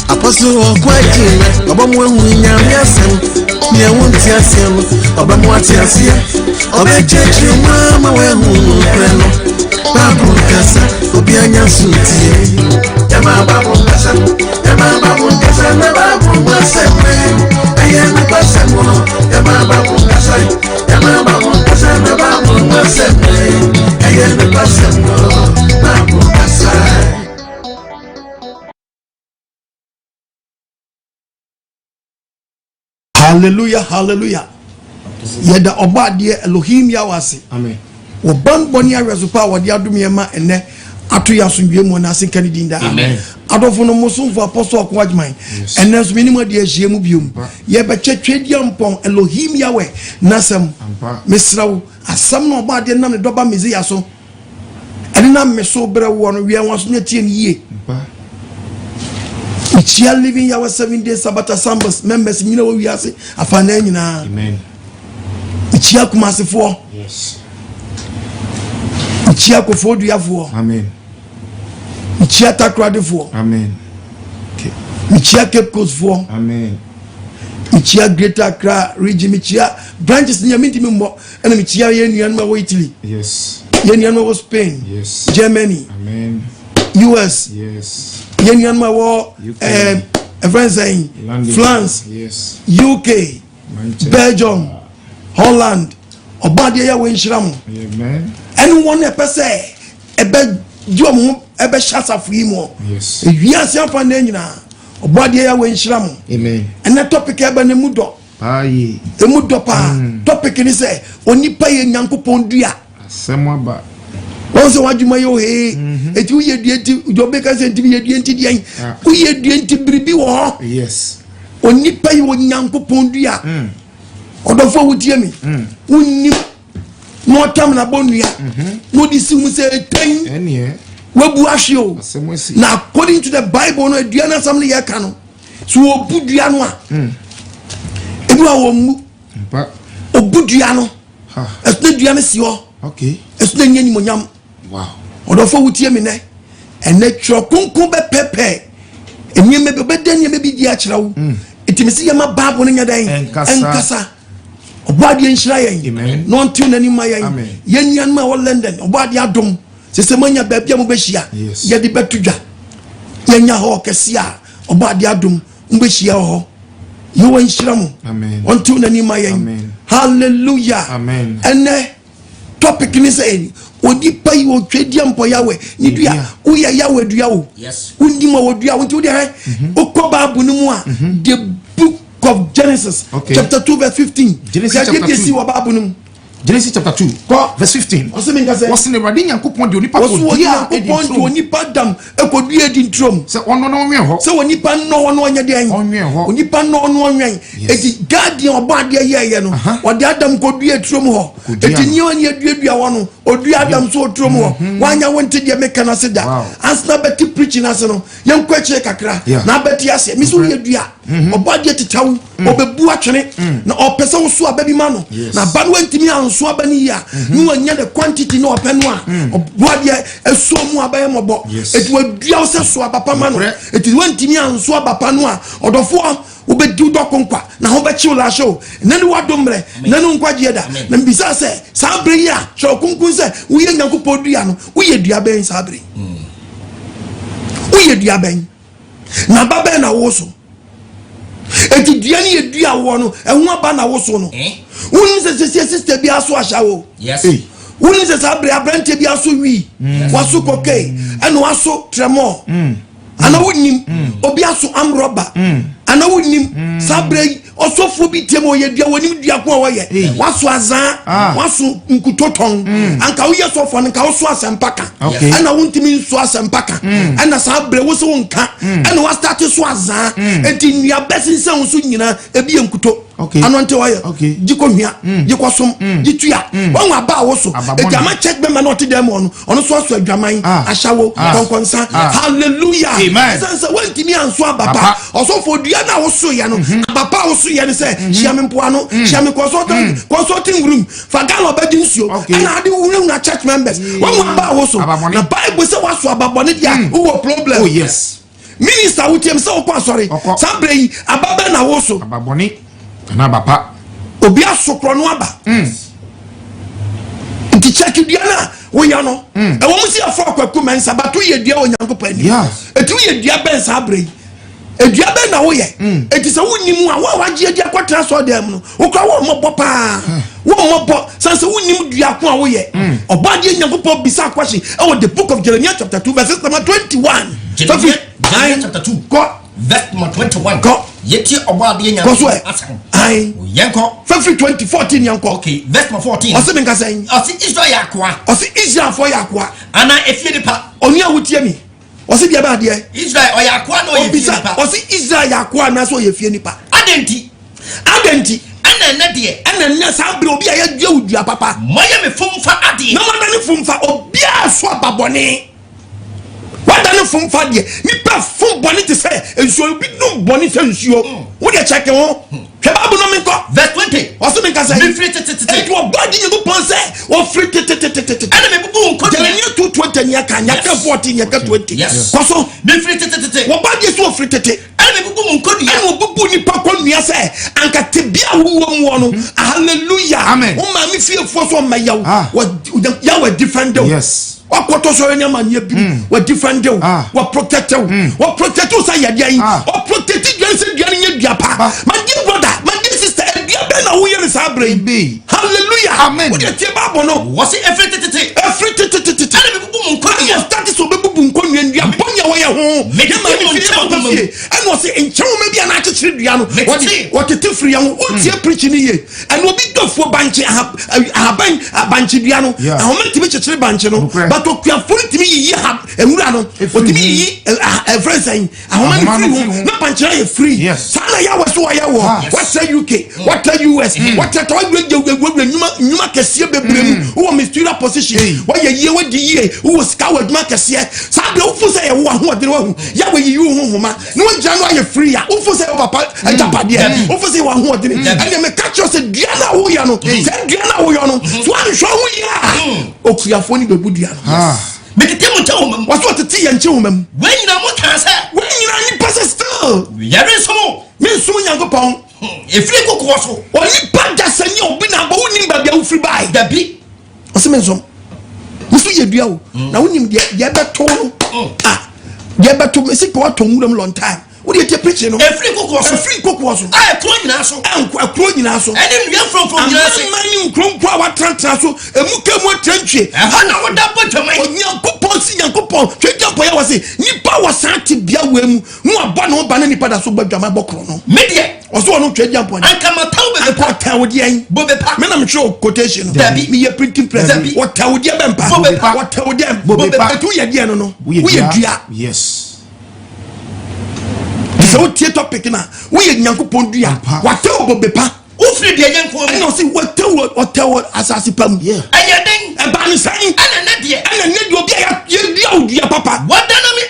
Apostle of Quakin, Obama William Yassen, near one Tiasian, Obama Tiasia, Obey Mama, where Babu Casa, Obianya Suti, Yama Babu Casa, Yama Babu Casa, Babu Wasame, I am a person, Yama Babu Casa, Yama Babu Casa, Babu Wasame, I am a person, Babu Casa. Hallelujah, hallelujah. Yeda obadie Elohim yawase. Amen. Oban boni aresupa wode adomyema ene atoya sonwemu na asenkani dinda. Amen. Adofo no musumfo apostle kwajman. Ene so minimu de ahiemu biom. Ye be twetwedia mpon Elohim yawe nasem. Misrawo asam no obadie nam ne doba meziya so. Ene na meso bre wo no wi anwaso ne tie ne yie. We are living our 7 days Sabbath assemblies members nyina wo wiase afana nyina. Amen. Ichia kumasefo. Yes. Ichia kofoduafo. Amen. Ichia takradefo. Amen. Okay. Ichia Cape Coast for. Amen. Ichia Greater Accra region ichia branches nyaminti mmo ena ichia yenuanma wo Italy. Yes. Yenuanma wo Spain. Yes. Germany. Amen. US. Yes. Yenuanma wo France. France. Yes. UK. Manchester. Belgium. Holland. Obade ya we nhiramu. Amen. Anyone a person ebe jom ebe shasa fuimo. Yes. Wiase amfa na nyina. Obade ya we nhiramu. Amen. And that topic ebe ne mudo. Aye. Emudo pa. Topic ni say onipa ye nyankopon dua. Asemo ba. Once wadwuma yo he. Eti uye dua enti ujobe ka se enti ye dua enti dian. Uye dua enti biribi wo ho. Yes. Onipa ye nyankopon dua. Odofo wutie mi. Unni no tam na bonua. No disi mu say ten. Enie. Wabu ahio. Na according to the Bible no dua na sam ne ye ka no. So obu dua no a. Ebu awo mu. Mpa. Obu dua no. Ha. Esne dua ne si ho. Okay. Esne nyani monyam. Wow. Odofo wutie mi ne. Ene tro kunkun be pepe. Enye me be den ye me bi di a kira wo. Etimisi ye ma Bible no nya dan. Enkasa. Obadi enshira yen no ntiu nani ma yen yenyan ma wo London obadi adom sese manya babia mo behia ye de betudwa yenya ho kesia obadi adom mo behia ho yo enshira mo ntiu nani ma yen hallelujah amen ene topic ni say odi pai wo twedi ampo yawe ni dua uya yawe dua wo yes undi ma wo dua wo ntiu de he okoba bu ni mu a the book of Genesis, chapter 2 verse 15. Genesis chapter 2 verse 15. What's in the Radinia coupon? Do nipa dam ekodua di ntrom se ono no nwe ho se woni pa no ono anya den oni pa no ono onwen eti guardian obade ye no odi adam kodua trom ho eti ni oni aduadua wono odua adam so trom ho wanya wonte de meka na seda asna beti preaching ase no yen kwache kakra na beti ase mi so ye dua obade titaw obebu atwene na opese wo so ababi ma no na ba no ntimi anso abani ya ni wanya the quantity no openo a obade eso mu abaye mobo eti wadua wo se so abapa ma no eti wantimi anso abapa no a odofo obedi dokonkwa na ho bechi ula show na ni wadomre na no nkwaje da na mbisa se sabre ya show kunkun se uye nyankopɔ dua no uye dua ben sabre uye dua ben na baba na wo so eti dua ni edua wo no ehun aba na wo so no woni se sister bi aso ahya wo yes woni se sabre abrante bi aso wi waso koke eno waso tremor ana wonim obi aso amroba ana wonim sabre osofo bi temo ye dua wonim dua ko wo ye waso azan waso nkutoton anka wo ye sofo nka wo so asempaka ana wontimi nso asempaka ana sabre wo so nka ana wa start so azan enti nua besensen so nyina ebi enkuto anonte wire jiko hia jiko som jitua won aba wo so ejama check be ma no te dem ono so so adwaman ahyawo konkonsa hallelujah amen sense won timi anso ababa oso fo dua na wo so ye no ababa wo so ye ne se hia me mpo ano hia me consulting room fagalo bedi nsuo na ade wuru na church members won aba wo so na bible say waso ababone dia wo problem oh yes minister wutem say okwa sorry sabrei ababa na wo so ababone na baba obi asokro no aba nti check dua na wo ya no e wo musi afọ akwaku mensa bato ye dua onyankopɔ ani etu ye dua ben sabrei edua ben na wo ye eti se wonnim a wo waje dua kwatra so dem no wo kwa wo mobɔ pa wo mobɔ sanse wonnim dua ko a wo ye obade onyankopɔ bisa kwashi e wo the book of Jeremiah chapter 2 verse 21 Jeremiah chapter 2 verse 21 yeti obade nyankopɔ ai yanko February 2014 yanko okay verse 14 ose menka sen ose Israel yakwa ose Israel for yakwa ana efie nipa oni awotie mi ose bia ba de Israel oyakwa na oyefie nipa ose Israel yakwa na so oyefie nipa adenti ana de ana sabre obi a ya dua papa moye me fomfa ade na wada ne fomfa obi a so ababone wada ne fomfa de nipa fom bone te say ensuo bi no bone say ensuo wo de check ho hwe babu no me ko verse 20 oso me ka say me free tete e to body you go ponse o free tete ana me bubu nko de ni 220 nya ka nya ka 14 nya ka 20 koso me free tete wo body so free tete ana me bubu nko dia ana wo bubu ni pa ko nua say anka te bia wo mu no hallelujah amen o ma mi fie fo so ma yawo ya wa different day yes wakoto so nya manye bi wa different day wa protect you say yade o protect you say dua nya dua pa my dear brother my dear sister dua be na wo ye ni sabre be hallelujah amen wo de tie babo no wo say every tete ana me bubu nko dia start so be bubu nko nua ndia bonya wo ye ho me ma ni fie and wo say enchewo me bia na akekere dua no wo tete free ya wo tie preach ni ye and obi dofo banche ahaban banche dua no ahomenti be kekere banche no but okuafo timi yi ewura no otimi yi friends ayin ahomani free na banche ya free sana ya wo so wa ya wo what say UK what tell US what tell nyuma kese bebrem wo mysterious position wo ye ye wadi ye wo sika waduma kese sabe wo fu say ye wo ahoɔden wo ya wo yi wo honhoma na wo gya no aye free ya wo fu say wo papa ajapade wo fu say wo ahoɔden and me catch you say diana wo ya no say diana wo ya no so an hwo wo ya okuafo ni bebu diana mekete mo tawo mam waso tete ye nche wo mam wanyina mo ka say wanyina ni pass still yare somo me so nyankopɔn efiri kokko so oni pada sani obi na ba woni ba bia wo free buy dabi ose mensom musu ye dua wo na wonim de ye beto no ye beto me si ko atonwuram long time wo de tie preach no efiri kokko so kro nyina so kro nyina so ene nua from nyina so mani nkronko a watratra so emukemu atrantwe ana wo da botwaman onyankopɔn si nyankopɔn twedwa boya wo se nipa wo santi bia wo emu no aba no ba na nipa da so badwama bɔkro no me de oso no twedwa boya anka mataw be pa ta wo de an bo be pa me na me show quotation dabi me ye printing press what ta wo de be mpa what ta wo de bo be pa etu ye de no wo ye dua yes so tie topic na wo ye nyankopɔn dua what ta wo be pa ufiri de yanko mo no see what ta wo asasi pam ayeden e ba ni san ana na de obi ye dua papa wadana me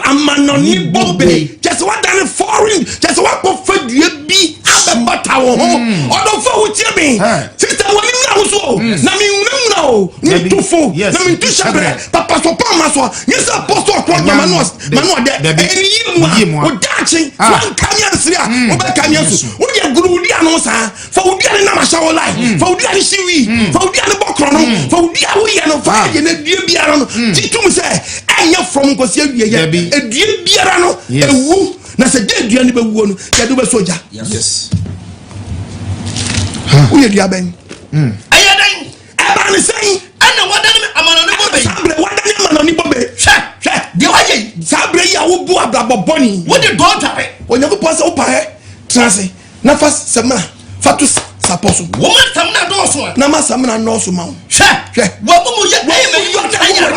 amanoni bobe just what than foreign just what go for dua bi abebata wo ho odo fo wo tie me sister woni na wo so na mi nwuna o ni tufo na mi tushabre papa so pa ma so yes apostle ko manos de eni mu o dachi so kanya sria o be kanya so wo ye guru di anu sa fa wo di na ma shawo life fa wo di ani siwi fa wo di ani bokro no fa wo di awo ye no fa ye na dua biara no titum se anya from ko se wie ye dua biara no ewu na se de dua ni be wuo no ye do be soja yes wo ye dua ben ayadan aba ni sen ana wadane me amanoni bobe sabre wadane amanoni bobe hwe de waye sabre ya wo bu abrabo boni wo de don tare onyago pose wo pae transe na fa semna fatus saposo wo ma samna do so na ma samna no so ma hwe wo mu ye me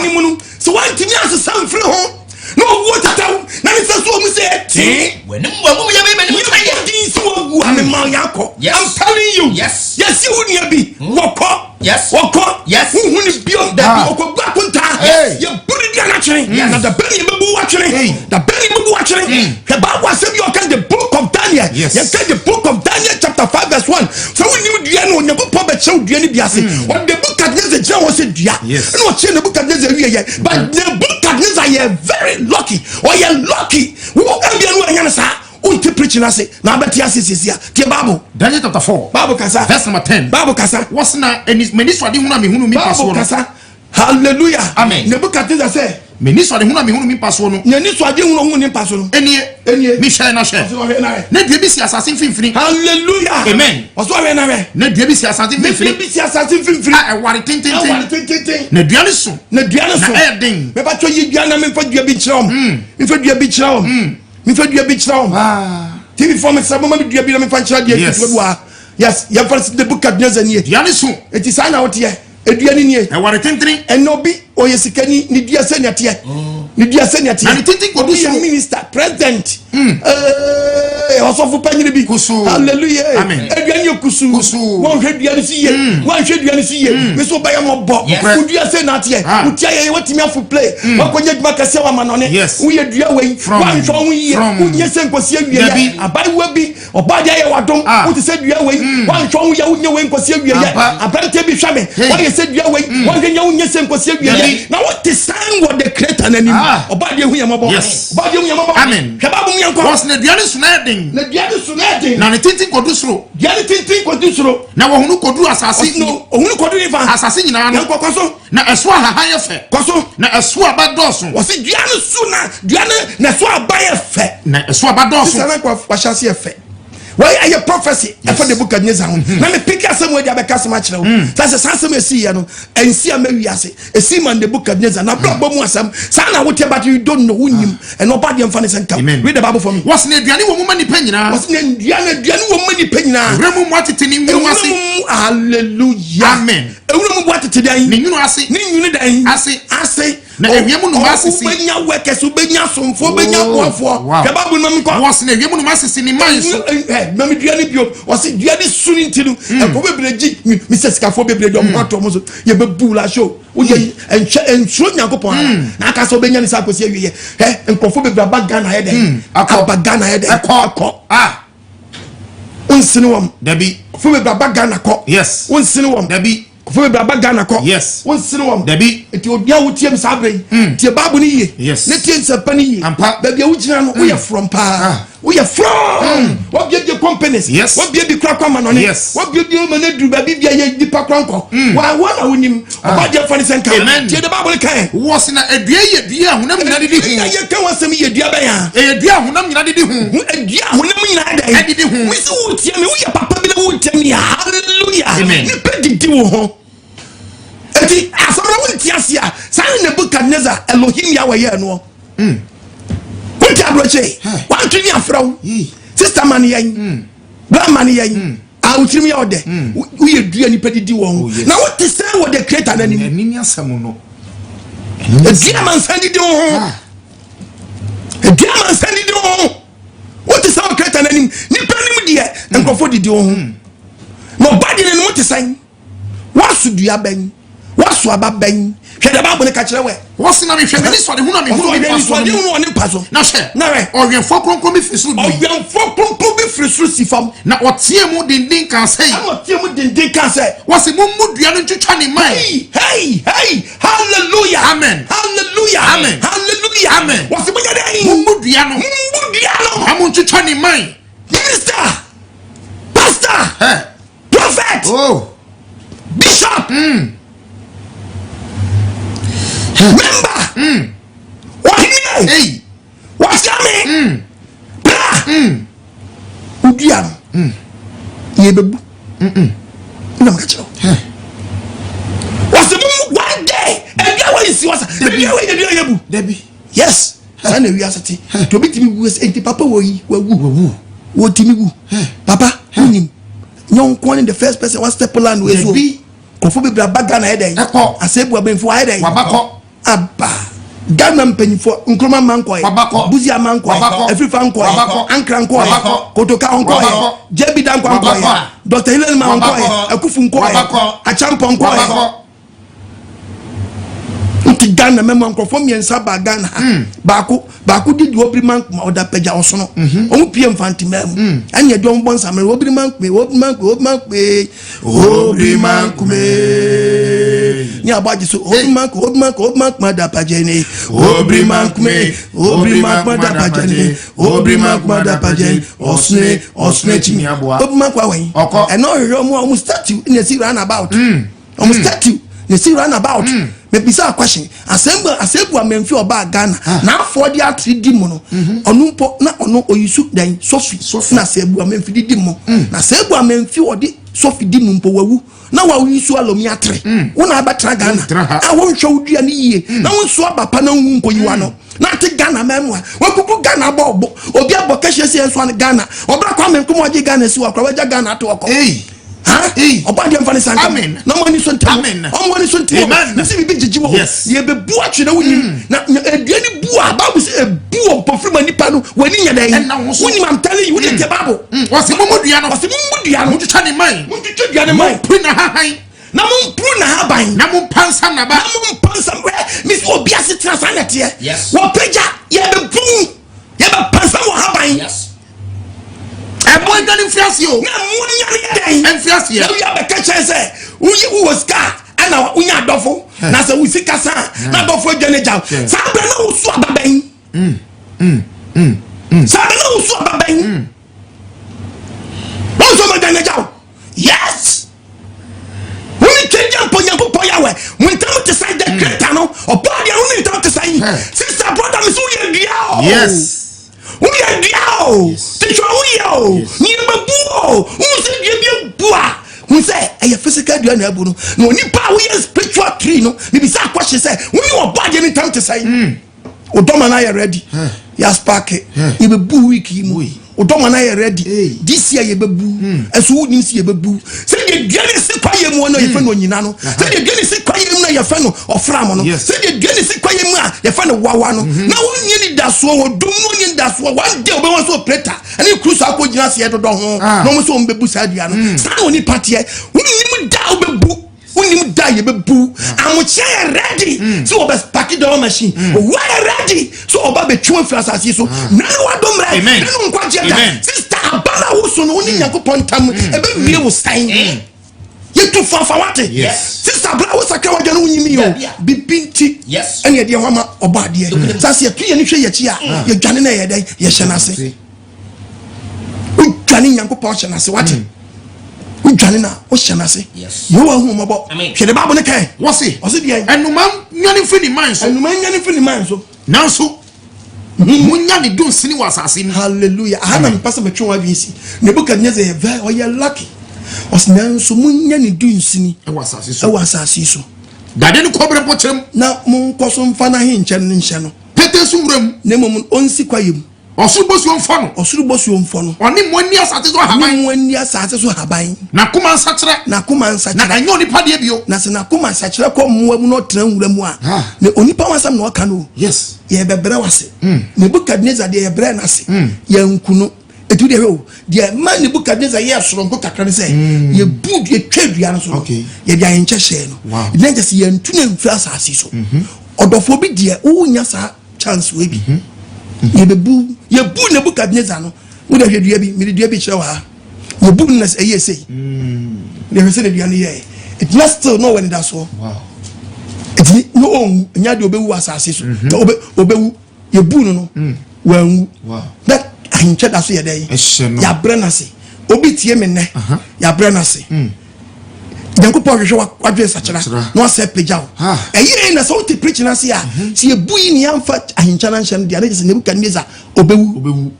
ni munu so wan timi asesam free ho no wo tataw na ni se so mu se ti wo mu ye me ni tanya din so wasi unia bi woko yes who ni bio da woko gba kunta ye buri dia na chire na da bani mebu wa chire da bani mebu wa chire ke ba wa se bi o kan the book of Daniel ye kan the book of Daniel chapter 5 verse 1 so we ni dua no Onyankopɔn ba chew dua ni biase on the book of Daniel je wo se dua no che the book of Daniel wie ye but the book of Daniel ye very lucky or ye lucky wo ambia no anya na sa unti preaching ase na abeti ase sesia tie Bible Daniel chapter 4 Bible kasa verse number 10 Bible kasa what's na minister de hunu mi paso Bible kasa hallelujah amen Nebukadnezar say minister de hunu mi paso no nyani so ade hunu ni paso no enie mi share na share na dua bi si assassin finfini hallelujah amen oso we na we na dua bi si assassin finfini a ware tintin na dua ne so na edin me ba to yi dua na me fa dua bi kirom me fa dua bi kirom me fa dua bi kirom TV for me sabo ma dua bi na me fa kira dia kirodua yes ya fa the book of Daniel nie dua ne so eti sa na wote edua ni nie e ware tintin enobi oyesikani ni dua se netie ni dua se netie na ni tintin ko do so minister president osofu panyire bi hallelujah amen edua ni kusu won hwe dua ni siye won hwe dua ni siye me so baya mo bo dua se natie utia ye watimi afu play wakonye duma kase wa manone wo ye dua wei wan hwe won ye unye se nkosi awie ya abai wa bi obade ye wadom wo ti se dua wei wan hwe won ye unye wei nkosi awie ya abante bi hwame wo ye se dua wei wan hwe unye se nkosi awie ya na what the sign what the creator na nim obade hu ye mo bo obade hu ye mo bo amen kebabu mi anko was na dua ne so na edin na dua ne so na edin na ne tintin ko do soro dua ne tintin ko do soro na wo hunu ko do asase no ohunu ko do ni fa asase nyina no ko so na eso ahahan ye fe ko so na eso abadoso wo se dua ne so na dua ne na so abaye fe na eso abadoso sana ko washase fe why are your prophecy for the book of Daniel na me pick asem we dia be kasem a kire wo say sansem esi ye no ensi a mawiase esi man the book of Daniel na bro mu asem sa na wote but you don't know unyim and nobody am fan senka read the Bible for me was na duane wo mu mani panyina was na duane wo mu mani panyina remu mu atete ni nwunu ase hallelujah amen ewunu mu atete dan ni nwunu ase ni nwunu dan ase na ewiemu no masisi ubenya workers ubenya somfo ubenya boafo ke Bible no mko was na ewiemu no masisi ni man so mami duane bio was duane suni ntinu e ko bebreji mi sesikafo bebreji o mato mo so ye bebu la show wo ye enso Nyankopon na aka so benya ni sa kosi awie nkofo bebra bagana he den akabagana he den akọ unsini wam dabi fo bebra bagana ko yes unsini wam dabi kofo baba Ghana ko yes won sine wom dabi enti odia wotiem sabre tie babu ni ye yes ne tie nsapa ni ye baby a wugina no we from pa we from what be the companies yes what be the kwakwa manone what be the manadu baby bia ye dipa kwanko wa wana wonim obaje fani senka tie the babu kan was na adua ye dua honam nyina didi hu ye kan wasem ye dua ba ya e dua honam nyina didi hu dua honam nyina da didi hu we so wotie me we papa bi na wotie me hallelujah amen ni pedidi wo ho eti asomra wonti asia san Nebukadnezar Elohim ya wa ye no wonti abroche wan twini afraw sister man yan bra man yan a wotrim ya ode wo ye dua ni pedidi wo ho na what is say what the creator na ni ni asam no dua man sandi wo ho dua man sandi wo ho what is say creator na ni panim de enkofo didi wo ho no body ni what is say wasu dua ban wasu ababan hwe da Bible ka kire we wasi na me hwe me so de hunu mi paso na hwe na we owenfo kronkron mi firi suru owenfo kronkron bi firi suru sifam na otie mu dindin kan sei otie mu dindin kan sei wasi mu dua no twetwa ni mai hey hallelujah amen wasi mu yade mu dua no amu twetwa ni mai minister pastor prophet bishop member wahine hey wasame udiam yebebu na makacho wasemu one day ebia wa isi wasa ebia wa yebu debi yes sana wi asati to bitimi wu enti papa wo yi wawu wo timi wu papa unim nyon kwon the first person one step land we so kofo be bra baga na head eko asebu abenfo head wabako aba Ghana mpanyifo Nkrumah mankoy Buzia mankoy Afrifa mankoy Ankra mankoy Kotoka mankoy JB Dan mankoy Dr. Helen mankoy Akufu mankoy Achampo mankoy nti Ghana memo nkrofo miensa ba Ghana baako di obri man oda peja osono omu pie mfanti mem anya di ombon samere obri man kume ni abaji so obri man da pajene obri man da pajene osne chimi obri man kwa wen e no hwe omu statue in a run about omu statue you see run about me bisa question asembu amemfi oba Ghana na afọ di atridi mu no onu mpo na onu oyisu dan sofi na asembu amemfi di mu na asembu amemfi odi sofi di mu mpo wawu na wa oyisu alomi atre wona abatra Ghana a won hwe odua ni yie na won so abapa na hu nkoyiwa no na te Ghana memwa wakuku Ghana bobo obi abokehye se enso an Ghana obra kwa menkom oje Ghana si wakra waja Ghana ato wako obadi amfani sanka na mani so ntem omwani so ntem nsi bibi jijiwo ye be bu atwe na woni na eduani bu ababu se bu opofrima nipa no wani nya dan woni mam tell you woni te babo wase mumudua no mutwa ne man mutwa ne man prina hahan na mum pruna haban na mum pansa na ba na mum pansa mi so obi asetra sanete wo peja ye be bu ye be pansa wo haban boy dani fiasio na munya ni den en fiasio ya be ka chese uyi was car ana unya adofo na se wu sika sa na adofo dwane jaw sa be na usu ababen sa be na usu ababen bonso ma dwane jaw yes we change po ya we mun tamu te sai de kreta no obadi anu ni tamu te sai sister brother mi so ye dia yes we are diao teacher we yo ni mabuo unse bia bua unse e physical dia na abu no no nipa we spiritual tree no me bisa question say we obade ni time to say odoma na you ready ya spark e be bu week mu odoma na you ready this year ye be bu eso woni si ye be bu say de duane si kwaye mu no ye fa no nyina no say de duane si kwaye mu na ye fa no ofram no say de duane si kwaye mu a ye fa no wawa no na wonni ni daso odum wonni daso one day obe won so operator ani cruise akogina se ye dodo ho no mo so mbebu sadia no sa woni party wonni mu da obebu wonni mu da ye bebu amuche ready so obe pack door machine we ready so oba be twu frasasi so na wa domre na nkwaje da sister abala wo so no wonni yakopon tam ebe wie wo sign you to fafa wate sister abala wo sakra wa jano wonni mi yo bibinti ene de homa oba de sase tu ye ni hwe ye chi a ye dwane na ye dai ye hye na se u dwane yakopon hye na se wate udwane na o hye na se ye wa hu mobo hwe de babo ne kai wo se o se de enuma nyane fini man so nanso munya ni don sini wasase ni hallelujah ana mpasa metwe wa biisi Nebukadnezar ye very o ye lucky osnanso munya ni don sini e wasase so gade ni kobre pocherem na mun koso mfa na he nche no pete so wuram na mum onsi kwayem osuru bosu omfo no oni moni asate so haban na kuma nsachire na anyo nipa de bio na se na kuma nsachire ko mwa mu no tran wura mu a na onipa wasam na oka no yes ye bebere wase Nebukadnezar de ye bre na se ye nkuno etu de ho de man Nebukadnezar ye soronko kakra ne se ye bud ye twadua no so ye de ayenche hye no de nje se ye ntuna mfra asase so odofo bi de wo nya sa chance we bi ye bu Nebukadnezar no wo de hwedua bi me de dua bi kire wa ye bu na eye sei de hwese de dua no ye it last still no when that so it no nya de obewu asase so obewu ye bu no wanwu that ahinche da so ye dey ya brana se obi tie me ne ya brana se Jankupo hwehwe wadwe sachira no ase pejao eyi na so te preach na se a se ebu yi ni amfa ahincha na nhye de na se Nebukadnezar obewu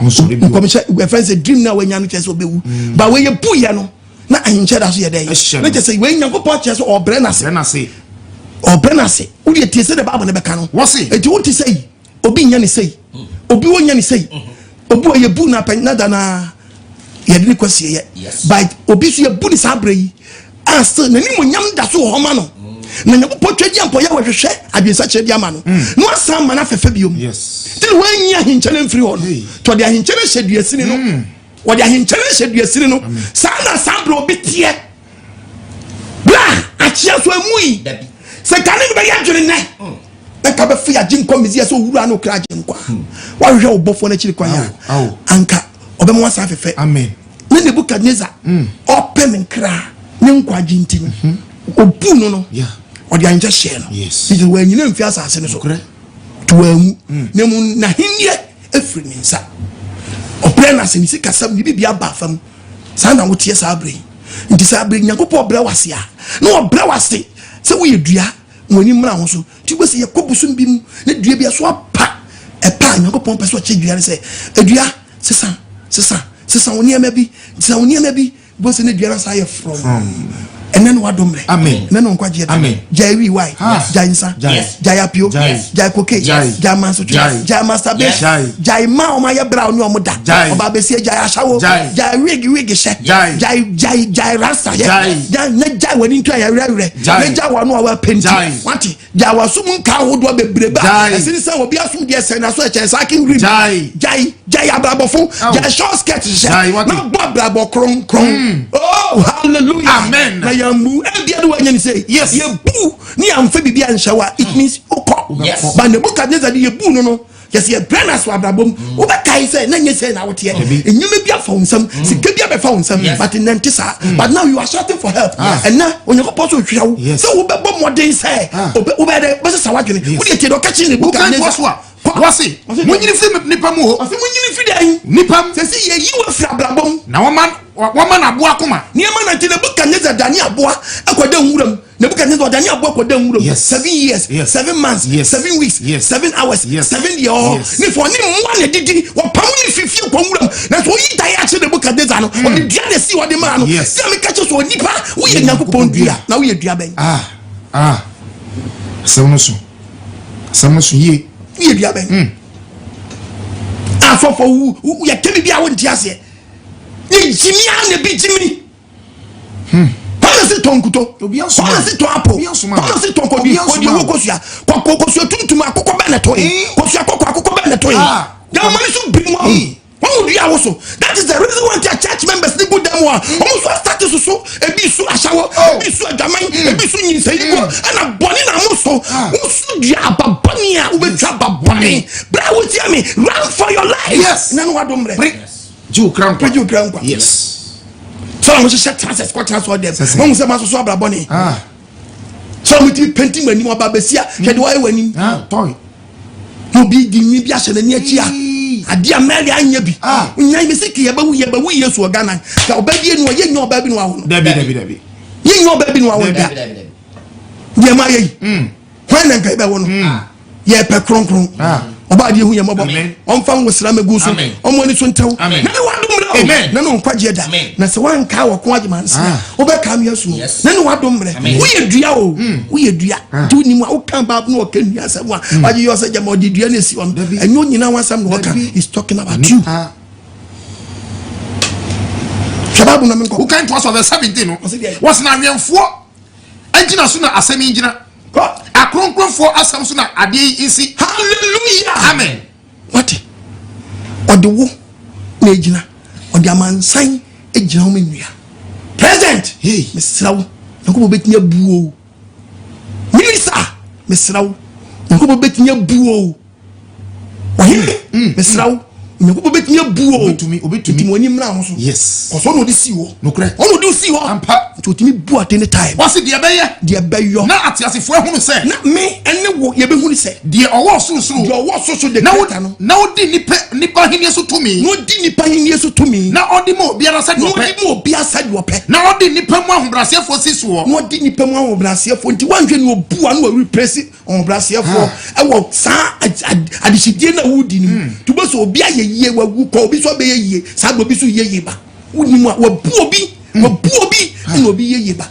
on so rebi ko me friends a dream na wanya no chese obewu ba we ebu ye no na ahincha da so ye dey na chese we Jankupo chese obre na se uri tie se de baba ne beka no eti wo ti sei obi nya ni sei obi wo nya ni sei obi wo ye bu na pen na ye de kwasi ye but obi so ye bu ni sabre yi still na ni mo nyam da so ho ma no na Nyankopɔn twadi ampo ya wɔhwehwɛ adwensa kyerɛ di ama no no asam ma na fefe biom till when you ahinkyele mfiri ho no to de ahinkyele hyeduasini no wo de ahinkyele hyeduasini no saa na sabro obitie bla achia so amui se kane no be ya dwene ne na ka be fia gym committee so wura na okra gym kwa wa hwehwɛ obofo na chiri kwa ya anka obemo asa fefe amen na Nebukadnezar open nkra ne nkwa ginti no obu no o de anja share no it we nyina mfi asase no so to amu na mu na hinye efiri ne nsa opre na se ni sika sam ni bibia ba fam sa na wotie sa abre nti sa abre Nyankopɔn obra wase a na obra wase se wo yedua woni mra ho so ti bo se yakobusum bi mu na dua bia so apa epa Nyankopɔn pɛ so che dua se edua sesa woni ema bi bo se ne dua na sa ye from and then what domre amen na no nkwaje amen jai why jai nsa jai apio jai koke jai manso jai masturbation jai ma o ma ye bra oni o mo da oba be se jai ashawo jai wig she jai rasta jai na wani ntu ya wure na jai wanu wa penti wati jai wasum nka hodo bebreba esini se obi asum de se na so eche sakin green jai abrabofo jai short skirt na bobrabo kron oh hallelujah amen yamu ebia do wanya ni say yes ye bu ni amfa bibia nshawa it means ukọ but Nebukadnezar ye bu no yes ye branas wa brabom wo be kai say na nye say na wote enyume bia fa unsam sika bia be fa unsam but nantisa but now you are shouting for help and now Onyankopɔn so hwira wo so wo be bɔ modern say wo be de be sa wadwene wo de tie do kachi Nebukadnezar wasi munyini fi nipa mu ho wasi munyini fi dan nipa sesi ye yi wa fra brabom na waman aboa kuma niema na tele Nebukadnezar dani aboa akoda nwuram Nebukadnezar dani aboa akoda nwuram 7 years 7 months 7 weeks 7 hours 7 years ni for ni mwa ne didi wo pam ni fifi ko nwuram na so yi dai ache Nebukadnezar no o di dia de si o de ma no se me kache so nipa wo ye Nyankopɔn dua na wo ye dua ben samusu ye dua ben afofo wu ye kemi bia wo ntiase ye jimia na bi jimi Pala tonkuto pala se to apo pala se tonko di wo kosua kokosua tuntum akoko be na toy kosua akoko be na toy da mani so bimo won do awoso that is the reason why the church members ni good dem wa almost start so ebi su ashawo ebi su adwaman ebi su nyinsani go ana boni na amoso usu dia ababani a ubetwa babani bra wuti ami run for your life yes na no wadomre Ju Krankwa yes so I'm just transfer squat transfer them won say maso so abraboni so we ti painting mani mo babesia hwede wa ewani toy no bi di ni bi a hye na achi a ade amali anya bi nya me siki ye ba wu Yesu ogana ka obadi enu ye nya oba bi no aho dabi ye nya oba bi no aho da ye ma ye when na kai ba wo no ye pe kronkron oba de hu ye mobo on fan wosra magu so on woni so ntew na wadom re na no nkwaje da na se wan ka wo ko agyemansa oba ka me asu na no wadom re wo ye dua o wo ye dua tu ni mu o kan ba no o kan dua asem a waje yo se jama odi dua na si on enyo nyina wasam no ka is talking about you shababu na menko who can to us of 17 no was na wenfo agina so na asemi ngina akronkronfo asam so na ade isi hallelujah amen what odewo na ejina ode amansan ejina ho menua present hey mesrawo nko betinya buo minister mesrawo nko betinya buo ohe mesrawo nko betinya buo obetumi woni mra ho so yes koso no de si wo nokre ono de si wo ampa totimi bu at any time wasi de beyo na atiasefo ehunu se na me ene wo ye behunu se de owo susuru de owo susu de keta no na odi nipa hini so tumi no di nipa hini so tumi na odi mo obi ara sa de ope no di mo obi asa de ope na odi nipa mu ahobrasefo sisuo no di nipa mu ahobrasefo nti wanhwe no obu anu wa repress ahobrasefo e wo sa adishidie na wudi ni tubo so obi ayeye wagu ko obi so be yeye sa do obi so yeye ba wuni mu wa bu obi no obi yeye ba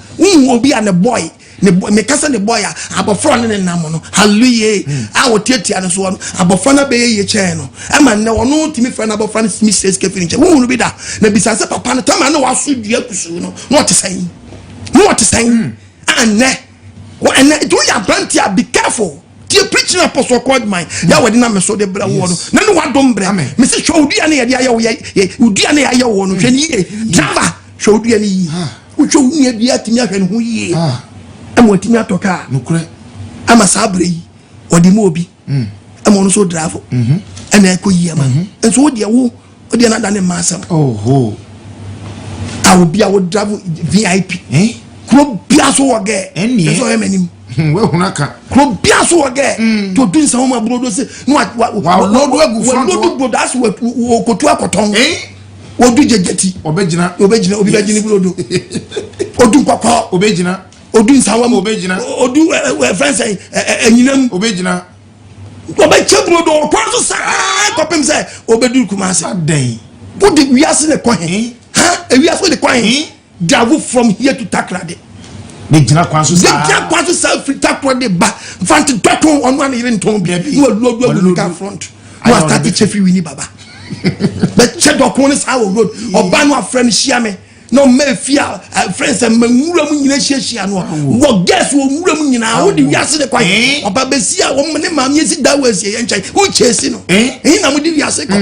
obi and boy me kasa ne boy abofro ne nam no hallelujah a wotiatia no so abofro na be yeye che no e ma ne wono timi fra na abofro ne mistress ke finiche wo bi da na bisase papa no tama na waso dua kusu no no te san anne and do ya plenty, be careful. Dear preaching apostle called mine. Ya we didn't so the bra wono. No one don't bra. Mr. Shodi and Udiane Aya won. Java Shodi and which you near the Atimia and who ye. I'm what Timia Toka. No credit. I'm a Sabri or the Mobi. I'm also travel. And I could hear man. And so dear who or the another master. Oh, I will be our travel VIP. Club Piasso again. And yes, I am. Well, Naka. Club Piasso again. To do some of my brothers. What Lord, that's what we go to a cotton. What do you get? Obejina, Brodo. Odu Papa, Obejina. Odu Sawa Obejina. Odu friends and you know Obejina. Obe Chebrodo, Panto Copem say, Obedu Kumasa day. What did we ask in the coin? Huh? And we ask for the coin. Travel from here to Takrade. The Jack wants to self Takrade back. Fanti Tato on one even told me. You will look at front. You are starting Cheffy Winnie Baba. But Cheddar Corners our road or Banwa friend Shiame. No me fear friends and Mura Munishiano. What guess who Muramina? How do you answer the coin? Or Babesia, woman, Mammy, that was a who chasing. He now did Yaseko.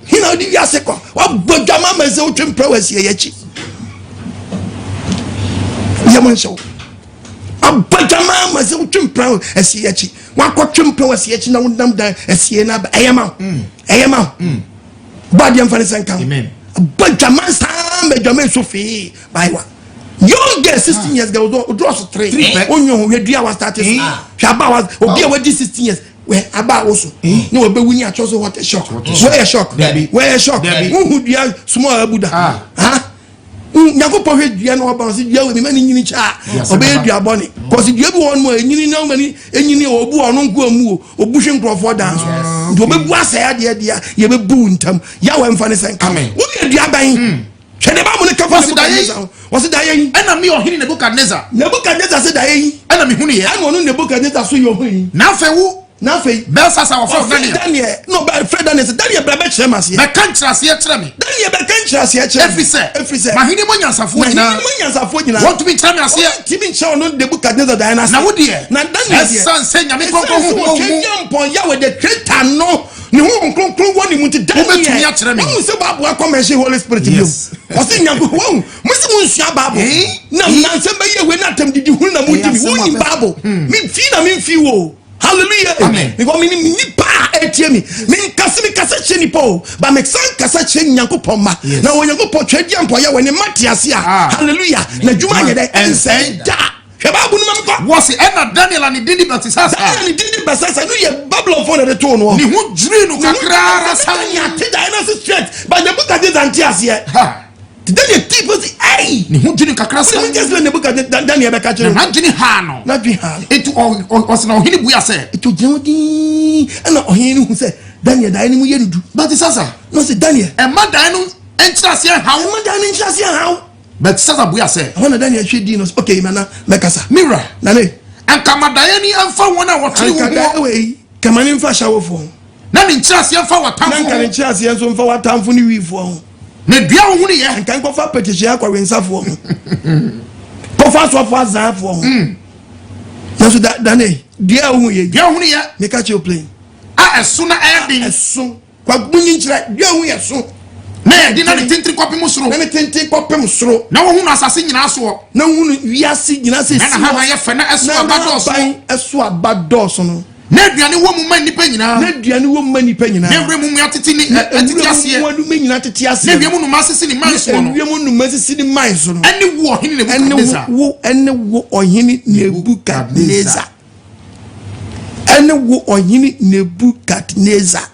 He now did Yaseko. What Bojama is out in prowess Yachi. Yaman show. A Bojama was out in prow as Yachi. One quatrain prowess Yachi now them there as Siena. I am out. Body and Fanny Amen. But Jaman Sam, Benjamin Sophie, by one. Young girl, 16 years ago, draws 3. On your dear was started. Shabba was, or 16 years. Where about also. No, but we are chosen what a shock. Where a shock, where a shock. Who dear small Buddha? Huh? Never pocket, you know about it. You many in each obey your bonnet. Because if you ever want more, you know many, and you know, or no go move, or bushing Crawford dance. To be was a dear, you be boon tam. Yahweh and Fanny Saint coming. What are you buying? Was it dying? Enemy or hitting the book at Neza. Nebuchadnezzar said, enemy, I want the book at Neza, so you're now for who? Nothing. Belfast our first Daniel. No, but Fred Daniel, Daniel Blabechemas. I can't trust yet. Daniel Becanchas yet. Every say. My Hinimunians are for now. Want to be telling us here? Timmy Chow, not the book at Nether Diana. Now, would dear? Not Daniel, son, saying, I'm going to with the creator. No, one you want to die. I'm so bad. Welcome, Holy Spirit. Yes. What's in your home? Mr. Munshababu. No, somebody will not tell you who I'm Babu. Me feed them in few. Hallelujah. Amen. Because me nipa etiemi. Me kasa cheni po. Ba me san kasa cheni Nyankopon ma. Na wo Nyankopon twedi ampo ya woni matiase a. Hallelujah. Na dwuma ye dey ense da. Hweba bu no mamko. Wo se na Daniel ani dindi basasa. Daniel dindi basasa no ye Babylon for the to no. Ni hu jiri no kakra ra san ya te dynasty straight. Ba the book of this antiase. Ha. Daniel keep us hey. Ni hu jiri kakra san. We just the book of Daniel be catch. Na jiri ha no. Na jiri ha. Etu o se na ohini buya se. Etu jodi. Na ohini hu se Daniel da ni mu yerudu. But sasa. No se Daniel. E ma da no entrase how. E ma da no entrase how. But sasa buya se. Hona Daniel hwedi no. Okay mana mekasa. Mira. Na ne. Anka madayani amfa wona wotri wo. Anka we. Kamani mfa shawo fo. Na ni entrase amfa watamfo. Na nka ni entrase enso mfa watamfo ni wi fo. Ne bia wo hunu ye nkan ko fa petition akwa wensafo ko fa so fa zafo na so da ne dia wo ye me ka che o plane a esu na ending esu kwa bunyi nchira dia wo ye so na ye di na ne tentri kopem soro na ne tentri kopem soro na wo hunu asase nyina so na hunu wiase nyina se na ha ye fe na esu abado so no na aduane wo mu ma nipa nyina na aduane wo mu ma nipa nyina na wre mu atete ni atete ase wo mu nyina atete ase na wiemu no masese ni manso no wiemu no masese ni manso no ene wo ohini Nebukadnezar ene wo ohini Nebukadnezar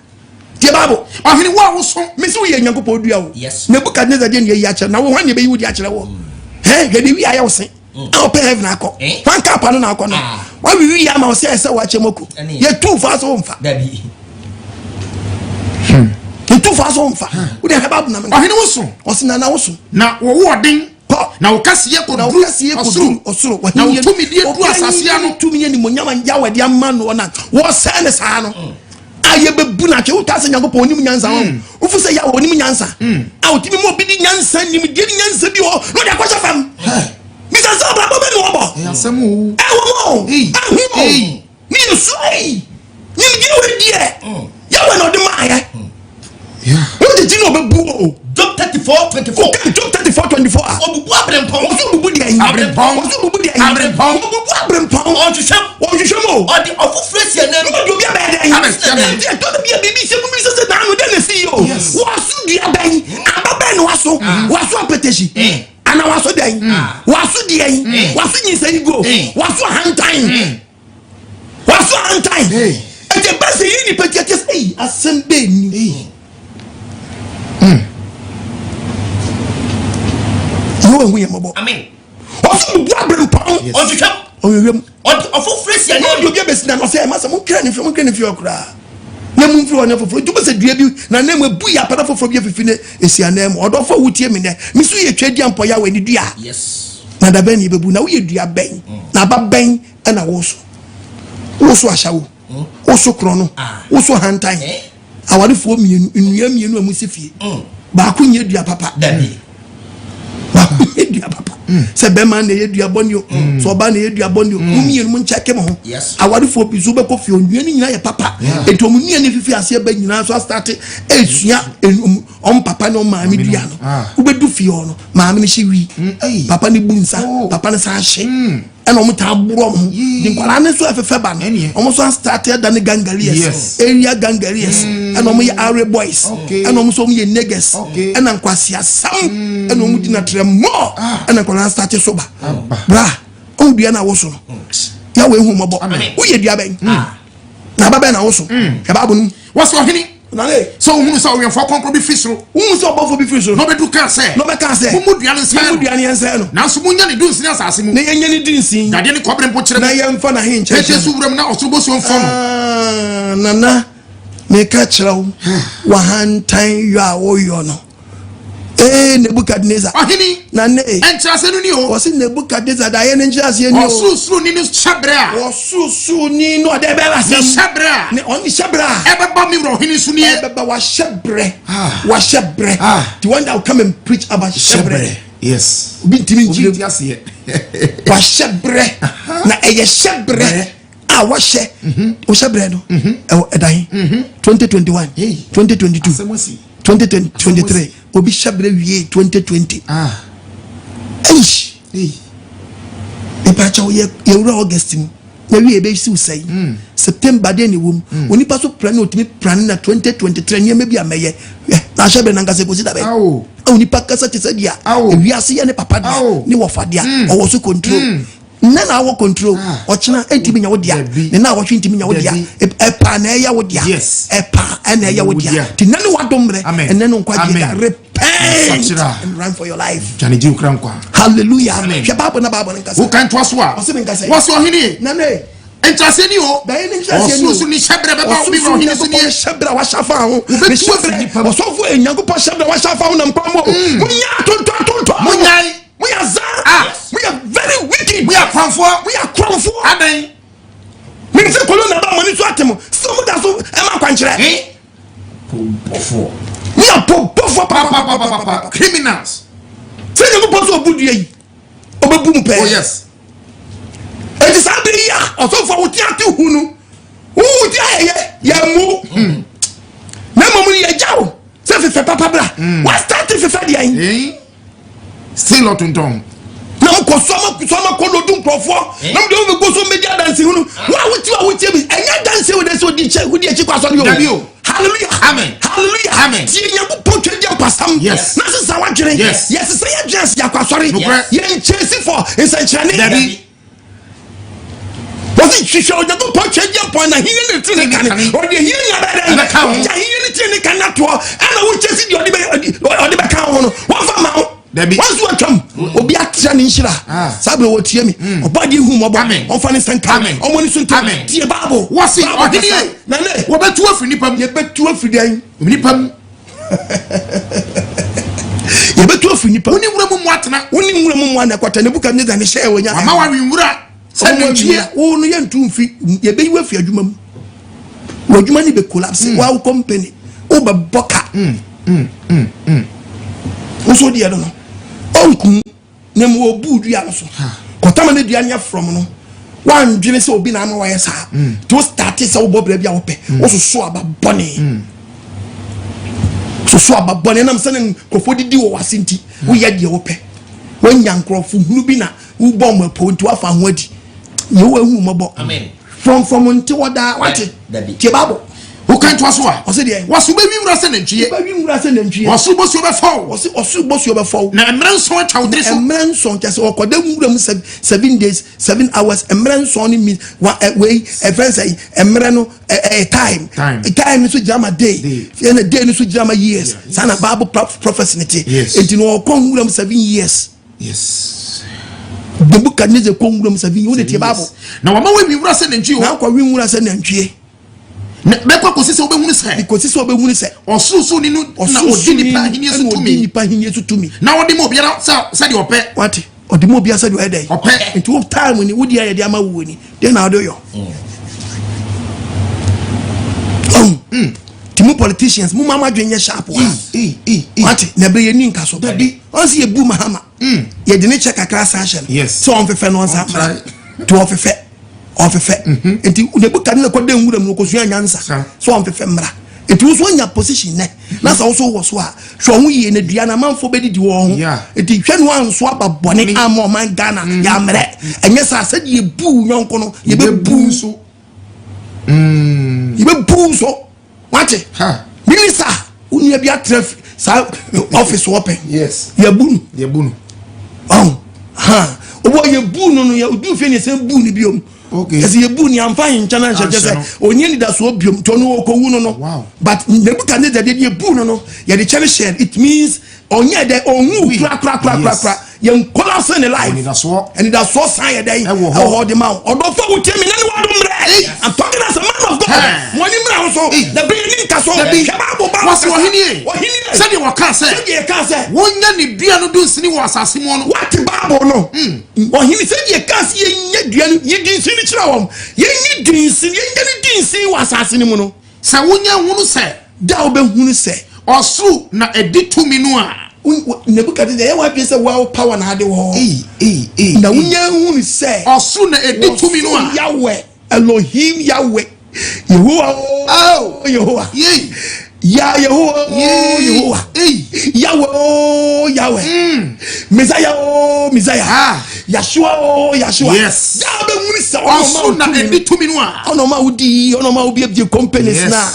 tie babo ohini wo wo so me se wo ye Nyankopon dua wo Nebukadnezar de ne ye ache na wo hwan ne be yi wo di ache wo gede wi aye wo se o pe heaven akọ fan ka pa no na akọ no wa wi ya ma o se wa chemoko ye tu fa so mfa dabi ye tu fa so mfa wo de heba bu na me ohini wo so o se na wo so na wo wo den na wo kase ye ko osuro na wo tumi die du asase ano tumi ye ni monyama ya wade amma no na wo se ne sa no aye bebu na che wo ta se Nyankopon ni nyansa wo fu se ya wo ni nyansa a wo timi mo bi di nyansa ni mi di nyansa bi ho no de akọ fam Mr. Sabra Bobe no obo. Asemu. E wo mo. Ahimo. Ni soi. Ni we die. Ya we no de ma ya. Yeah. What did you know about Job 34:24. Job 34:24. Obubu abrempon. Obubu di ayin. Abrempon. Obubu di ayin. Abrempon. Obubu abrempon. Onjushemo. Odi ofufresi enem. Odu bi abadan. Amen. Dia to bi bibi se bumi se na no de CEO. Wasu di aban. Ababan no waso. Waso apeteshi. Ana waso dan. Waso di ayin. Waso nyinsa igo. Waso hantan. Waso hantan. Eje base yi ni petiates asembe ni. Amen. Also, Blabber Pound. Of fresh and you give us now. Say, Master, if you're cry. No moon for enough for you. Say, dear, na name will be a part of your fine is your name or for what you mean. Miss you trade young poya when you dear. Yes. Now the Benny Babu, now you dear bang. Now, bang, and I also a show. Also chrono. Also hand time. I want to form you in you know, Musifi. Bakun you dear papa. Daddy. Papa. Say Beman, the Edia Bonio, so Ban Edia Bonio, Mumi and Munchakemo. Yes. I want for Bizuba coffee on your papa. And to me, and if you are saying, you know, so I started on Papa no Mammy Diano. Who would do Fiono, Mammy Shiwi, Papa Nibunsa, Papa Nasashi. And on Tabrom, the Palanes of a Faban, almost started than the Gangarias, area Gangarias, and on my Arab boys, and almost on me negus, and on Quasia some, and on Mutina more, and I started sober. Bra, oh, Diana also. Yahweh, whom about we are Diabang. Nababana also. Kababun. What's your henny? So who saw your for concrete fish? Who saw both of the fish? No, but you can't say. No, but can't say. Who would the answer? Now, someone do since asking me any didn't see. I didn't cobble and put your name for a hinge. Let us over now to both phone. Nana, make catch row. One time you are all you know. Nebuchadnezzar. Nane. And Chasenio was in Nebuchadnezzar. Diane and Chasen. Susu Nino Shabra. Or Susu Nino de Bella Shabra. Only Shabra. Ever bomb me, Rohini was Shabre. Was Shabre. The one that will come and preach about Shabre. Yes. Be to me, was Shabre. Na a Shabre. Ah, what she? Oshabreno. A dying. 2021. 2022. 2023 obi shabre wie 2020 eish e pa cha ye August mu na wie be si usai September de ni wom oni pa so plan otimi plan na 2023 nye me bia meye na shabre na ngase ko si da be oni pa kasa tese dia wi ase ye ne papa dia ni wo fa dia o wo so control na na wo control o china entimi nya wo dia na wo twintimi nya wo dia e pa na ya wo dia e pa na ya wo dia ti na ni wa domre and then on kwaje repent and run for your life jani ji ukran kwa hallelujah amen hwe babo na babo nka say wo kan to so a wo se nka say wo so hini na ne entrase ni o da ni entrase ni o so ni shabre be ba obi ro hini so ni shabre wa shafa ho ni shabre wo so fu enyango pa shabre wa shafa ho na mpamo munya tonto munyai we are we are very wicked. We are comfort. We are comfort. Amen. Me say kolona ba money so atemo. So mu da so e ma kwankyere. We are papa criminals. Say you go so obudu yi. Obebu mu pe. Oh yes. E ti sa be ya. Oso fo wo ti ati hunu. Wo ti aye ya mu. Na mo mu ye jawo. Say fe papa bra. What start fe dia yin? Still not on tongue. Now, Kosama Kolodum Profo. Now, don't go so media dancing. Why would you be? And you're dancing with this with the Chicago. Hallelujah. Amen. Hallelujah. Amen. Yes. This is our journey. Yes. Yes, say a just Yakasori. You're chasing for it's a journey. Was it she showed the portrait upon a healing clinic or the healing of the account? Healing clinic cannot work. And I would just see your account. What for now? Once you come, Obi Atian Inshira, Sabre will tear me, or body whom on funny Saint Carmen, or when it's in Carmen, dear Babo. What's it? Nane, what about 2 for Nipam? You bet 2 for the Nipam. You bet 2 for Nipam. Only woman, one quarter, Nebuchadnezzar and share when you are Mawari. Send here, only and 2 feet, you be with your human. What you money be collapsing, wow, company, over Boca. Also, the other. Onku na mu obu dua no so kotama ne dua nya from no wan dwene se obi na ama wa yesa to start se wo bobra bia wo pe wo so aba bone so aba bone na msane kofo didi wo wasinti wo ye de wo pe wanya nkrofo hunu bi na wo bom apo nti wa fa ho adi ye wo ahu mobo amen from nti woda wate tie babo who can't was what? o se de Was we rasa na ntwie? ba wi mura se na ntwie Was we bosu be fall? o se osu bosu be fall Na emranso atwa so. emranso kese okoda mura mu 7 days 7 hours emranso ni mi way a friend say emre no time so jama day and a day so jama years sana bible prophecy niti enti no okon mura mu 7 years Yes. the book can need a congram 7 years unity bible na wama we rasa na ntwie na kwa wi mura se na ntwie be kwa kosisi obehunu se because so obehunu se osusu ni no na odi ni pa hini so tumi ni pa hini so tumi na odi mo biara sa de ope what odi mo bia sa de edai ope into of time ni wodi ya de ama wo ni then na do yo timu politicians mu mama dwenye sharp wa what na be ye ni nka so bi on se ye bu mahama ye de ne check akra sa hye yes so on fefe no nsa to on fefe enti unebuka na kwade nwuram no kosua nyansa so on fefe mra enti wo so nya position ne na sa wo so wo so a hwe ho ye na dua na manfo bedidi wo ho enti hwe no anso ababone amo man Ghana ya mre enye sa se de bu nyonko no ye be bu so ye be bu so wache minister unia bia traffic sa office open yes ye bunu obo ye bu no ya odu fe ne se bu ni biom okay as ye bu ni amfa hinchana nhye onye ni da so biom to no okowu no but Nebuchadnezzar de bu no ye de cherish it means onye de onwu kra ye nkola se ne life and that so sign ye dey hold him out odofo wutie mi nani wado mre I'm talking as a man of God money mra so the beginning ka so was ohini say de waka say wonya ni dua no do nsini wo asase mo no what bible no ohini say ye ka se ye nya dua no ye din sini kira wom ye nyi din sini ye nya ni din sini wo asase ni mo no say wonya hunu say da obehunu say osu na editumi no a Nebuchadnezzar ye wa bi say wow power na ade wo na wonya hunu say osu na editumi no a Yahweh Elohim Yahweh Yehovah Yehovah ya Yehovah Yehovah Yahweh Messiah Yeshua yes da be hunu say osu na editumi no a ono ma obi abie companies na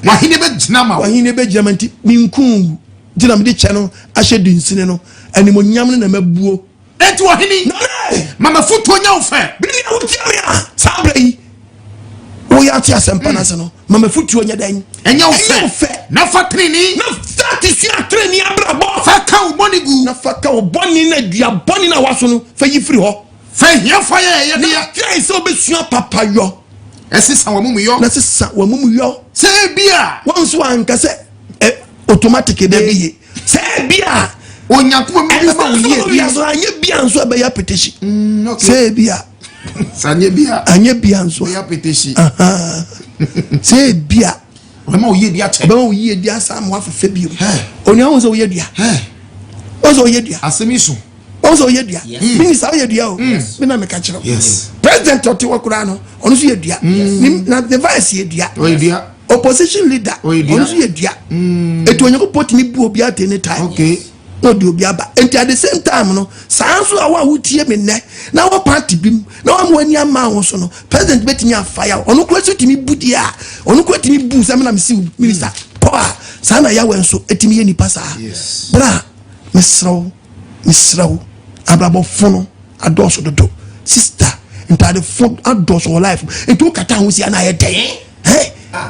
wahine be jinama wahine be jamanti minkun jina mede che no ahye dinsine no animonyam no na mabuo enti wahine mama futo nya ofe bi ni awutiamia sabrei wo ya ti asempa na se no mama futo nya dan enya ofe na fatrini na fatisi atreni abrabo faka ubonigu na faka uboni na dua boni na waso no fa yifiri ho fa hia fa ye de ya try so besua papa yo esisa wamumu yo na sisa wamumu yo se bia wonso anka se automatic de biye se bia onyankuma mi ma uye bia so anye bia nso e be ya petition se bia sanye bia anye bia nso ya petition se bia ma uye bia che ba uye bia sam wa fefe bio oni awon so uye bia ozo uye bia asemisu ozo uye bia minister uye bia o me na me ka kire yes president oti wakura no onu so ye bia na the vice ye bia uye bia opposition leader onu so ye bia etu onye ko poti ni bu obi at any time okay no do obi aba enti at the same time no sanso awa wutie me ne na wo party bim na wo amani ama wo so no president betimi afire onu ko etimi budi a onu ko etimi bu se me na me si minister power sana ya wenso etimi ye ni pasa bra misrawo abrabo fono adoso dodo sister ntade fo adoso life etu kata ho si ana ye den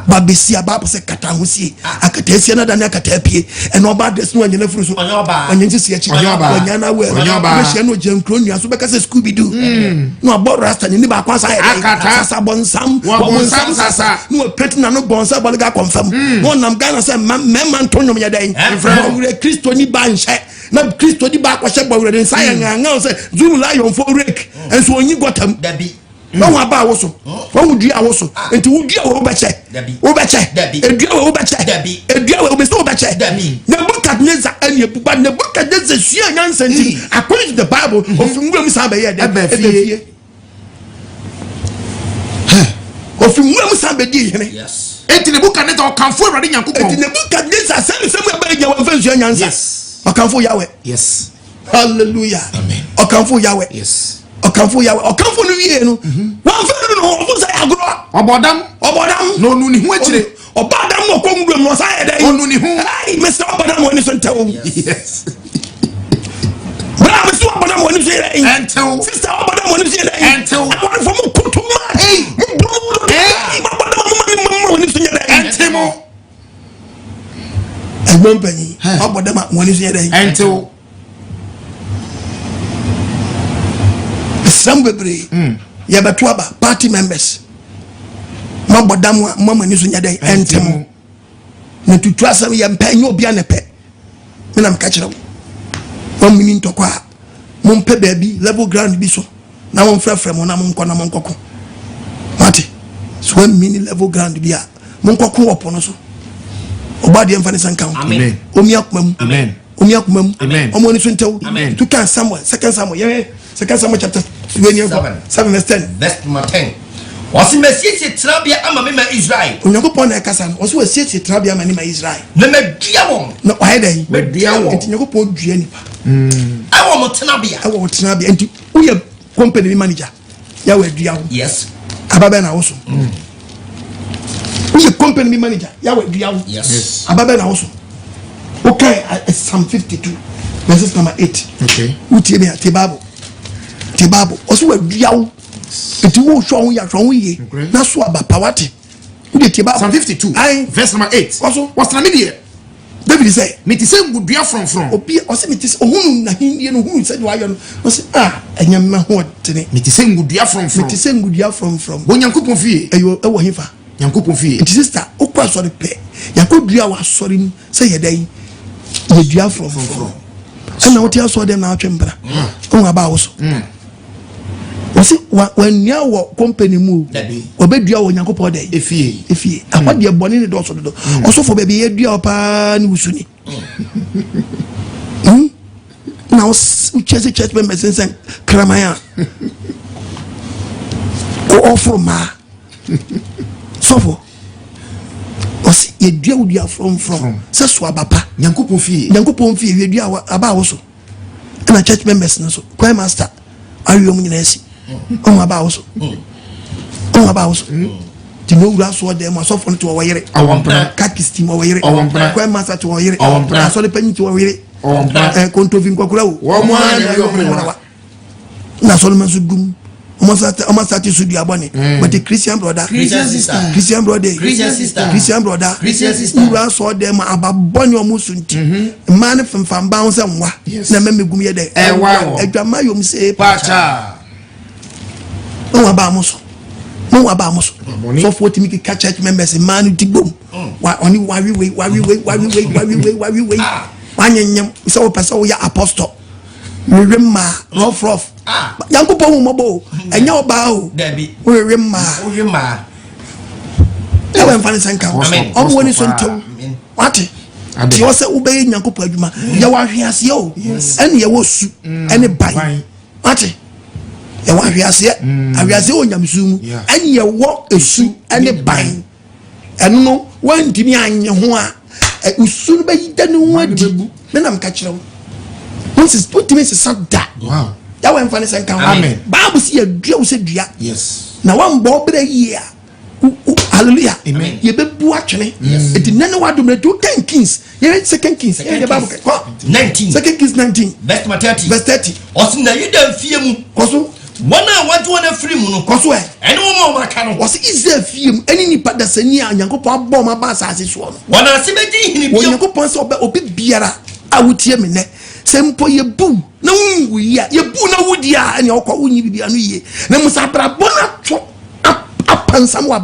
babesi ababo se kata ho si akata si na dan akata pie eno ba des no anyana furu so onye nti se echi onyana we be she no jenkro nua so be ka se scooby doo no abo rasta ni ba kwa sa ye sasa bonsam sasa no petina no bonsa bo ga confirm no nam Ghana se memma ntonyo ya dan we Kristo ni ba nhye na Kristo di ba kwa she bo we den sa ya nganga se zulu lion for rake enso onyi gotam dabi no wa ba wo so wo dua wo so enti wo dua wo beche edua wo beche edua wo be so beche Nebukadnezar and Nebukadnezar sua nyansa nti according to the Bible of nwuram sa be ye de of nwuram sa be di hene enti Nebukadnezar okanfo Awurade Nyankopon enti Nebukadnezar same be je wa fa sua nyansa okanfo Yahweh yes hallelujah amen okanfo Yahweh yes okanfo Yahweh okanfo no wie no wan fa no o say agro obodam no nu ni hu akire obadam no konwuram no say e dey onu ni hu ai Mr. Obadam woni so ntawo yes bra Mr. Obadam woni so dey entew Sister Obadam woni so dey entew awon fo mo kutuma woni so dey entemo egbon pani Obadam woni so dey entew Somebody, ya beto aba party members. Mabodam mama ni so nyadai entemo. Na tutu asam ya mpa nyo bia ne pe. Me na mka kire wo. Won mini ntokwa. Mo mpe baabi level ground bi so. Na won frefre mo na mo nkọ na mo nkọkọ. Mate. So won mini level ground bi a mo nkọkọ opo no so. Oba de mfa ne sanka. Amen. Omi akomam. Amen. Omi akomam. Amen. Omo ni so ntew. Amen. Tu kan Samuel, second Samuel. Yeah. Second Samuel chapter 7 verse 10. Verse number 10. Wasi mesiesie trabia ama me ma Israel. Onyankopon na ekasa no so wasiesie trabia ama ni ma Israel. Na medua won. Na ohede Medua won. enti Onyankopon dua nipa. Awo mo trabia. Awo wo trabia enti uye company bi manager. Ya wa dua wo. Yes. Ababe na wo so. Uye company bi manager. Ya wa dua wo. Yes. Ababe na wo so. Okay, Psalm 52 verses number 8. Okay. Utie be ati Bible. Ti Bible. Oso wa dua wo. Enti wo hwo ho ya hwo ho ye. Na so aba pawate. Ude ti Bible. Psalm 52 verse number 8. Also, what's na me there? David say, Me ti say ngudua from. obi o se metis ohunu na hindie no hunu se wa yo no. O se enyam ho tene. Me ti say ngudua from. Metis say ngudia from. Bo Nyankopon fie. Eyo e wo hifa. Nyankopon fie. It sister, okwa so de pe. Yakodua wa sori mu se yedai. Yedua from. Ana woti aso dem na atwembra. On aba wo so. Wasi wanya wo company mu obedua wo Nyankopon dey efie ahode boni ne do so do osofo be be yedua pa ni usuni na church members sen kramaya ko offer ma sofo wasi yedua udua from se so abapa Nyankopon fie yedua aba wo so na church members no so choir master ayo mu nyina asi on aba wo so ti no wura so dem asofo no to wo yere kakistim wo yere kwa masa to wo yere aso de panyi to wo yere kontovin kokura wo mo na so man so dum o masa ti su di abone but the Christian brother wura so dem ababonye o musunti man fam ba won se nwa na memegum ye de adwama yom se pacha mo wa ba mo so so for timi ka church members man digbo wa oni wari we wanyem so wo pesa wo ya apostle rema rough Nyankopon wo mobo enya oba o wo rema e wa mfane sanka o mo ni so ntew wate ti o se wo be Nyankopon adwuma ya wa hwease o ene ye wo su ene ban wate ya wa hwiase o nyamsumu ene ye wo esu ene ban eno no wantimi anye ho a usu be yidane ho adi me na mka kire wo once putimi se sada wow ya wa mfane se nkan amen Bible si ya dua wo se dua yes na wa mbo bere yi a hallelujah amen ye be bu atwene eti nene wa dum na 2 Kings ye second Kings ye the Bible 19 second Kings 19 verse 30 osina yuda fie mu koso wana watu wana free mu no koso ene wo ma maka no wasi Israel fie mu eni nipa da sani a Nyankopon abọ ma ba asase so no wana se beji hini bio Nyankopon se obi biara awutie me ne se mpo ye bu na wu ya ye bu na wudi a ene okọ wunyi bibia no ye na musabra bona to apansam wa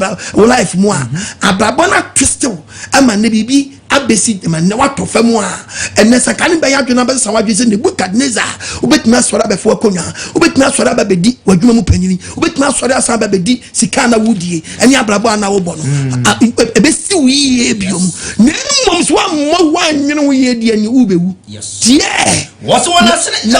life mu a abrabona twisted ama ne bibi abesi man na wato fam a ene sakane be ya dwena be sa wadwe se Nebukadnezar obetumi asori abefo akonya obetumi asori ababedi wadwuma mu panyini obetumi asori asa ababedi sika na wudie ene abrabo ana wo bo no ebesi wi ebiom na mmom so ammo wanwene wo ye die ni ubewu tie what's one asene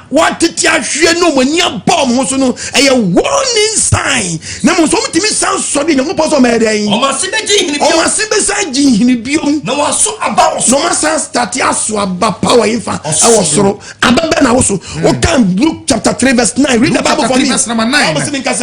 what titi ahwe no mani abom ho so no eye warning sign na mo so mutimi san so de nyakopo so meden o ma se beji hini biom o ma se beji hini biom na wa so aba wo so no ma san start aso aba power infa awo soro ababa na wo so o kan Luke chapter 3 verse 9 read the Bible for me verse number 9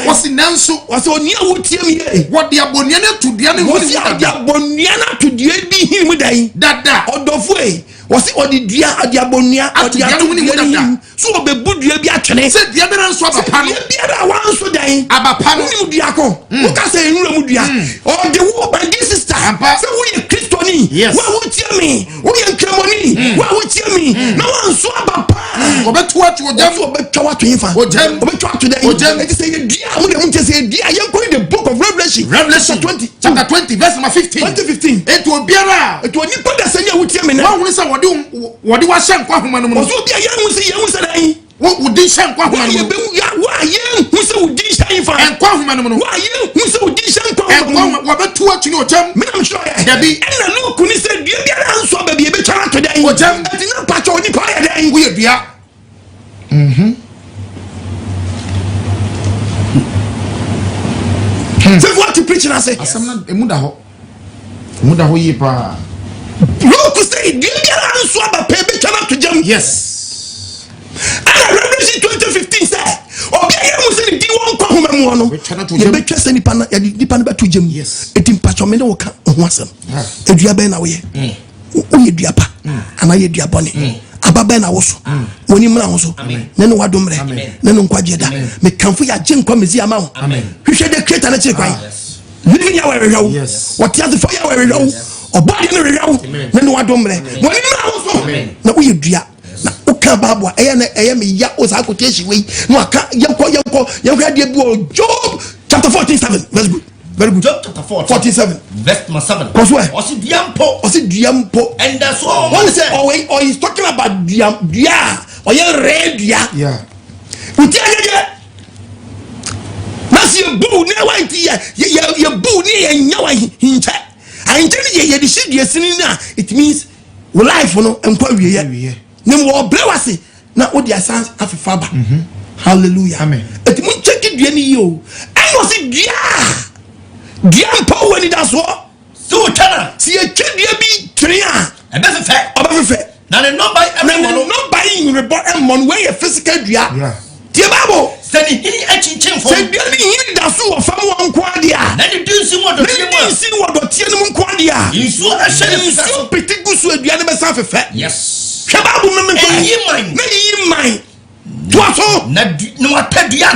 what's in nanso what's on ya wutiem ye what the abonia na to dia ne what's the abonia na to dia bi hini mu dan dada odofo e what's odi dua adi abonia odi atu ni dada so obebu dua bi atwene se dua bi nso abapa no biara wanso dan abapa no ni dua ko wo ka se enura mu dua o de wo by this sister se wo ye kristoni wa wo tie me wo ye nkremoni wa wo tie me na wanso abapa obetu atu ojam obetwa atu infa obetwa atu dan e say ye dua mo de mo tie say dua ye ko the book of Revelation chapter 20 verse number 15 eto biara eto ni pada se ya wo tie me na wa wo se wodi wa hye nkwa homa no mo so bia ye hu se dan wo di hye nkwa homa no mo wa ye hu se wo di hye infa nkwa homa no mo wa ye hu se wo di hye nkwa homa wa betu atu ni ojam me am sure ya bi ena Luke ni se dua biara nso ba bi e be twara to dan ojam ati na pa cho ni pa ya dan wo ye dua so what to preach na say asam na emuda ho yi pa Luke say dua biara nso ba pe be twara to jam yes and Revelation 2015 say obi ya mu se di won kwa homa mu no ye be twese nipa na ya nipa na be to jam etim pa cho me ne wo ka ho asam edua be na wo ye wo ye dua pa ana ye dua bone ababa na wo so woni mra wo so ne no wadomre ne no nkwaje da me kanfo ya je nkwa mezi ama wo hwehwe de creator na che kwan living ya we rewo what ya the fire we rewo obadi ne rewo ne no wadomre woni mra wo so na wo ye dua na uka babu eye me ya o sa quotation we no aka yenko de bu Job chapter 14:7 that's good very good Job chapter 47 verse 7 cause where osi diampo and that's all one say or he's talking about dia or ye red yeah uti agege nasi bu ne wa nti ye bu ni ye nyawa hinche anche ni ye de shidie sini na it means life no enkwa wiye ne mo brewase na odi asan afefa ba hallelujah amen eti mun check dua ni yo eno si dua mpa woni da so tana si ye twedua bi twene a ebe fefe na ne number in report emon we physical dua tie babo se ni hini achinchin fo se dua ni hini da so wo fam wo nko ade a na ni dunsi mo do tie no nko ade a insu a hye insu petigu so dua ne be sa fefe yes shababu meme na yi man tuaso na wata dua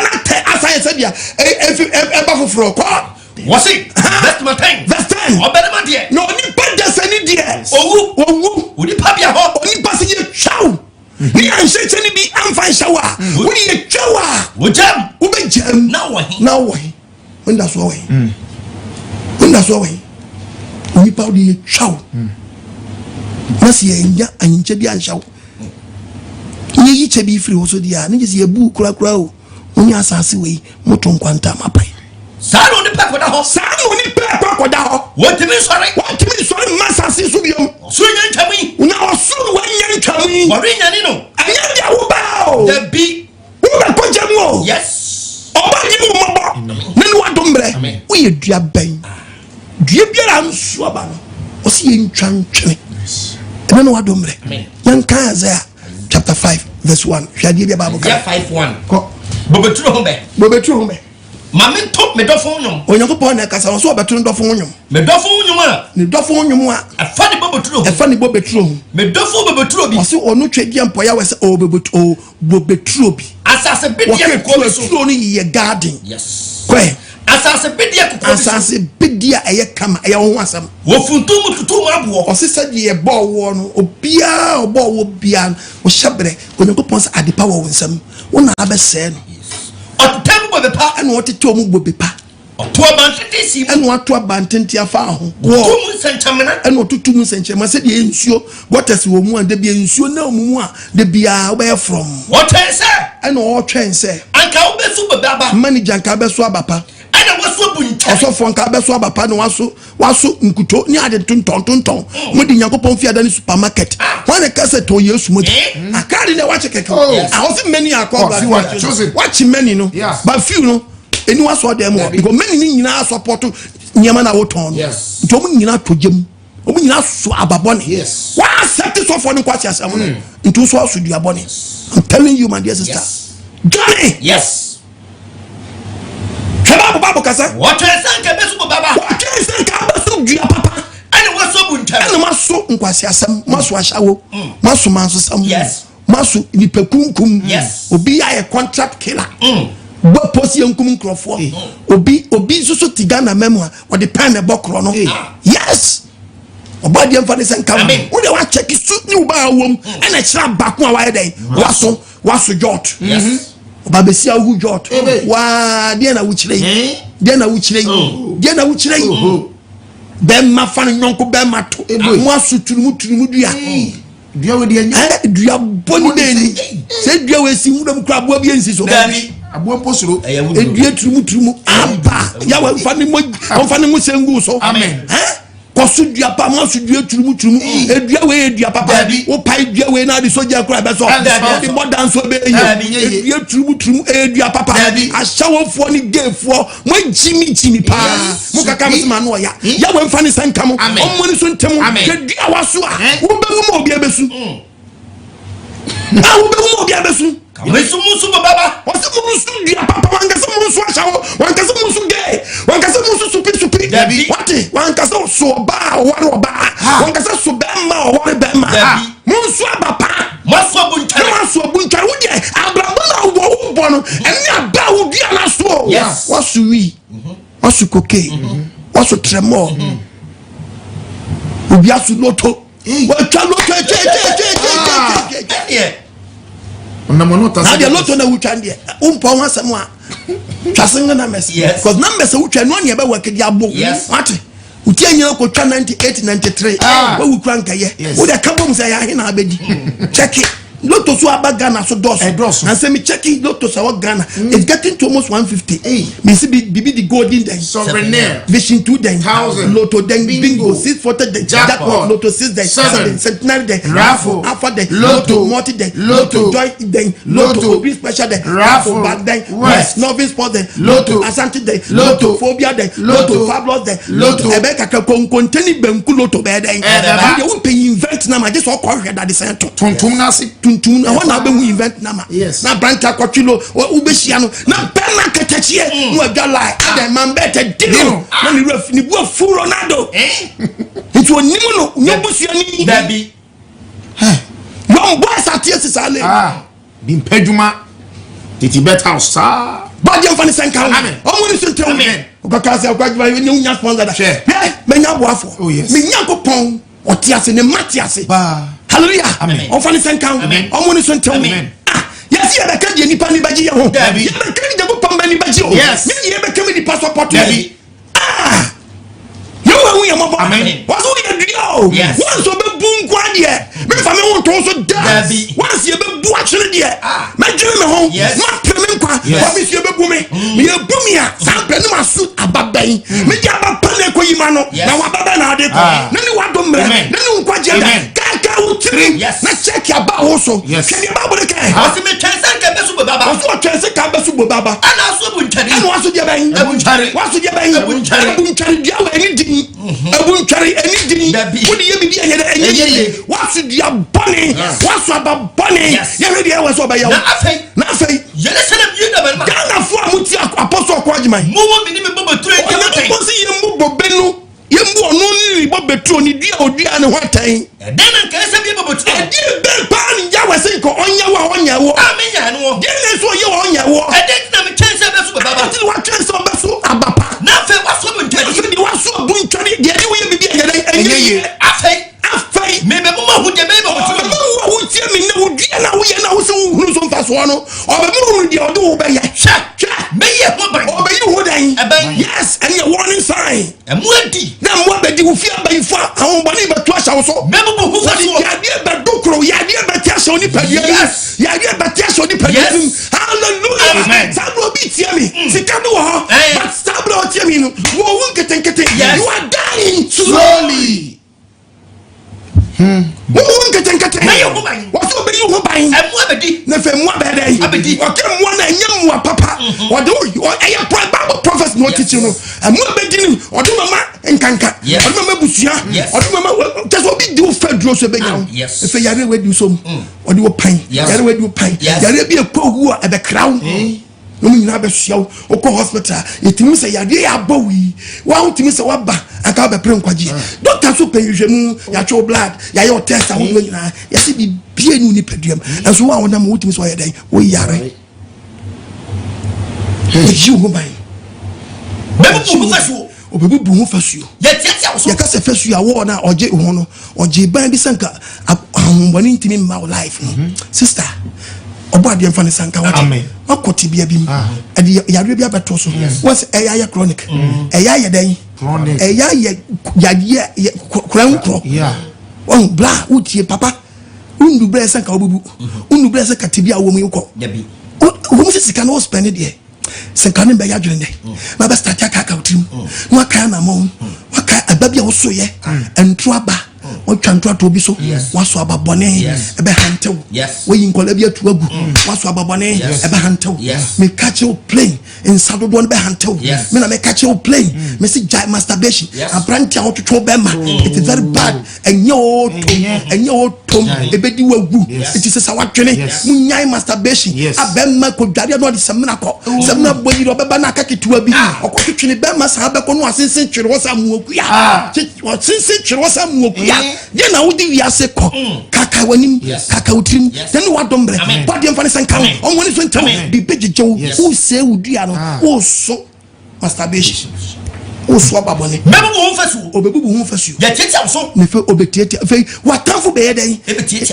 na te asaya se dia e ba foforo ko what's it verse 10 obenema de no ni pede se ni de owu odi pa bia ho oni pa se ye twaw ni anse che ni bi amfa shawa woni ye twawa wojam wo be jam na wo he wanda so we oni pa odi ye twaw na se ye nya anche bi anshaw ni yi che bi free ho so dia ni je ye bu kura o oni asase we moto nkwanta mapai sano ni pe koda ho wotimi sori masasi so biom so nya ntami una osuru wa nya ntami wori nya ni no anya dia wo ba o the bi wo ba ko jam o yes oba ni mo mobo nenu wadombre wo ye dua ben dua biara nso aba no o si ye ntwan twene nenu wadombre yanka Isaiah chapter 5 verse 1 hwade bia Bible ka 5:1 ko bobeturo ho be mame top me dofo nyom onyankopon na kasa so obeturo dofo nyom me dofo nyom a ne dofo nyom a afa ne bobeturo me dofo bobeturo bi Ose onu twedi ampoya we se o bobeturo bi asase bedia ko so no ye garden yes kwe asase bedia ko asase bedia eye kama eye ho asam wo funtum tutum abo ose se de ye bo wo no obia obo wo bia wo hyebre onyankopon se adepa wo nsam wo na abese no otem bobepa eno otete omu bobepa to abantente si eno ato abantente afa ho wo sentamena eno tutum senchema se de ensuo waters wo mu ande bia ensuo na mu a de bia obey from what say eno o twen se anka obesu baba manager nka beso abapa ana waso bunta osofo nka beso abapa no waso nkuto ni ade tonton mo di yakopon fi adani supermarket wan ka se to yesu mo akari na wache keke a ofi many akwa watch many no but few no eni waso dem because many ni nyina support nyama na woton nto mo nyina tojem o mo nyina so ababone wa set so for no kwati asam no nto so aso duabone. I'm telling you my dear sister, Johnny, yes Babu kasa. What is that? Besu baba. What is that? Besu dia papa. Ani waso bunta. Ani maso nkwasi asem, maso ashawo, maso manso sam. Yes. Maso ni pekunkum. Yes. Obi ya contract killer. Bo posi enkum nkrofo. Obi susu tigana memo, o de pen e bokro no. Yes. Obadi emfani senka. Wo de wa check su ni uba awom, e na kira bako a wa dey. Waso jot. Yes. Babesi awu jot wa dia na wuchire dia na wuchire ben ma fan nyonko ben ma to mo asuturumu dua we dia nya dua boni beni se dua we si wudam kra abo bia nsi so abo posuro dua turumu aba ya wa fani mo sengu so amen kosu dua pa mo su dua turumu dua we dua papa wo pai dua we na di soja kra be so di modern so be ye dua turumu dua papa ashawofo ni gefo mo jimi pa mo kaka mo ma no ya we mfa ni sanka mo mo ni so ntem dua waso a wo be mo obi abesu wo be mo obi abesu musu baba wasi musu dia papa wangasa musu ashawo wangasa musu gay wangasa musu supi wati wangasa so ba waro ba wangasa so bema waro bema musu abapa maso buncha wudi abrabo na wo bono eni aba wo bia na so wasu wi wasu koke wasu tremor obi asu loto wa twa loto na loto na wucha ndie umpa ho asem a twasenga na mess because numbers wutwa no ne be work dia abo what uti anyina ko twa 98 93 we wukra nkaye wo de kabom say ya he na abedi check it loto so abagana so dos and say me check it loto so Ghana it's getting to almost 150 me see bibi the golden then sovereign vision 2 then loto then bingo 640 then jackpot loto 6 then 7 centenary then raffle alpha then loto multi then loto joy then loto obi special then raffle back then west novice sport then loto asante then loto phobia then loto fabulous then loto ebeka konteni benku loto be then they won't pay invent na ma just all call that the center tontum na si tuntun na wana be hu event na ma na brancha kwatwilo ubehia no na bema ketechie no adwala ada man beta dino na ni ref ni bu fu Ronaldo itu onimu no nyobusua ni dabi yon boys atie sale bi mpedwuma titi bet house sa body am fani senka o mo ni so tell me o ka ka se o kwa ni unya sponsor da me nya boafo me nya kopon o ti ase ne mati ase hallelujah amen on fani senka on mo ni so tell me yes ye be ka die nipa ni baji ye ho ye be ka ni jago pamba ni baji ho ye be ka mi di passport ni you we mo amen was we dio once o be bu nkwa de me fa me ho to so da once ye be bu achire de me dwere me ho ma preme nkwa wa me ye be bu me ye bu me a sa pe no masu ababan me ja ba pane ko yima no na wa baba na ade ko na ni wa do mre na ni nkwa je da ka utiri na check ya ba wo so kedi ba bo de kai o si me twense ka be su baba o so twense ka be su baba ana so bu ntari ana waso je ban waso je ban bu ntari dia wa ni din bu ntari eni din woni ye bibi enye waso dia bone waso aba bone ye we dia waso ba ya na afei yele sele bi na ba Ghana fo amuti apostle ko ajiman mo wo bi ni me bobo ture ke mo si ye mu bobenu yembu onu ni bo betro ni dia odua ne hotan den nka ese bi bobo ture di be pan ya wese ko onya wo amenya no di le so ye onya wo eden na me twense be su baba ti wa twense be su abapa na fe waso bu ntari di waso bu ntari de di wo ye bibi enye afei me be mo hu de me bobo ture mo hu tie mi na odua na wo ye na wo se hunu so mfa so no o be mo hu de odo wo be ye me ye ho ban o be you ho dan yes warning sign. Emwadi. Na mwabedi ufia bayifa ahombani betu asha so. Mebubu hu fa so. Yade bedukro yade betia oni padi. Yes. Yade betia oni padi. Hallelujah. Amen. Sabro bi tie me. Sika no ho. But sabro tie me no. Wo won ketenkete. You are dying slowly. Wo ketenkete. Na yo ho ban. Wo so be you ho ban. Emwabedi. Na fe mwabedi. Abedi. Okay mwa na nyam papa. Odo eya Bible prophet no teach you no. Emwabedi ni odo mama nkanka. Odo mama busua. Odo mama just obi do fedro so be nyam. If yare we do so. Odo pan. Yare we do pan. Yare bi ekwu a ebe kraw. No me nyina be hia wo hospital yetimi se yade ya bawi wa hotimi se waba aka be pre nkwaji doctor so penhwemu ya cho blood ya yo test a wo nyina ya se bi bie nu ni peduam enso wa wona mo hotimi so yade wo yare you go by Mebubu hu fa so. obebubu hu fasuo Yetia so. ya ka se fasuo awo na oje ho no oje ban bi sanka ahonbani ntimi ma life sister obade mfa ne sanka wache akoti bia bim ade yare bia beto so was eya chronic eya den eya ya krankro on bla utie papa undu bre sanka obubu undu bre sanka tibia wo mu yiko Dabi. wo mu sika no spend there sanka ne be ya dwene na be start aka utrim no aka na mo aka ababia wo so ye entro aba Wantwa to bi so waso ababone ebe hantew we yinkola bi atu agu waso ababone ebe hantew me catch you plane in sadodo on be hantew me na me catch you plane me see masturbation apprenti a otwo bema it is very bad enye otom ebe di wagu it is sa watwene munyai masturbation abema ko dware no de semna boyi ro beba na akaketua bi okotwene bema sa abeko no asensen twere wo sa muokuya asensen twere wo sa muokuya ye na wodi wiase ko kaka wanim kaka utrim then wadombre body mfa ne sanka on woni so ntam bi bejejew wo se wudua no wo so masturbation wo so babone Mebubu hu fa so. obebubu hu fasuo Yetia so. ne fe obetiete fe watamfo be yeden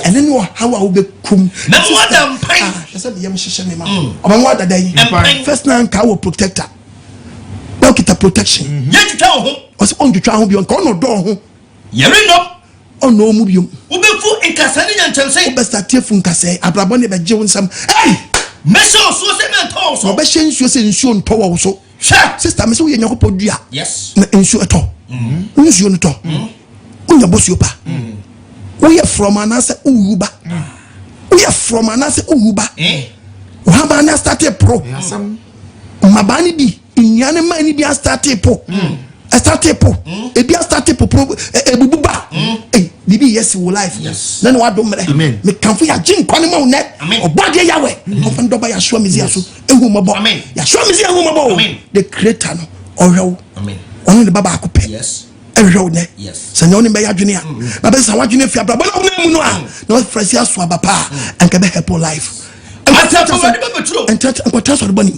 ene no hawa wo bekum Na mwadam pan. ese de yem hyehye me ma oba nwada dan first na nka wo protector wo kita protection Yetwa ho. o se on twitwa ho bi on ka no do ho Yare no. ono mu biom Ubefu inkasani nyantemse. obestate fu nkase abrabo ne beje wonsam Meso so se mentor so. obe hye nsuo se nsuo nto wo so sister me so ye nyakopɔ dua Yes. na nsuo eto nsuo no to unya bosuo pa uye from anase uwuba uye from anase uwuba uhaba na start pro mabani bi inyane mani bi start po ebi start po ebububa bibi yes wo life na no ado mre me kanfo ya gin kwani ma unet obade yawe ofan doba ya show mezi aso ehu mobo ya show mezi ehu mobo the creator no ohwew onu le baba akopɛ ehwew ne sanya oni be ya dwene a na be sa wadwene fi abra bona ona mu no a na frasi aso abapa anka be help life enta ko taso de bani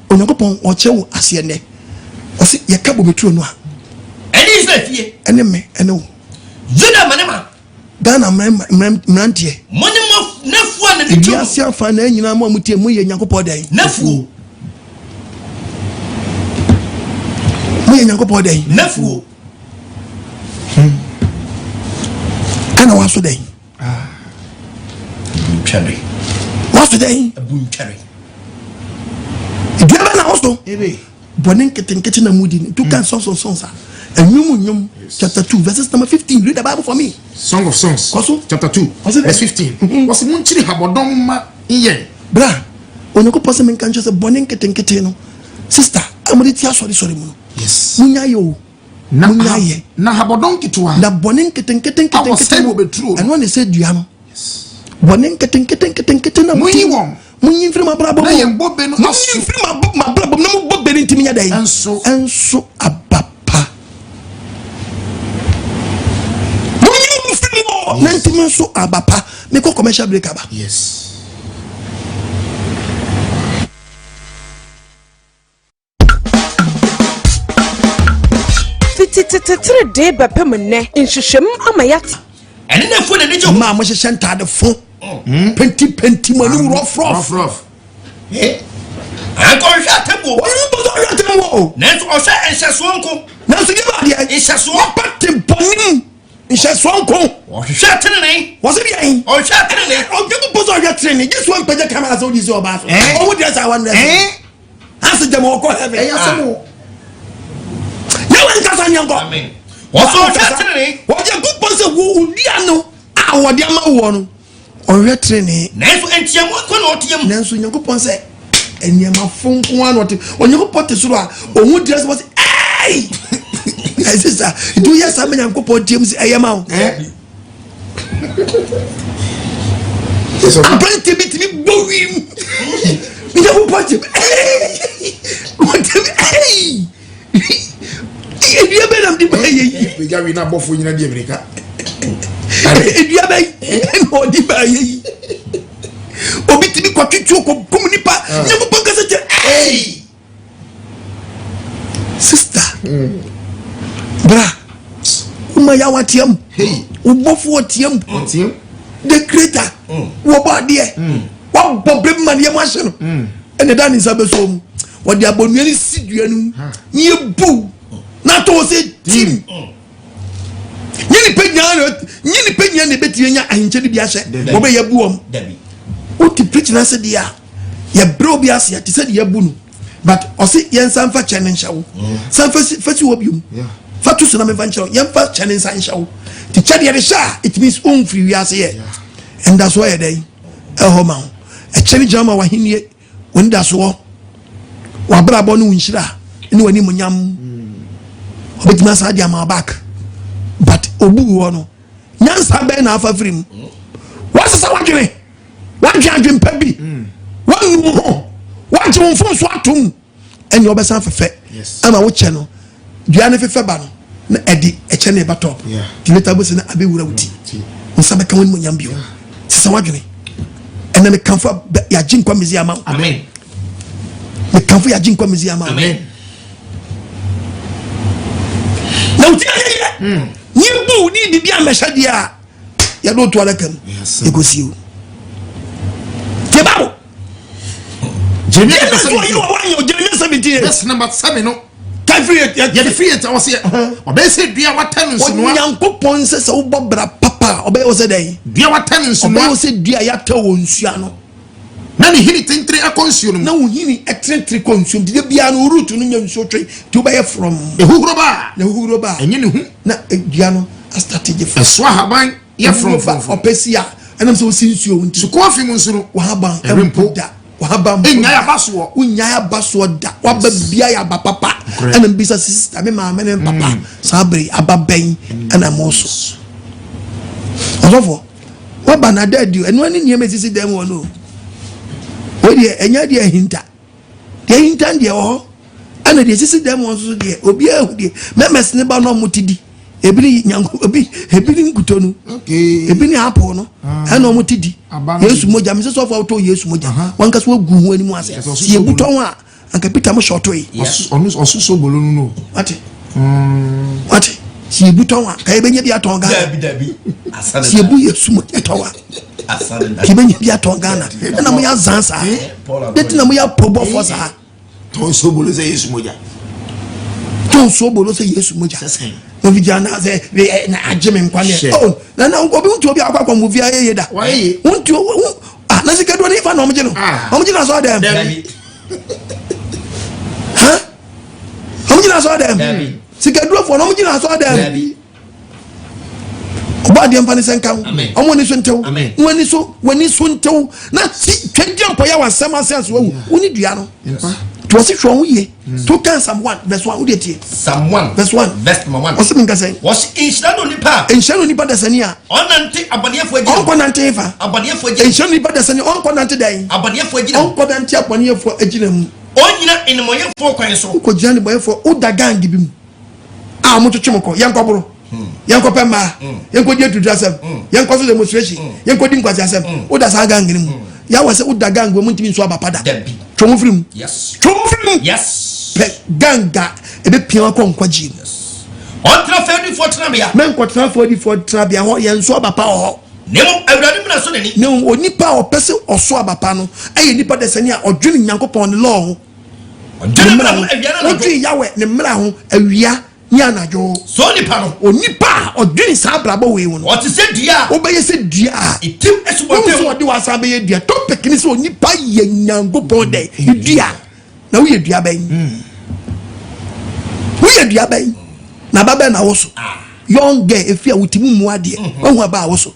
onyankopɔn ɔkyew ase ne ɔse ye ka bo meturo no a Eni is na fie. ene me ene wo Juda manema. Ghana mrantie Moni mo nefu na di tu asia fa na nyina mo amutie mo ye nyankopɔ dan nefu. mo ye nyankopɔ dan Nefu. ana waso dan Cherry. waso dan Abun cherry. diaba na waso bonen ketenkete na mudi to kan sonsa enwum chapter 2 verses number 15 read the Bible for me. Song of Songs chapter 2 verse 15 was munchiri habodon ma iye bra onoko pose men kanche se bonen ketenkete no sister amudi ti asori mu no yes munya yo munya ye na habodon kitwa na bonen ketenkete eno ne se dua no bonen ketenkete na munyi won munyi mfiri mabrabo na ye bobe no asu mfiri mabrabo na mu bobe ni ntimi nya dai enso abapa munyi mfiri mo na ntimi so abapa me ko commercial break aba yes Tititititiri de bepemne nhwehwem amayat Eni nefu na nijo. ma mo hye ntade fo penti manu rough rough Anko hwa tembo. oyin bo do tembo Oh, nanso ɔhwɛ nhyɛsoɔ nko nanso yɛ ba deɛ nhyɛsoɔ wapate bɔne nhyɛsoɔ nko ɔhwehwɛ tenene wɔse deɛ ɔhwɛ tenene ɔdwemu po sɛ ɔhwɛ tenene gye so mpagya kamera sɛ wodi sɛ ɔbaa so ɔwo deɛ sɛ awa no ase gyama wɔkɔ heaven ɛyɛ asɛm o na wankasa nyɛnkɔ amen ɔsɔ ɔhwɛ tenene wɔgye po sɛ wo odua no a wɔde ama woɔ no ɔhwɛ tenene nanso ntiamu nko na ɔteam nanso nyankopɔn sɛ nneɛma fonko ano ɔte onyankopɔn te soro a ɔhu dirɛ sɛ wɔse ɛi ɛsɛ sa nti woyɛ saa ma nyankopɔn tiam sɛ ɛyɛ ma wo aberante bi tumi bɔ wiem nyankopɔn tem ɔtem ɛdua bɛ nam de ba yɛyi pagya wi na abɔfoɔ nyina di Amerika ɛdua bɛ ɛna ɔde ba yɛyi obi tumi kɔtwitwo kɔkom nipa nyankopɔn kasa kyɛ sister bra uma ya watiam ubofo watiam the creator wo ba de wo bobre man ye mahye no ene da ni sabe so mu wo de abonua ni sidua nu ni ebu na to se tim nyini penya ne betie nya ahinche ni bi ahye wo be ye bu om wo ti preach na se dia ye bro bi ase ati se dia bu no but ɔsi yɛn nsa nfa kyɛn ne nhyɛwo sanfa fasi wɔ biom fatu so na mefa nhyɛwo yɛn fa kyɛn ne nsa nhyɛwo ti kyɛn deɛ de hyɛ a it means on free wiase yɛ ɛnda so yɛ dɛn ɛhɔ ma ho ɛkyɛn ne gyina ma wahenie wɔn da so wabrabɔ ne nhyira ne wani mu nyam ɔbɛtumi asa de ama back but obu wɔ no nyansa bɛn na afa firim wɔsesa wadwene adwene pa bi wɔn mu ho wagye wo mfo so atom ɛne ɔbɛsan fɛfɛ ama wokyɛ no dua ne fɛfɛ ba no na ɛde ɛkyɛ ne ba top ti later bo se na abɛwura wuti nsa bɛka wɔn mu nyam bio sisa wadwene ɛna me kamfa yagye nkwa mezi ama amen me kamfa yagye nkwa mezi ama amen na wuti ayɛ ni bu ni bibi amɛhyɛ deɛ a yɛ do to ala kam egosi o te bawo Jeremiah Jeremiah 17 verse number 7 no ya de free it was here obese dua watan nsunwa onyankopɔn sɛ sɛ wobɔ bra papa obɛ wo sɛ dɛn dua watan nsunwa obɛ wo sɛ dua ya ta wɔ nsua no na ne hini tentre akonsuo no na wo hini ɛtentre konsuo de bia no root no nya nsuo twe ti wobɛyɛ from ehuro ba enye ne hu na dua no a strategy for ɛso haban yɛ from opesia ɛnam sɛ wo sinsuo nti so kofi mu nsuro wo haban ɛrempo da wahaba enya ya baso unya ya baso da waba bia ya ba papa ana mbisa sister me ma me papa sabri ababen ana moso ofofo waba na dadi enu ani niam esisi dem wo no we de enya de hinta de ho ana de esisi dem wo so de obi ahu de memes ne ba no mutidi ebini nyanko ebini nkutonu ebini apo no ana omutidi Yesu moja mse so fa to Yesu moja wanka so gu hu ani mu ase sie buton a anka Peter mo shoto yi osuso bolo no ate sie buton a kai benya bi aton ga dabi sie bu Yesu moja towa kai benya bi aton ga na mo ya zansa deti na mo ya probo force to so bolo se Yesu moja no vijana ze na ajeme nkwane oh na obi untu obi akwa movie ayeye da untu na sikedo ni fa na omje no omje na so dem ha omje na so dem sikedo fo na omje na so dem oba dem fa ni senka omo ni so ntew wani so ntew na si twedi ampo ya wasema sense wo uni dua no to was it wrong ye to can someone verse 1 udi tie someone verse 1 verse 1 what's mean ka say was inshano nipa da sania onante abadefo agina onko nante fa abadefo agina inshano nipa da sania onko nante dai abadefo agina onko nante abadefo agina mu onyina enimoyefo kwan so ko jani boyefo uda gang bi mu a mo twetwemko yankobro yankopɛ ma yanko die tutu asem yanko so demonstration yanko di nkwasi asem uda sa gang ni mu ya wase uda gang mu ntimi nso abapada twom firim yes pe ganga ebe pia ko nkwaji on trafedi for trabia men ko trafedi for trabia ho ye nso abapa ho nemo awurade mna so nani nemo onipa o pese oso abapa no aye nipa de sani a odwene nyankopon ne law ho odwi yawe ne mmra ho awia nya anajo so nipa no onipa odwin sa brabo we hu no o te se dua obeye se dua itim esubonte so odi wasa beye dua topic ni so onipa ye nyankopon de dua na wo ye dua ban wo ye dua ban na baba na wo so young girl efia wutimu mu ade wo hu aba wo so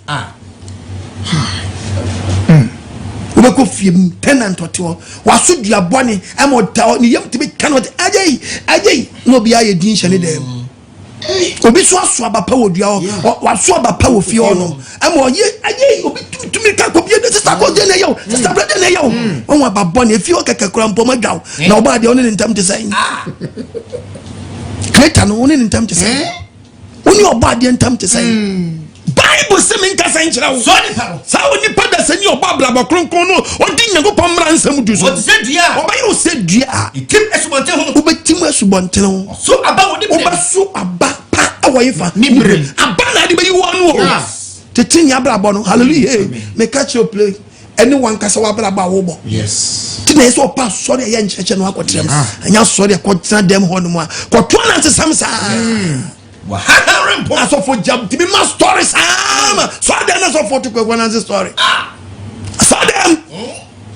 ubeko fiem tenant otewo waso dua bone amota ni yem tibi cannot ajei no bia ye din hye ne dem obi so aso abapa wo dua waso abapa wo fie ono amo ye ajei obi tumi ka ko bia sister ko de ne yo sister brother ne yo won ababone efie o kekekura mpo madwaw na oba de ono ne ntam te sai kreta no ono ne ntam te sai oni oba de ntam te sai Bible say me nka san kira wo so nipa no sa oni pada sani oba blabo kronkron no odi nyagopon mra nsam du so o te se dua oba yo se dua itim esubonte ho obetim asubonte ho so aba wo ni oba so aba pa awoyifa ni bre aba na de be wonu o tetin ya blabo no hallelujah me catch your play anyone kasa wa blabo wo bo yes tina so pa so de ye ncheche no akotrem anya so de kotra dem ho no mu a kotwa na nsam sa Waharampo so for jam to be my stories so then so for to go one answer story so them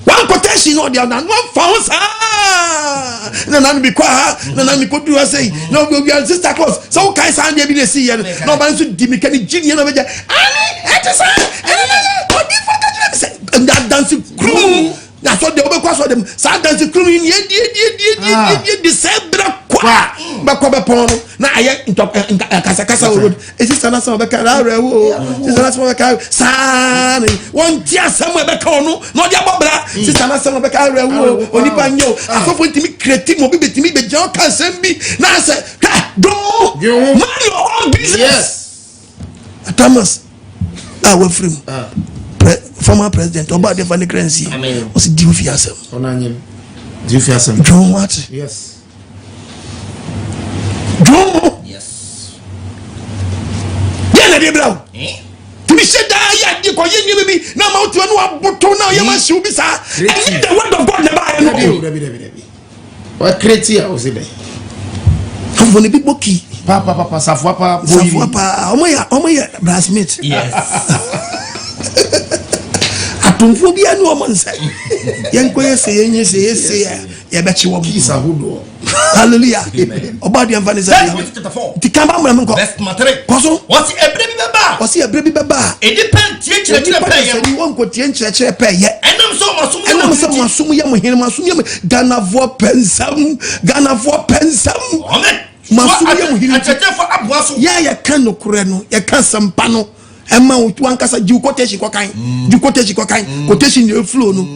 one quotation or the other one found na na be kwa na na me ko do say no go be sister close so kai san dey be dey see no ban so di me kan jini na be ja et say what the fuck did you say that dance crew na so dey obekwa so dem sa dance crew ni di sebra kwa ba ko be pon na aye kasa road esi sana so be ka rawo esi sana so be ka san won ti asem be ka onu no dia bobra esi sana so be ka rawo oni pa nyo afofo ntimi creative mo be timi be jan ka sem bi na say do man your own business yes Thomas we free former president oba de Van Crency was di fi asem onanyem di fi asem John what yes yes de bra to be said that ya di ko yin mi na ma otu anu aboto na ya ma shi obi sa and the word of God never no what creative o se be am woni bi boki papa safwa pa omo ya brassmate yes atumfo bi anu omo nsa yenko yese ya be chi wo kisa hudo hallelujah oba de amfani sa ti kamba mo nko best matre koso what's ebre bi baba e depend tie kire pe ye ni won ko tie kire pe ye enam so masum ye mo hin masum ye Ghana vo pensam masum ye mo hin atete for aboaso ya kan no kure no ya kan sampa no ema otu ankasa ji quotation kokan quotation e flow no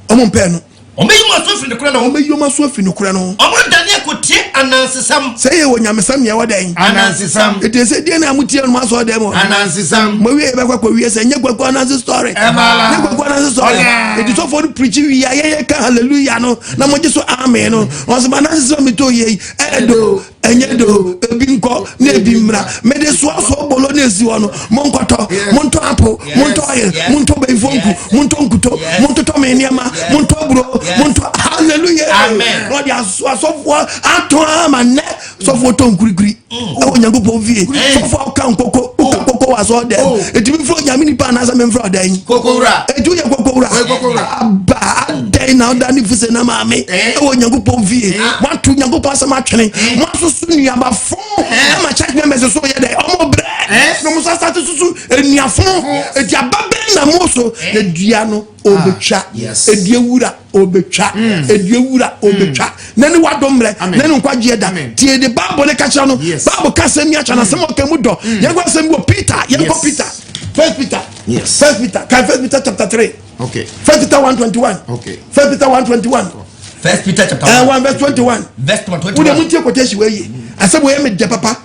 omo mpe no omeyuma so fi ne kure no omeyuma so fi ne kure no omo dane ko tie anansesam say wo nyamesam ye wodan anansesam ete se die na amutie no maso dem anansesam mo wie be kwa wie se nye kwa anansi story nye kwa anansi story ete so for preach we ye ka hallelujah no na mo je so amen no o so anansi so me to ye edo enyedo ebi nko na ebi mra me de so bolo na esi wono monkoto monto apo monto oil monto befonku monto nkuto monto to me niama monto bro monto hallelujah amen no dia so ato amane so for to nkurikuri e onyankopon vie so for kan koko wa so dem etimi fro nyame ni pa na sa me fro dan kokora etu ye kokora ba dai na da ni fuse na maame e onyankopon vie watu nyankopon sa ma twene mo so nuaba fo e ma check members so ye dey omo bre no mo start susu eniafo eti ababe na mo so edua no obetwa ediewura obetwa ediewura obetwa nani wadomre nani nkwaje da tie de Bible ne ka kira no Bible ka semi acha na sema okemu do ye gwa semi wo Peter ye go Peter First Peter chapter 3 okay First Peter 1:21 okay First Peter 1:21 First Peter chapter 1 verse 21 verse 21 wo de muntie quotation we yi asebo ye me de papa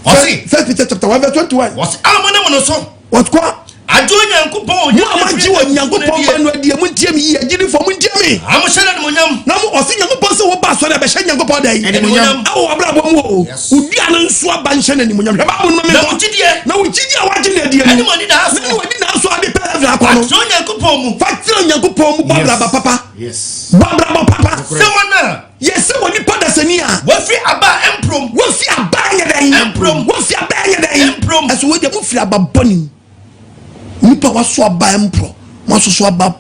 First Peter chapter 1 verse 21 was amana wono so what kwa ajo nyankopon onya ma ji wo nyankopon ba no adie muntie mi yi agiri fo muntie mi amoshana no monyam na mo osi nyankopon se wo ba so na be hye nyankopon dai monyam awo abrabo mu o udi ana nso aba nhye na ni monyam hwe ba mo no me na uchidie a waje na adie ani mo ni da so ni wadi na so ade pe afra kwa no ajo nyankopon mu fatira nyankopon mu babra ba papa yes babra ba papa se wana yes woni padasania wofi aba emprom wofi aba nyeden emprom wofi aba nyeden emprom aso wo de mo firi aba boni nipa waso aba empro mo so aba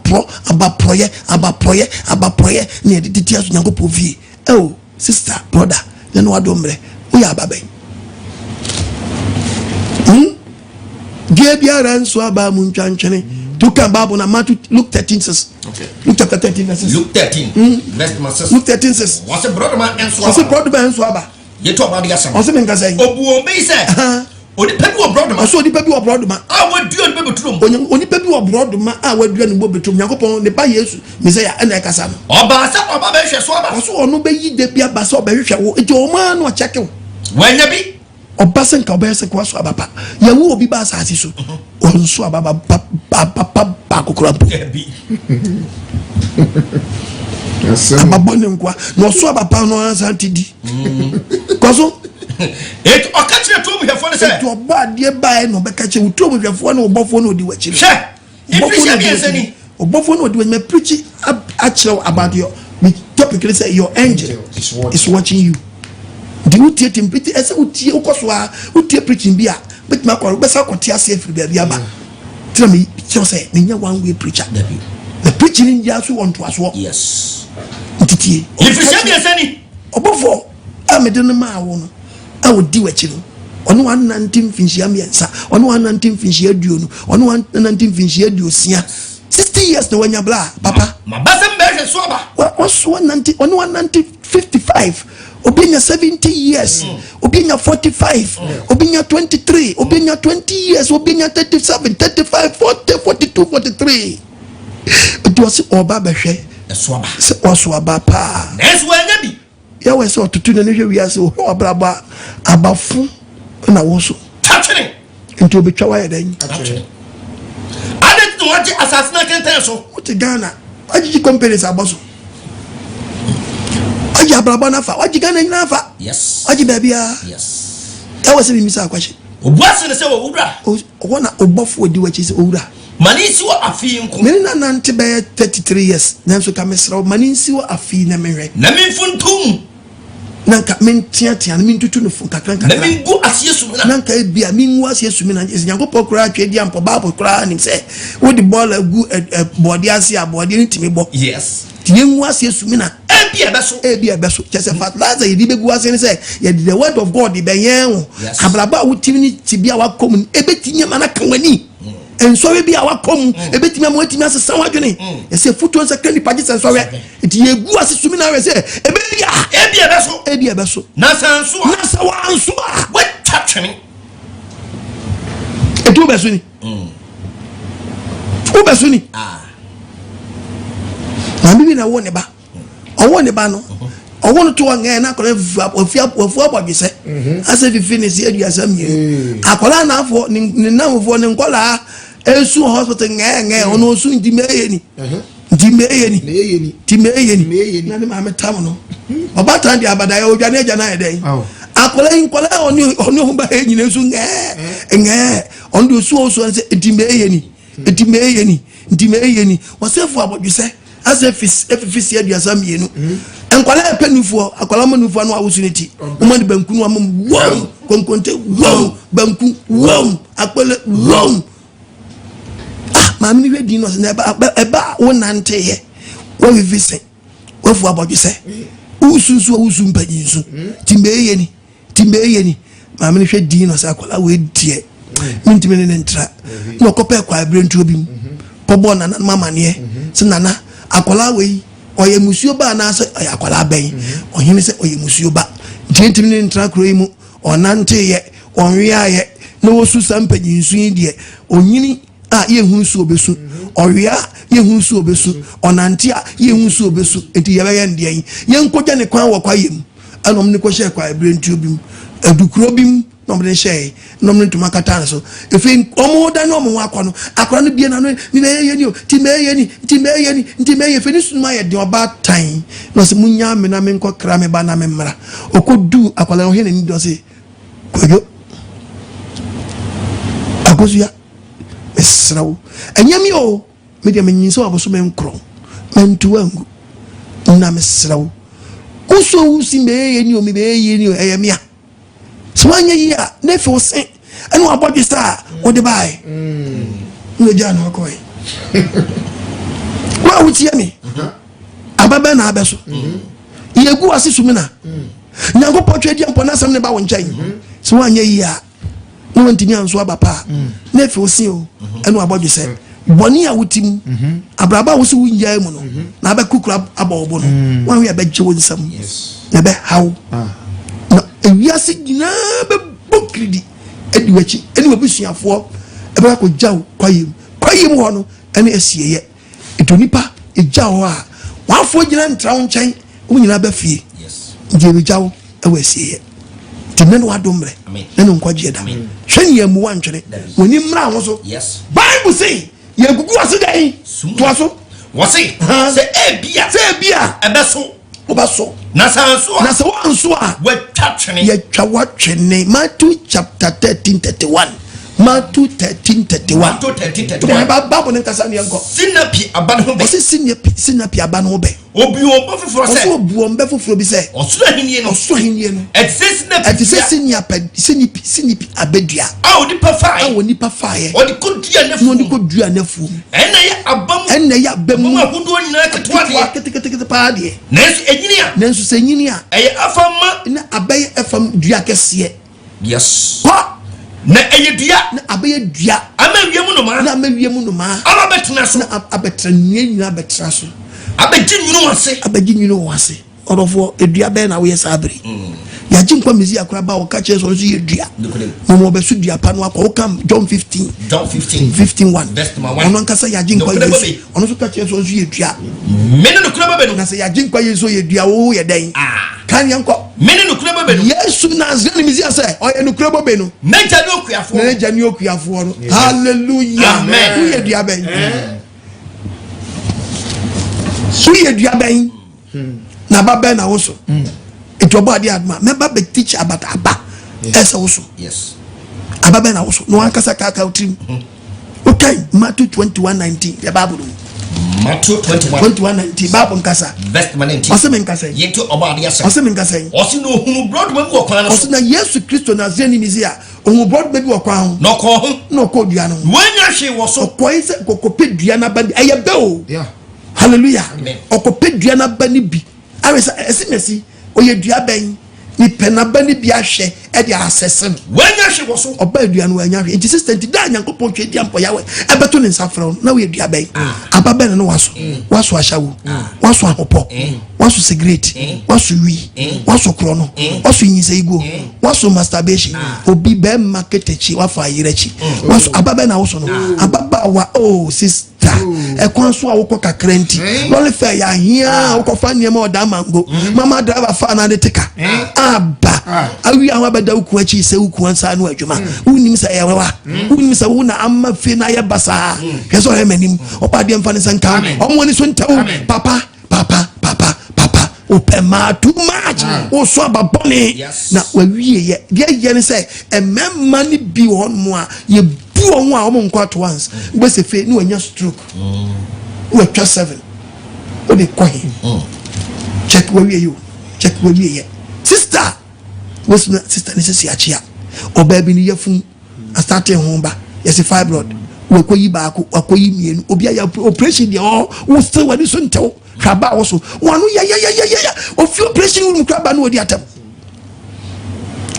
proye ne de titi aso nyankopɔ vie oh sister brother then what do mre we are babe dia biara nso aba mu ntwanchene to kan Bible na Matthew Luke 13 says okay Luke chapter 13 verses Luke 13 verse says Luke 13 says what's a brother man enso what's a brother man enso aba ye to about the asem what's me nka say obuo be say oni pebi wo brother man so oni pebi wo brother man waduo ni betrum oni pebi wo brother man waduo ni betrum yakopon ne ba Yesu Messiah na ekasa no oba sa oba be hwe so aba so ono be yi de bia ba so oba hwe wo enti o ma no check wo wanya bi oba sen ka oba sen kwa so aba pa ya wo obi ba asase so on so aba ba kokora po ababone nkwa no so aba pa no ansa tidi koso et okachire to mu hefo ne se to ba de ba no be kache to mu hefo no obofo no odi wachi she ifisi bi eseni obofo no odi wachi me preach actually about your topic say your angel is watching you the utie tempete ese utie ukosoa utie preaching bia but ma kwa besa kwatia se free bia aba tell me say me one way preacher the preaching in yasu on to aso yes ntitie ifisi bi eseni obofo amede no ma wo no awodi wachi no ono 119 finchia miensa ono 119 finchia duonu ono 119 finchia duosia 60 years no wanya bla papa mabasa mbehwe so aba was 190 ono 155 obinya 70 years obinya 45 obinya 23 obinya 20 years obinya 37 35 40 42 43 it was oba behwe eswaba se oswaba pa nesu wanya bi ya we se otutu na hwe wiase o abraba abafu na wo so tachene nti obetwa wa yedan tachene ade to waje asasina kenten so uti Ghana ajiji companies aboso aji abraba na fa aji Ghana nyina fa yes aji babia yes ya we se mimisa akwache obuase ne se wo wura wona obofo odi wachi se owura mani si wo afi nko meni na nante be 33 years nanso ka mesra mani si wo afi na menwe na minfuntum nanka mentiatia na mintutu no fu kakran na mingu asiye sumina nanka bia mingu asiye sumina nyanko pokura atwedi ampo Bible kura nim se wo di ball agu body ase abode ntimi bo yes tiengu asiye sumina ebia beso chese fertilizer yedi begu ase ne se yedi the word of God be yen abraba wutimi ni tibia wakom ebetinya mana kanwani ensori bia wakom ebetimi amwetimi asesa wadwene ese futu nsa kandi pagi sensori eti yegu ase sumina we se ebia beso na sanso we tachene etu beso ni u beso ni na bibi na wo ne ba owo ne ba no owo no to wan na akora ofu abodwese ase fifi ne si aduasa mie akora na afo ne namfo ne nkola esu hospital nge ono osu ndimeyeni na ne ma metam no obata ndi abada ya odwane agya na eden akora oni ho ba enyina esu nge ondo osu osu se ndimeyeni wasefu abodwese as if aduasa mienu enkwala epenufo akwala manufo no awusuniti umani banku no amam wow konkonte wow banku wow akpele wow maami we di no se eba wonante ye wo vivise wo fu abodwese usunsu mpanyinsu timbeyeni maami hwe di no se akwala we die mintime ne ntra no kope kwa abrentu obi pobo na mama ne se nana akola we oye musuo ba na se akola ben ohini se oye musuo ba gentim ni ntra kro yi mu onante ye onwea ye na wosu sampanyi nsu die onyini a ye hunsu obesu owea ye hunsu obesu onante a ye hunsu obesu enti ye be ndie ye nkogya ne kwan wakwa yem anom ne kohye kwa ebrentu bi adukro bi nomre shey nomre ntuma katan so efe omoda no mo akwa no bie na no ni na yeni o timeyeni fe ni sunuma ye de oba tan no se munya me na me nko kra me ba na me mra okodu akwala no he ni do se kojo akozuya esrawo enyami o me de menyin so aboso me nkro mentu angu na me srawo Uso usi me ni o me be ni o eyemia. So anya yi a na fe o sen ene wa body star o de bai. No ja no ko yi. Wa wuti me. Ababa na abeso. Yegu asisu me na. Nyango potwe di ampo na sam ne ba wo nkyɛn. So anya yi a no ntimi anso abapa. Na fe o sen o ene wa body se. Boni a wutim abraba wo se wo nyaa mu no na abekukura abobo no wan we abegye wo nsam na be hawo na ewiase gina be bokridi edi wachi eni obusuafo ebe ko jaw kwayem ho no ene asieye etonipa ejaw a wafo gina ntrawo nkyɛn wo nyina be fie je be jaw ewe asieye tinene wadomre ene nkwaje da hwani ya mu wantwene woni mra ho so Bible say ye gugu asidai to aso wose se ebia ebeso obaso na sanso na se wanso a we twatwene ye twawatwene Matthew chapter 13:31 Matthew 13:31 Bible nkasa ne yanko sinapi abane ho be wose sinapi abane ho be obi obo foforo se obi ombe foforo bi se osuro ahenie no eti sinapi abedua nipa faaye odi kodua nafu ena ya abamu ahodo nyina ketekete paade nenso senyinia eye afama na abaye afam dua kese na eyedua na abaye dua amawiemu no ma abetena so na abetra nyina betra so abeji nyino wase orofo edua be na we sabri ya jinkwa mizi akura ba o ka che so ye dua mo be su dua pa no akọ kam John 15:51 ono nkasa ya jinkwa yesu ono so ka che so ye dua mene no kura ba no nkasa ya jinkwa yesu ye dua wo ye den kan yanko mene no kura ba no yesu na zani mizi ase o ye no kura ba no meja ni okuafo no hallelujah amen wo ye dua ben so ye dua ben na baba na wo so etobo ade adma meba be teach about aba esa wo so ababa na wo so no ankasa kaka utrim okay Matthew 21:19 the Bible Matthew 21:19 Bible nkasa verse 19 ose men kasa yento oba ade asa ose men kasa ose no hunu broad man wo kwan ose na Yesu Kristo na zeni mizia ohun broad baby wo kwan no ko ho no ko dua no wanya hwe wo so ko ise kokope dua na bandi eye be o hallelujah okope dua na bani bi awesa esimesi oye dua ben ni penaba ni bi ahwe e dia asesen wanya hwe wo so oba dua no wanya hwe insistent da nyankopon twe dia mpo yawe ebeto ne nsafra na we dua ben ababa no waso ashawo waso ahopo waso cigarette waso wi waso krono waso nyisa igo waso masturbation obi be marketechi wafa yirechi waso ababa na waso no ababa wa sister ekwan so awoko kakrenti lole fe ya hia ukofa niema oda mango mama driver fa na de tika aba awi awa bada uku achi se uku ansa no adwuma unim sa ya wa unim sa wo na amma fe na ya basa yeso he manim opade mfa ne sanka omo ni so ntawo papa opema too much o so ababone na wawie ye ne say ememma ni bi won mo a ye bu won a omo nkwa to once we se fe ni wanya stroke we twa 7 o de kwa check wawie ye sister was sister ni sisi achia o baby ni yefun start ho ba yes fibroid we koyi ba ko akoyi mienu obi ya operation de o still wani so ntew haba also wanu ya o fi operation room kraba no odi atam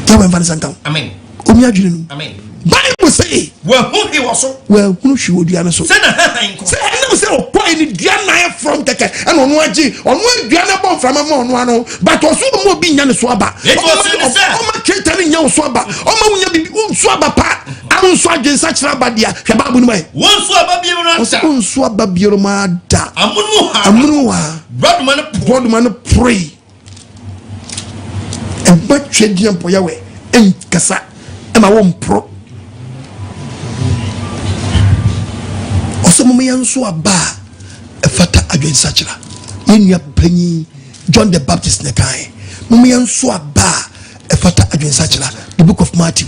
tawen van sankan amen omi adwene amen Bible say we hu he wo so we hunu hwi odua no so se na han ko se ene se o point ni dua na from keke ene onu agi onu dua na bon from ma onu ano but oso mo bi nya ne so aba o ma keta ni nya so aba o ma wunya bibi o so aba pa an so agyen sa kira ba dia hwe ba bu ni mai won so aba bi no anta won so aba bi ro ma da amunu ha broad man pray e ba twa dia mpo ya we en kasa e ma won pro oso mo yan so aba e fata agyen sa kira yenya panyi John the Baptist ne kai mo yan so aba e fata agyen sa kira the book of Matthew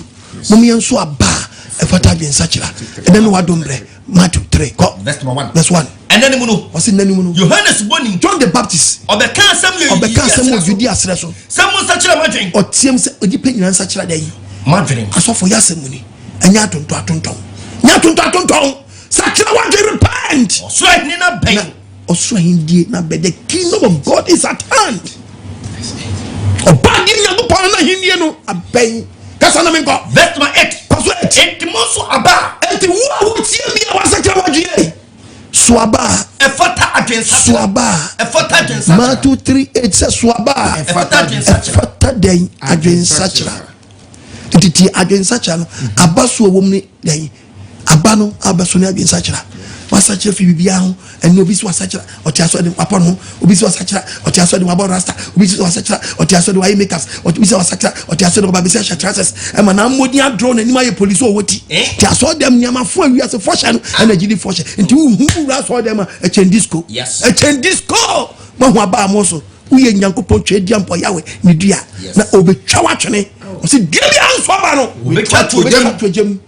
mo yan so aba e fata agyen sa kira e den wa dombre Matthew 3 verse 1 And then you ɔsi nani mu no Johannes Boni. John the Baptist Ọbẹka asẹm wɔ Judea asrɛ so Sẹmu nsakyera madwen. ɔteam sɛ onipa nyinaa nsakyera da yi Madwen. asɔfo yɛ asɛm mu ni ɛnyɛ atontɔn nyɛ atontɔn sakyera wadwe repent Ọsoro ahini na bɛn. ɔsoro ahindie na bɛ the kingdom of God is at hand ɔbaa deɛ nyankopɔn no ahindie no abɛn kasa na menkɔ Verse number 8. paso Enti mo so aba. ɛnti wo a wotie bi a wasakyera wadwe soaba Ɛfata adwensakyera. soaba Ɛfata adwensakyera. Matthew 3:8 sɛ soaba Ɛfata adwensakyera. ɛfata dɛn adwensakyera nti tie adwensakyera no aba so wɔ mu ne dɛn aba no aba so ne adwensakyera wasakyera fi bibia ho ɛne obi so wasakyera ɔte aso de wapɔ no obi so wasakyera ɔte aso de wabɔ rasta obi so wasakyera ɔte aso de wayɛ makeups obi so wasakyera ɔte aso de wabɛ sɛ hyɛ trousers ɛma na mmɔden adrɔ n'anim ayɛ polisi ɔwɔ ti te aso dɛm nneɛma fo awiase fɔhyɛ no ɛna gyidi fɔhyɛ nti wohu wura aso dɛm a ɛkyɛn disco Yes. ɛkyɛn disco mahu aba mo so woyɛ nyankopɔn twɛ di ampɔ yawe ne dua na obɛtwa watwene ɔsɛ dua bi anso aba no Obɛtwa to gyam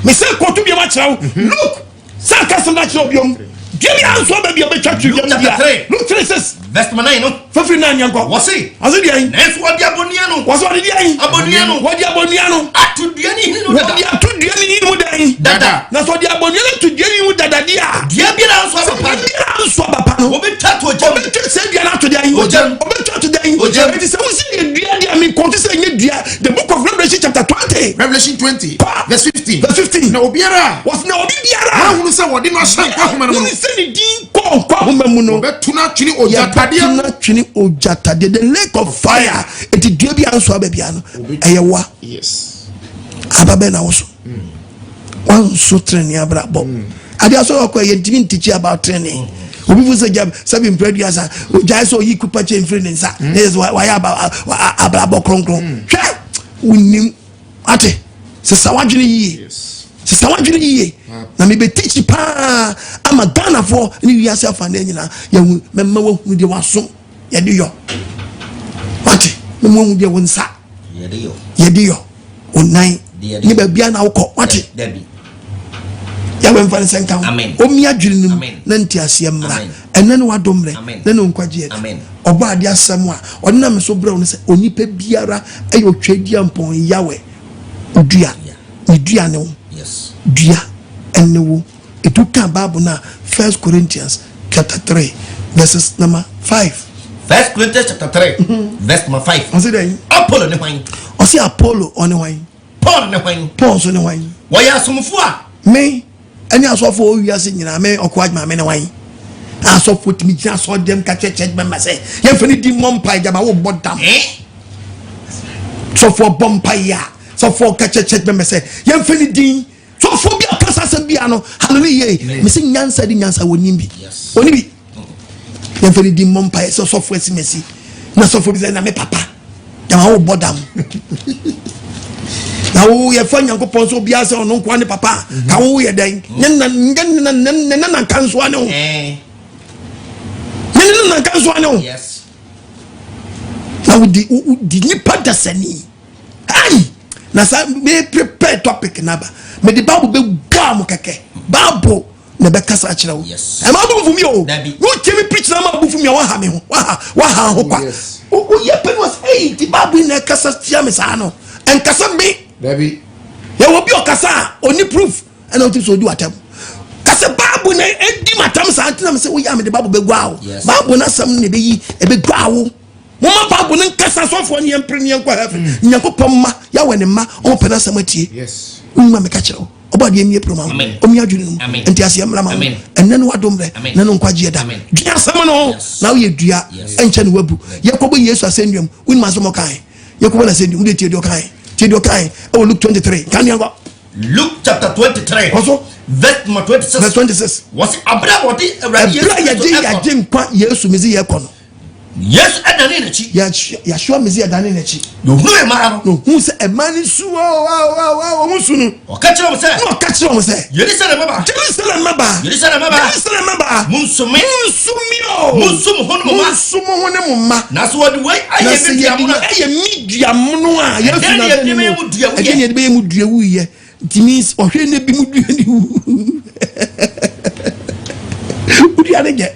mesɛ kɔto biam akyerɛ wo look sɛ akasɛm no akyerɛ wo biom dua bi anso aba bi obɛtwa to Luke gyam chapter 3. Luke 3:6 Verse number 9 no. fafiri na nyankɔ Wɔse. ɔse deɛ Nanso wɔde abonia no. wɔsɛ ɔde deɛ Abonia no. wɔde abɔnua no Ato dua ne hini no wɔde dada. ato dua ne mu dan Dada. na sɛ ɔde abɔnua no to dua ne mu dadadeɛ a Dua biara nso aba pa. bia anso aba pa no Wɔbɛtwa to gyam. obetwa sɛ dua no ato deɛ Ogyam. obetwa to deɛ Ogyam. nti sɛ wosi yɛ dua deɛ menkɔnto sɛ ɛnyɛ dua the book of Revelation chapter 20 Revelation 20 verse 15. verse 15 Na obiara wɔs na obi biara ahunu sɛ wɔde no ahyɛ nkwa homa no mu wone sɛ ne din kɔ nkwa homa mu no wɔbɛto no atwene ogyatadeɛ mu. yɛbɛtena twene ogyatadeɛ the lake of fire ɛnti dua bi anso aba bia no ɛyɛ wa Yes. aba bɛ na wo so wanso trene abrabɔ adeɛ so ɔkɔ yɛntimi ntikyi about trene obi fu sɛ gyam sɛbi mpradua sa ogyae sɛ ɔyi kupa kyɛ mfiri ne nsa ne sɛ wayɛ abrabɔ kronkron hwɛ wonim ate sesa wadwene yie sesa wadwene yie na mebɛtikyi paa ama ghanafoɔ ne wiase afa ne nyinaa yɛhu mɛma wahunu deɛ waso yɛde yɔ wate mɛma wahu deɛ wo nsa yɛde yɔ wo nan ne baabia na wokɔ wate Debbie. yàwé nfa nsɛn kan Amen. omi adwiri nim Amen. na nti aseɛ mmra Amen. ɛnɛ ne wadom mmerɛ Amen. na ne nkwagye yɛ Amen. ɔbɔ ade asɛm a ɔde nam so brɛ wo no sɛ onipa biara ɛyɛ otwa di ampɔn yawɛ dua ne dua ne wo Yes. dua ɛne wo etu kan baabu na 1 Corinthians chapter 3 verses number 5 1 Corinthians chapter 3 verse number 5. ɔsi dɛ Apollo ne hwan. ɔsi Apollo ɔne wan Paul ne hwan. Paul nso ne wan Wɔyɛ asomfo a. me ɛne asɔfo owiase nyinaa me ɔkɔ adwuma me ne wan asɔfo tumi gyina asɔ dɛm ka kyerɛkyerɛ bɛma sɛ yɛmfa ne di mmɔ mpa gyama wobɔ dam sɔfo bɔ mpa yi a sɔfo ka kyerɛkyerɛ bɛma sɛ yɛmfa ne din sɔfo bi akasa sɛ bia no hallelujah mesɛ nyansa di nyansa wɔnim bi ɔni bi yɛmfa ne di mmɔ mpa sɛ sɔfo asimasi na sɔfo bi sɛ na me papa gyama wobɔ dam na wo yɛfa nyankopɔn so obiara sɛ ɔno nkoa ne papa ka wo yɛ dɛn ne nana nka nsoa ne ho ne nana nka nsoa ne ho Yes. na wodi nipa dasani ai na sa me prepare topic naba me de bible be gwa mo keke bible na be kasa kyerɛ wo Yes. e ma bu fu mi o Dabi. wo temi preach na ma bu fu mi wa ha me ho wa ha ho kwa Yes. o ye pen was hey the bible na kasa tia me sa no en kasa me Dabi. yɛ wɔ bi ɔkasa a ɔni proof ɛna ɔti so odi watam kasa baabu na edi matam saa ntina mi sɛ woyɛ ame de baabu bɛ gua o Yes. baabu na asɛm na ebeyi ebe gua o mo ma baabu ne nkasa sɔfo ne yɛn pere ne yɛn kɔ heaven nyankopɔn ma yawɔ ne ma ɔmo pɛ na asɛm atie Yes. wonima meka kyerɛ wo ɔbɔ adeɛ mie pro ma wo Amen. ɔmi adwene no mu Amen. nti aseɛ mmra ma wo Amen. ɛnɛ no wadom rɛ Amen. na no nkwagyeɛ da Amen. dua asɛm no Yes. na woyɛ dua Yes. ɛnkyɛ ne wabu yɛkɔbɔ yesu asɛnnuam wonim asɛm ɔkae yɛkɔbɔ no asɛnnuam wode tie deɛ ɔkae ɛwɔ Luke 23 ka neankɔ Luke chapter 23 ɔso verse number 26. verse 26 Was abra wɔde awurade ɛberɛ a yɛgye nkwa yesu mesi yɛkɔ no Yesu ɛdane n'akyi. yɛahyewa mesi yɛdane n'akyi Na ohunu mmaa no. na ohu sɛ ɛma ne su ɔmo su no Ɔka kyerɛ wɔn sɛ. na ɔka kyerɛ ɔmo sɛ Yerusalem aba. Jerusalem maba Jerusalem aba. Jerusalem maba Munsome. munsumi o Munsum ho ne mo ma. munsum ho ne mo ma Na so wɔde wei na ayɛ sɛ bi diamu na. ɛyɛ mi duamono a yesu Ɛdɛn na deɛ ɛde bɛyɛ mu dua wuyɛ? ɛdeɛ deɛ ɛde bɛyɛ mu dua wuyɛ it means ɔhwɛ ne bi mu dua ne wu Udi anege.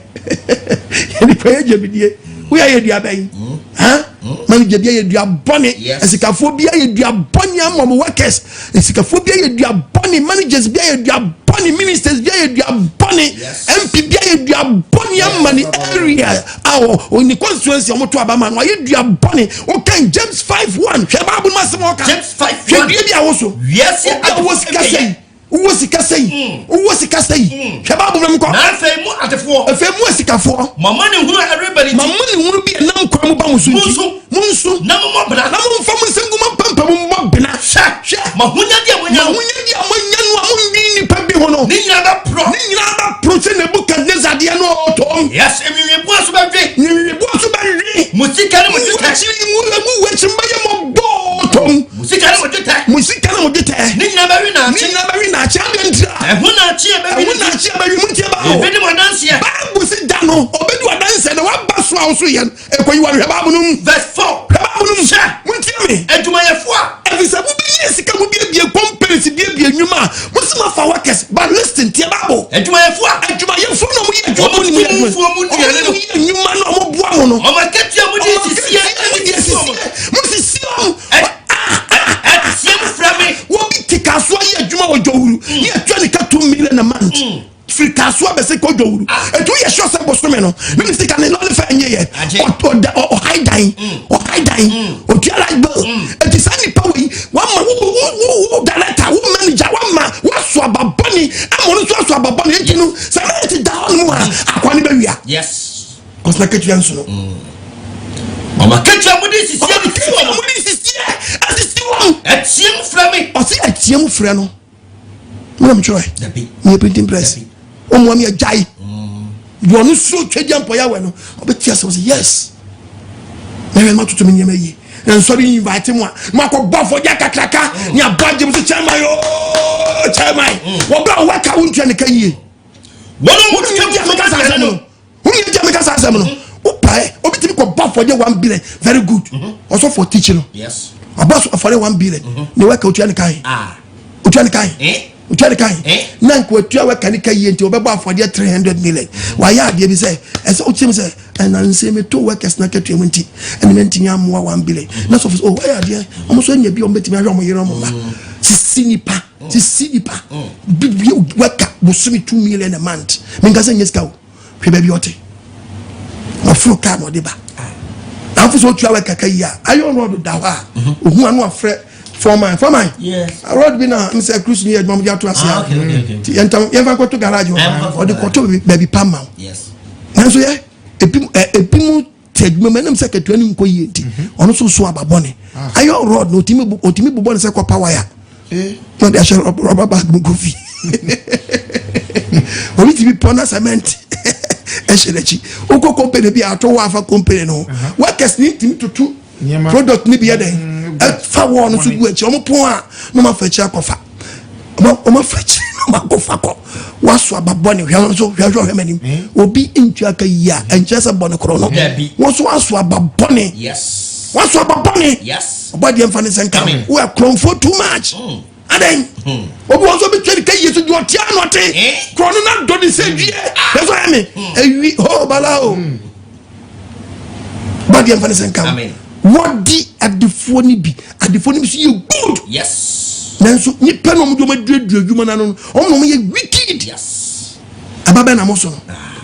Yeni kwa jebidie. Uya ye dia ben. Ha? Man jebia ye dia boni. Esikafobia ye dia boni ama workers. Esikafobia ye dia boni managers bia ye dia boni ministers bia ye dia boni. MP bia ye dia boni ama ni area. Awo oni constituency omoto abama no ye dia boni. O kan James 5:1. Hwe Bible masem o kan. James 5:1. Hwe bia wo so. Yes, Uwasi kasei. Shababu mko. Na afemu atefo. Afemu asikafo. Mama ni hunu everybody. Mama ni hunu bi enam kwa mu ba musu. Munsu. Na mo bra. Na mo famu senguma pampa mo bena. Sha. Ma hunya dia no amunni pa bi hono. Ni nyina ba pro se ne buka neza dia no otom. Yes, emi bu aso ba dwe. Ni bu aso ba dwe. Musika na mo dwe. Mu wechi mbaye mo bo tom. Musika na mo dwe. Ni nyina ba wi na Champion. Ehuna chia baby. Mutia ba. Ebedi wadanse ya. Bible si da no, obedi wadanse na wa baso a so yen. Ekoyi wa Bible num. Verse 4. Bible num. Mutia me. Eduma yefo a. Efisa bu bi yesika mu bie companies bie nwuma. Musima fa workers, but listen to Bible. Eduma yefo no mu ye adwuma ni mu ye nwuma no mo boa mo no. O ma ketia mu di sisi. Musisi Kaso ye adwuma wo Jowuru ye atwa ka 2 million a month free kaso abese ko Jowuru etu ye sure say bosome no minister kan no le fa nye ye o hiding o tiara bill etu sani power one man who director who manager one man so ababoni amonu so ababoni ejinu say na ti down mu akwani be wia yes cause na ketu yanso no mama ketu amudi sisi Etiemu frame. Osi etiemu frame no. Mo mtwe. Dabi. Me printing press. O mo me ajai. You no so twedi ampo ya we no. Obeti ase say yes. Na we ma tutu me nyema yi. Na sorry invite mo a. Ma ko ba fo ja kakraka. Ni abaje mo se chairman yo. Chairman. Wo bra wo ka wontua ne ka yi. Wono mo twedi me ka sa no. Woni je me ka sa no. O pae, obeti ko ba fo je 1 billion. Very good. Also for teaching no. Yes. About for 1 billion. Ne waka otua ne kai. Otua ne kai. Otua ne kai. Na nko otua waka ne kai enti obeba afode 300 million. Wa ya ade bi say, ese otim say, na nse me to workers na ketua mu nti. Ene ntimi amoa 1 billion. Na so oh wa ya ade. Omo so nya bi o betimi ahwe omo yere omo ba. Sisi nipa. Bi waka bosumi 2 million a month. Me ngasa nyeska o. Hwe ba bi ote. Afro ka no de ba. Afu so twa waka kai ya ayon road da wa ohu anu afre for mine yes road bi na mse cruise ni edmom dia to ase okay yentam yeva ko to garage o de ko to baby pam yes nanso ye epimu tedmo menam se ketu ani nko yenti ono so ababone ayon road no otimi bubone se ko power ya no de ashare rubber bag mu kofi o bi ti pona cement Eshelechi oko company bi ato wa fa company no workers need to product ni bi ya den fa wo no so gu achi omo pon a no ma fa chi akofa omo fa chi no ma go fa ko waso ababone hwe so hwe manim obi ntu aka yi a enche se bone kro no waso ababone yes waso ababone yes obadi emfa ne senka we are clone for too much aden obi won so be twere kai yesu jo tia no te krono na do ni se wie yeso ame ewi ho bala o body am fane senka amen what di adifo ni bi so you good yes nanso ni peno mo do ma duadu adwuma na no omo ye wicked yes ababa na mo so no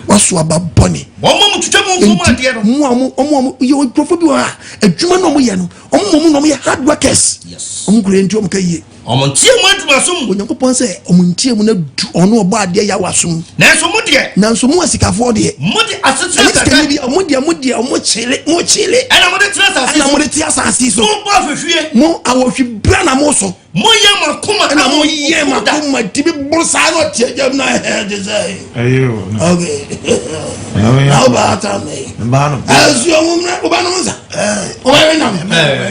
waso ababone omo mo twetwa mo fu ma de no omo ye profo bi wa adwuma no mo ye no omo no mo ye hard workers yes omo kure nti omo kai omontie mu adwasum onyankopon se omontie mu na ono obo ade ya wasum nanso mu asikafo de mu de asetena tata bi mu de omo chile ana mu de trasa ana mu de tiasa asiso mu ba fefie mu awohwe bra na mo so mu ye makoma na mo ye makoma tibi bursa no tie jam na head say ayo okay how about me mbano asu omo na oba no nza o ba na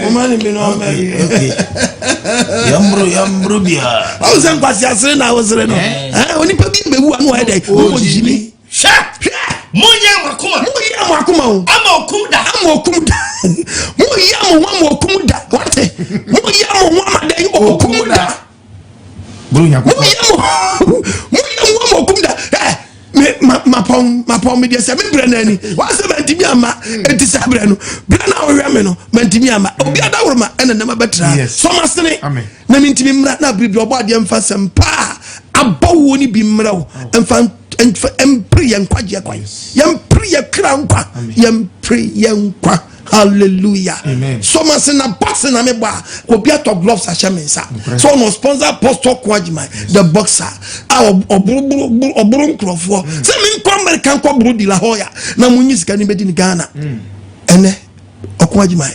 o ma ni bi no okay yambro bia o san kwasi asire na wosire no oni pa bi bewu anu ede o jimi sha mu ye makoma o ama okum da mu ye mo okum da wate mu ye mo ama da okum da bro nya ko mu ye mo okum da mapon media se me brenani wa se mantimi ama enti se breno brena o hwe no mantimi ama obi adawroma ena na mabetra so masene na mintimi mra na bibi obo ade mfa sempa abawo ni bi mra o mfa empre yankwaje kwan yempre yakra nkwa yempre yankwa. Hallelujah. Amen. So much in a boxing na me ba obi ato gloves a shamensa. So no sponsor Apostle Kwajima the boxer. Oburun krofo. Se me ko American ko buru di la hoya na munyi sika ni bedi ni Ghana. Ene Okwajima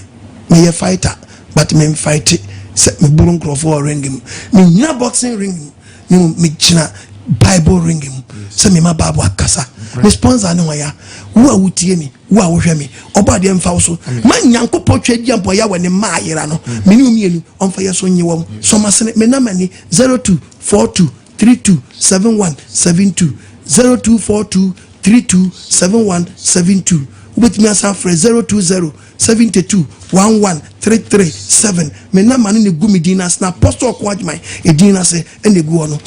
me ye fighter but me fight se me burun krofo ring him. Me nyina boxing ring him. Me china Bible ring him. Se me ma babu akasa. Me sponsor no ya. Wo a wutie mi wo a wohwe mi oba de mfa wo so ma nyankopɔ twadi ampo ya wone ma ayera no me ni omienu onfa ye so nyewom so masene me na mani 0242327172 0242327172 ubetimi asa frɛ 02072113337 me na mani ne gumi dinas na Apostle Kwajman edina se ene gu ono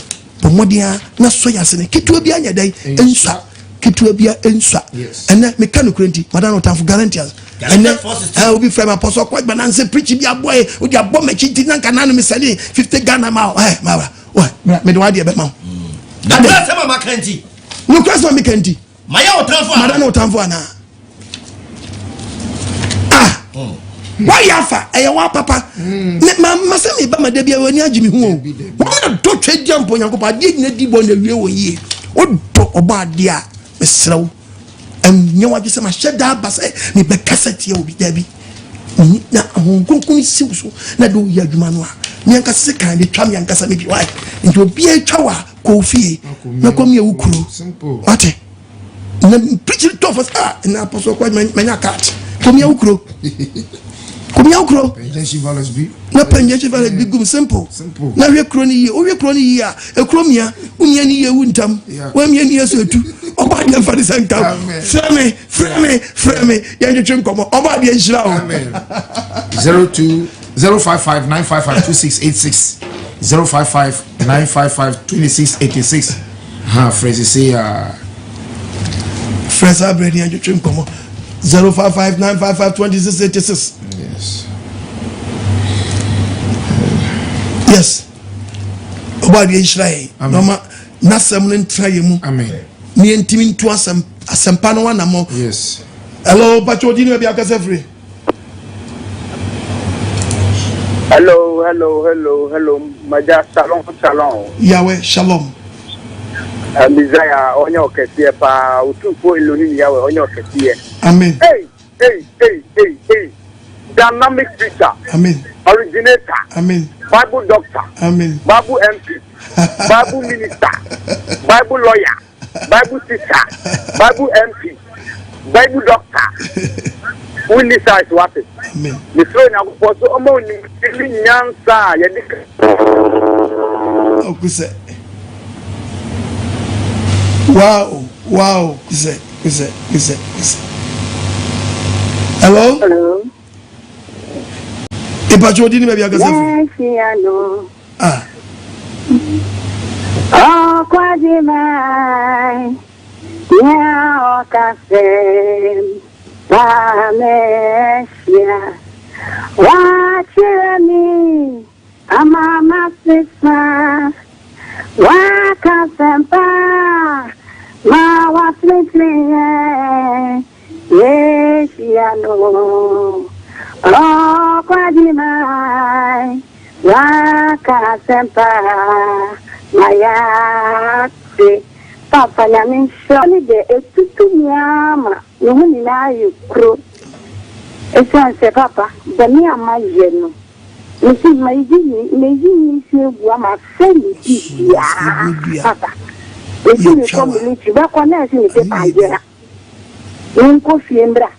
pomodia na so yase ne ketu obi anya dai ensa kitu bia enswa ene mekano krenti madano tanfo guarantees ene obi frame Apostle Kwajman na nse preach bia boy o dia bo machiti na kanano me sali 50 Ghana ma mara me do ade be ma na press ma makanti no question me kanti maya o tanfo madano tanfo ana why yafa wa papa ma se me ba ma da bia wani agimi hu o wona do twedi ampo Nyankopɔ ade nyina di bo na wie wo yie o do oba ade a mesraw nyewa bi se ma sheda basa me be kasete obi dabi na honkonkon siw so na do ya adwuma no a me anka se kan de twa me anka sa me bi why nti obi a twa wa ko fie na kom ye wukuro ate na preach to us na Apostle Kwajman manya cat kom ye wukuro Kumya ukro na penjeshi valet bi gum simple na hwe kro ni ye o hwe kro ni ye a ekro mia umia ni ye wuntam wa mia ni yeso etu oba de fa de sanka freme ya njetwe nkomo oba de nhira o 02055955266 055955266 ha phrase say phrase abredi ya njetwe nkomo 055955266 yes oba de Israel no na sem no ntraye mu amen ni entimi ntu asempa no wana mo yes hello pacho di no bia kase free hello maja shalom Yahweh shalom Mizaya onye oketie pa utupo Elohim Yahweh onye oketie amen hey dynamic speaker amen originator amen Bible doctor amen Bible MP Bible minister Bible lawyer Bible teacher Bible MP Bible doctor who decides what it amen the throne na go so omo ni nyansa ya dik okuse wow kuse hello Ipacho di ni bia kase free Kwajima ya okase Pamesia Wachirani Amama Sisa Wakasempa Ma waslitleye Yeshiano Kwajima Wakasempa Mayate Papa Yamisho ni de etutu nyama Nuhuni na yukro Esanse papa Dami amayeno Nisi meiji siwa mafeli Bibia Papa Esi ni komilichi Bako nesi ni pepa ajera Nko fiembra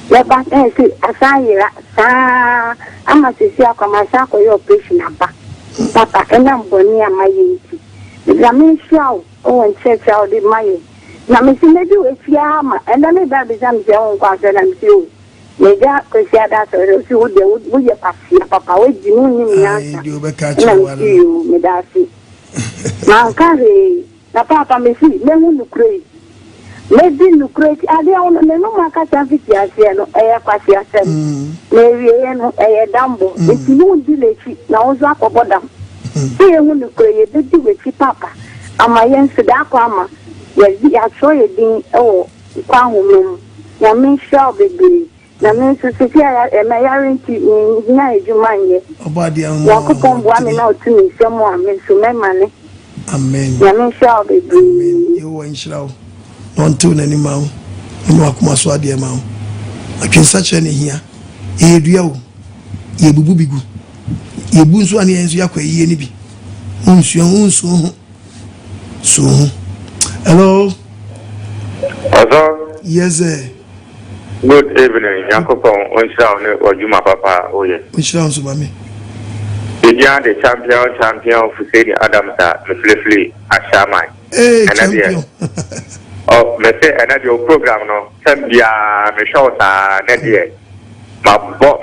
Leba nesi asayira Saa Ama sisi kwa masako yo operation aba Papa ena mboni amayenti Yamisho Owen church out the maye na mesi medu efiama enda me ba be jam je on kwa se na mesi o meja ko si ada so re si wo de wo ye pasia papa we di mu ni miasa ai be ka chi wa me da si na kare na papa mesi me hu nu kure maybe no great idea on the no Macasa Vitiasiano, a Quasiasem. Maybe a dambo. If you won't delay, now Zap or Bodam. Here, when you create the with Papa, and my young Sadakama, yes, I saw you being oh, Quam, Yamin shall be. Na me so se ya e ma yarenti nya ejuma nye obadi an wa kokon bua me na otumi semo a me so me mane amen ya me sha be amen yo wa nshirawo non to nani ma wo no akoma so ade ma wo atwensa che ne hia e dua wo ye bubu bigu ye bu nso ane enso yakwa yiye ni bi unsu ho so hello yes sir. Good evening, Yankopon, Onshaw, or Juma Papa, oh yes. Which sounds about me? The champion of Sadie Adams, Mr. Ashamai. Hey, champion. Oh, let's say another program, no, Sambia, Mishota, Nadia. My bow,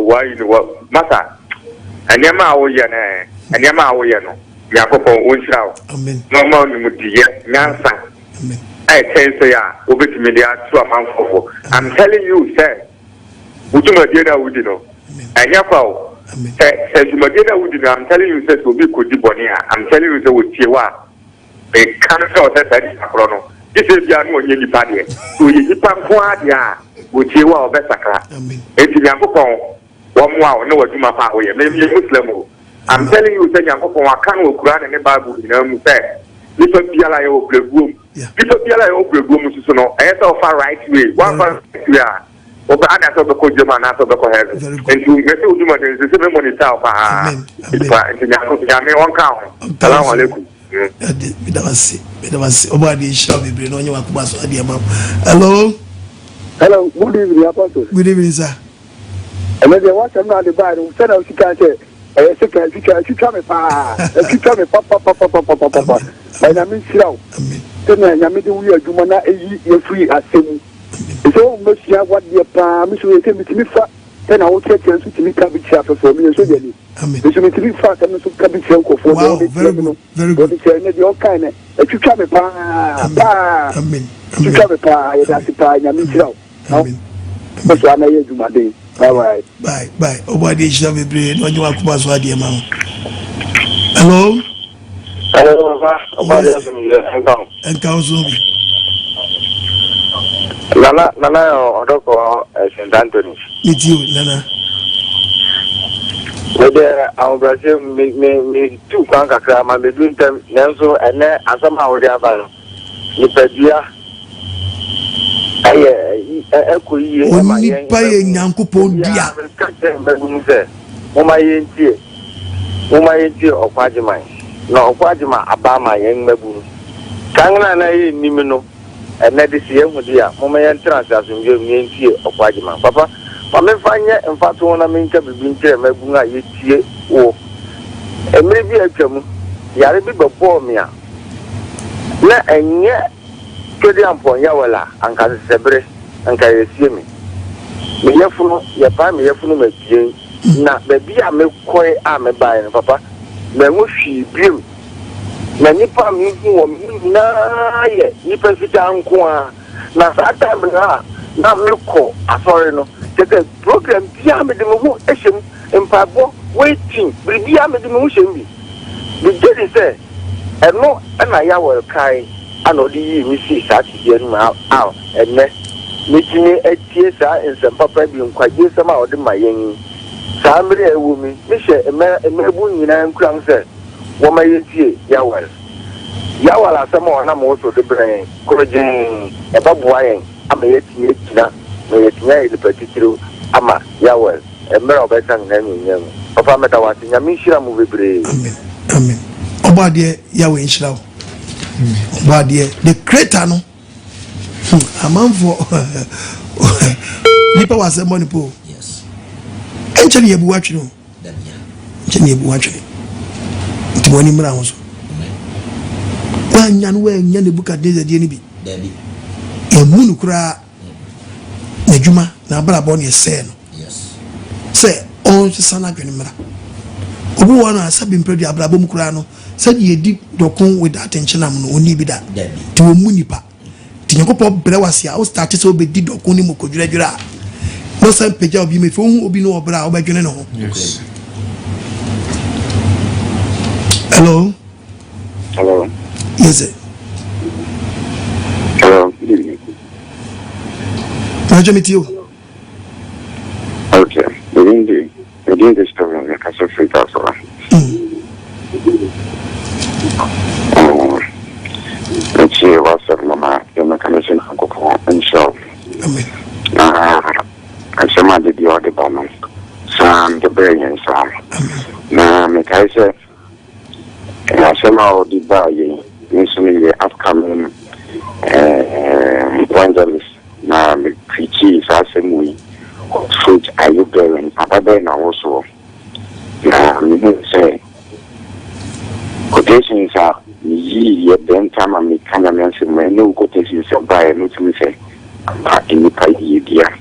why you matter? And Yama, oh, yeah, and Yama, oh, yeah, no. Yankopon, Onshaw. Amen. No more, you would be Nansa. Amen. I tell you, I'm telling you, sir. I'm telling you, sir, to be good. I'm telling you, sir, with Tiwa. A cancer that is a chrono. This is the annual Yeti Paddy. To Yipan with Tiwa or Besaka. It's Yankopon. One wow, no, what you my power, maybe a Muslim. I'm telling you, sir, Yankopon, I can't Quran and the Bible, you know, sir. Little Piala over room. Little Piala over room, so no, I thought far right way. One far way. Over another of the Kojaman, after the Kohen. And to get to do the 7 money south. One count. Hello. Hello, good evening, Apostle. Good evening, sir. And then watch them not the Bible, said out, you can't say. You tell me, Papa. And I mean, slow. Then I mean, we are Jumana, you're free as same. So much what the promise will take me to me fat. Then I will take you to me cabbage chapter for me. So, you should be fat and some cabbage uncle for very good. Very good. Your kind of you tell me, Pa. You tell me, Pa. That's the pie. I mean, slow. That's why I do my day. Bye. Obadi shall be brave when you are Kubaswa, dear man. Hello? Hello, Papa. And Council. Nana, Odoko, St. Anthony. Meet you, Nana. Whether our Brazil me 2 Kankakra, my between them, Nelson, and then somehow the other. Nipedia. Onipa ye Nyankopon dia. Mama yenti Okwajima. No Okwajima abama yen mebu. Kangna na ye nimino. Ene de sie hu dia. Mama yen transasumje yenti Okwajima. Papa, mama fanya mfatu na menka bibi ntere mebu nga yetie wo. Emre bi atwam. Yare bi bebo me a. Na enye kedi ampon ya wala anka sebre anka yesiemi me yefunu ye pa me yefunu mapien na baby a me koi a me bai no papa me ngo hwi biem na nipa me hu na ye nipa fita nko a na sa time na me ko asori no tete program bia me de me hu ehyem empabo waiting bia me de me hu hyem bi de say eno na ya wel kai ano di mi si sa ti je ma out enne mitini etie sa ensem papa bi nkwaje sama odi mayen sa mre ewu mi hye emebu nyina nkran se wo ma yetie yawal asama ona mo so de bren korojin e babuwa yen ama yetie kina me yetia ile patitiro ama yawal emre obeta na nyem papa meta wati nyami hira mu bebre amen obade yawe nhira obade the creator no amanfo nipa wase money po yes encheli yebu watwe no encheli yebu watwe ntimoni mra ho so wanya no wanya ne buka de zade ni bi dabi emunu kura na djuma na brabo ne se no yes se on se sana dwene mra obu wana sabi mpedi abrabo mkura no said ye di dokon with attention am no oni bi da ti wo mu nipa ti nyakopo bere wase a o start so be di dokon ni mokodwira no san peja obi me fo hu obi no obra obadwene no ho. Yes. Hello. Yes. Hello. Najo meet you. Okay. The story of the castle free castle. Let's see what's up, Mama. The mechanism of go and show. Amen. I said, did the other bomb. Sam, the brilliant Sam. Now, make I say, I somehow did buy you. The upcoming evangelist. Now, the preachers are saying we. Fruit are you bearing? Papa now also. Say quotations are ye then time and me kind of mention when no quotations are by no to me say in the pie dear.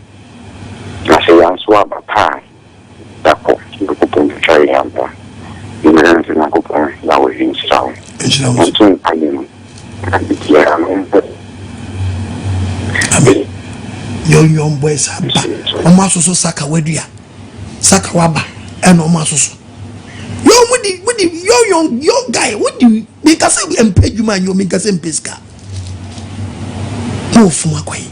I say I'm swab a pie. That pop you could try hamper. You know, and I go for that was in stone. Until I am young boys are back. Omaso saka wedua. Saka waba and omaso. Yo young guy, what do you make us say empage man you make us empeska? No fuma kwai.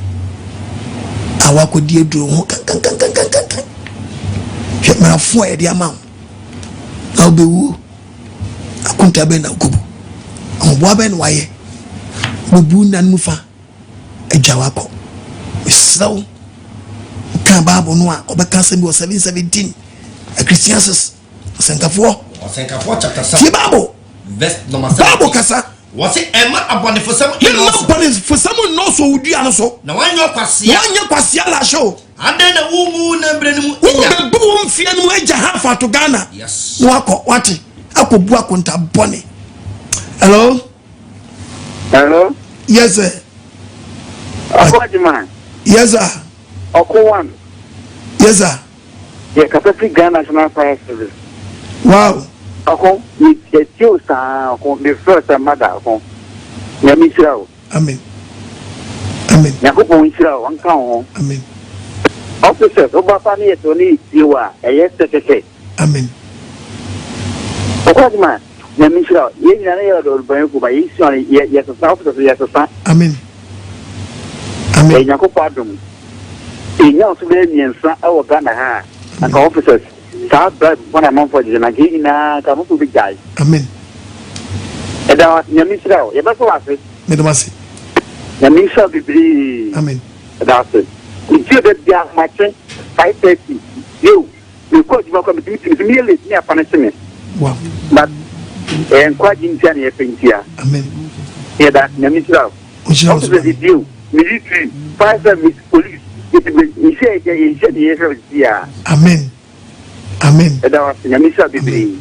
Awako die duro ho kan. Je ma fo e dia ma. Na obewu. Akunta be na kubu. Onbo be no waye. Bubu nan mufa. Ejawako. So can Bible no obeka se bi 7:17 a Christians Senkafo chapter 7 Bible verse number 7 Bible kasa was it Emma abone for some for someone no so would you so na wanyo kwasia la show ade na wumu na mbre mu nya bu mfie no eja hafa to Ghana yes no wati akobu akonta bone. Hello yes sir Akwajiman. Yes sir. One. Yes sir. Yeah, Kapasi Ghana National Fire Service. Wow. It's you, sir. The first mother. Yamisrao. Amen. Yakupo Israel, one count. Amen. Officers, Obafani, Tony, you are a yesterday. Amen. Akwajiman. Yamisrao. Yenana Banku by Israel, yes, a south of the Amen. Amen. Yakupadum. In your civilians, our Ghana, and officers, South Blood, 1 month for the Nagina, Kamuku big guy. Amen. And our Yamisrao, Yabasawasi, Medamasi. Yamisha Bibli. Amen. That's it. If you did the matching 5:30, you could you come to merely near punishment. Wow. But and quite in Jania Pintia. Amen. Yeah, that Yamisrao. Officers did you. Military, fire service, police. You say the Amen. Amen. That was Yamisha Bibli.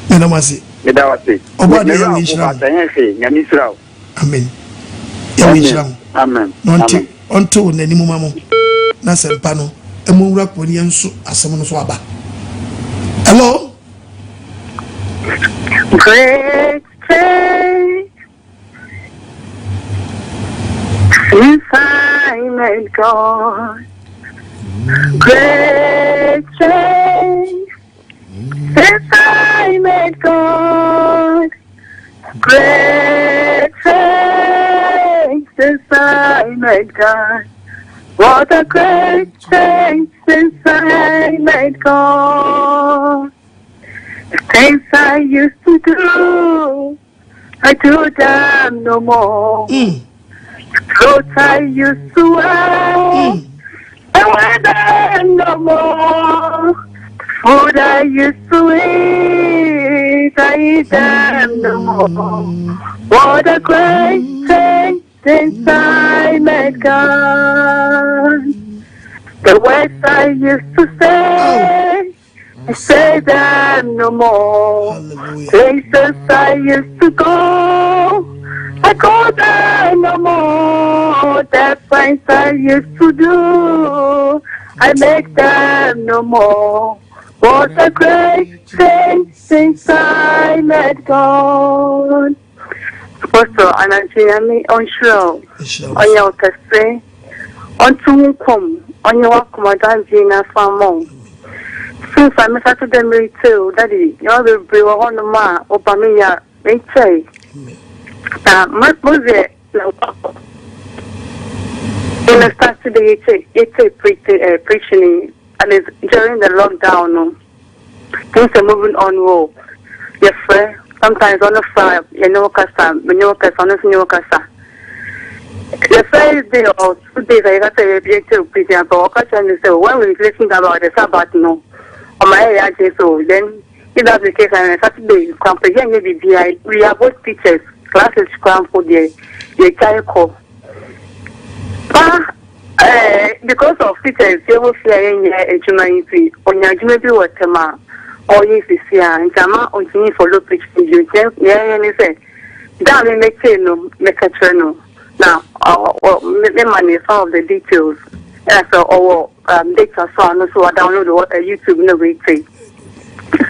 Medamasi. That was it. Yamisrao. Amen. Yamisrao. Amen. Until Nenimu Mamo. Nasempano. Emura Poniansu, Asamono Swaba. Hello? Great faith. Since I met God, great change. Since I met God, great change. Since I met God, what a great change since I met God. The things I used to do, I do them no more. Clothes I used to wear, I wear them no more. Food I used to eat, I eat them no more. What a great thing since I met God. The words I used to say, I say them no more. Places I used to go, I go there no more. The things I used to do, I make them no more. What a great thing since I met God. Apostle, and I say, on show, on your cafe, on to come, on your walk, Madame Gina Famon. Since I met to them too, Daddy, you will be on the ma, Opamia, they say. Much was it? In the start today, it's preaching, and it's during the lockdown. Things are moving on. Well, your friend, sometimes on the fire, you know, Casa, when you Casa, on the Casa. The first day or 2 days, I got a objective preaching, but occasionally say, when we listen about the Sabbath, no, on my age, so then, in that case, on Saturday, comprehend we are both teachers, classes cram for the child call. Because of teachers, you will fly in a humanity, on your humanity, what or yes, and Tama on me for low pitch. You tell, yeah, and he said, damn, make a channel. Now, money, some of the details. And so, data so so I download YouTube in the way.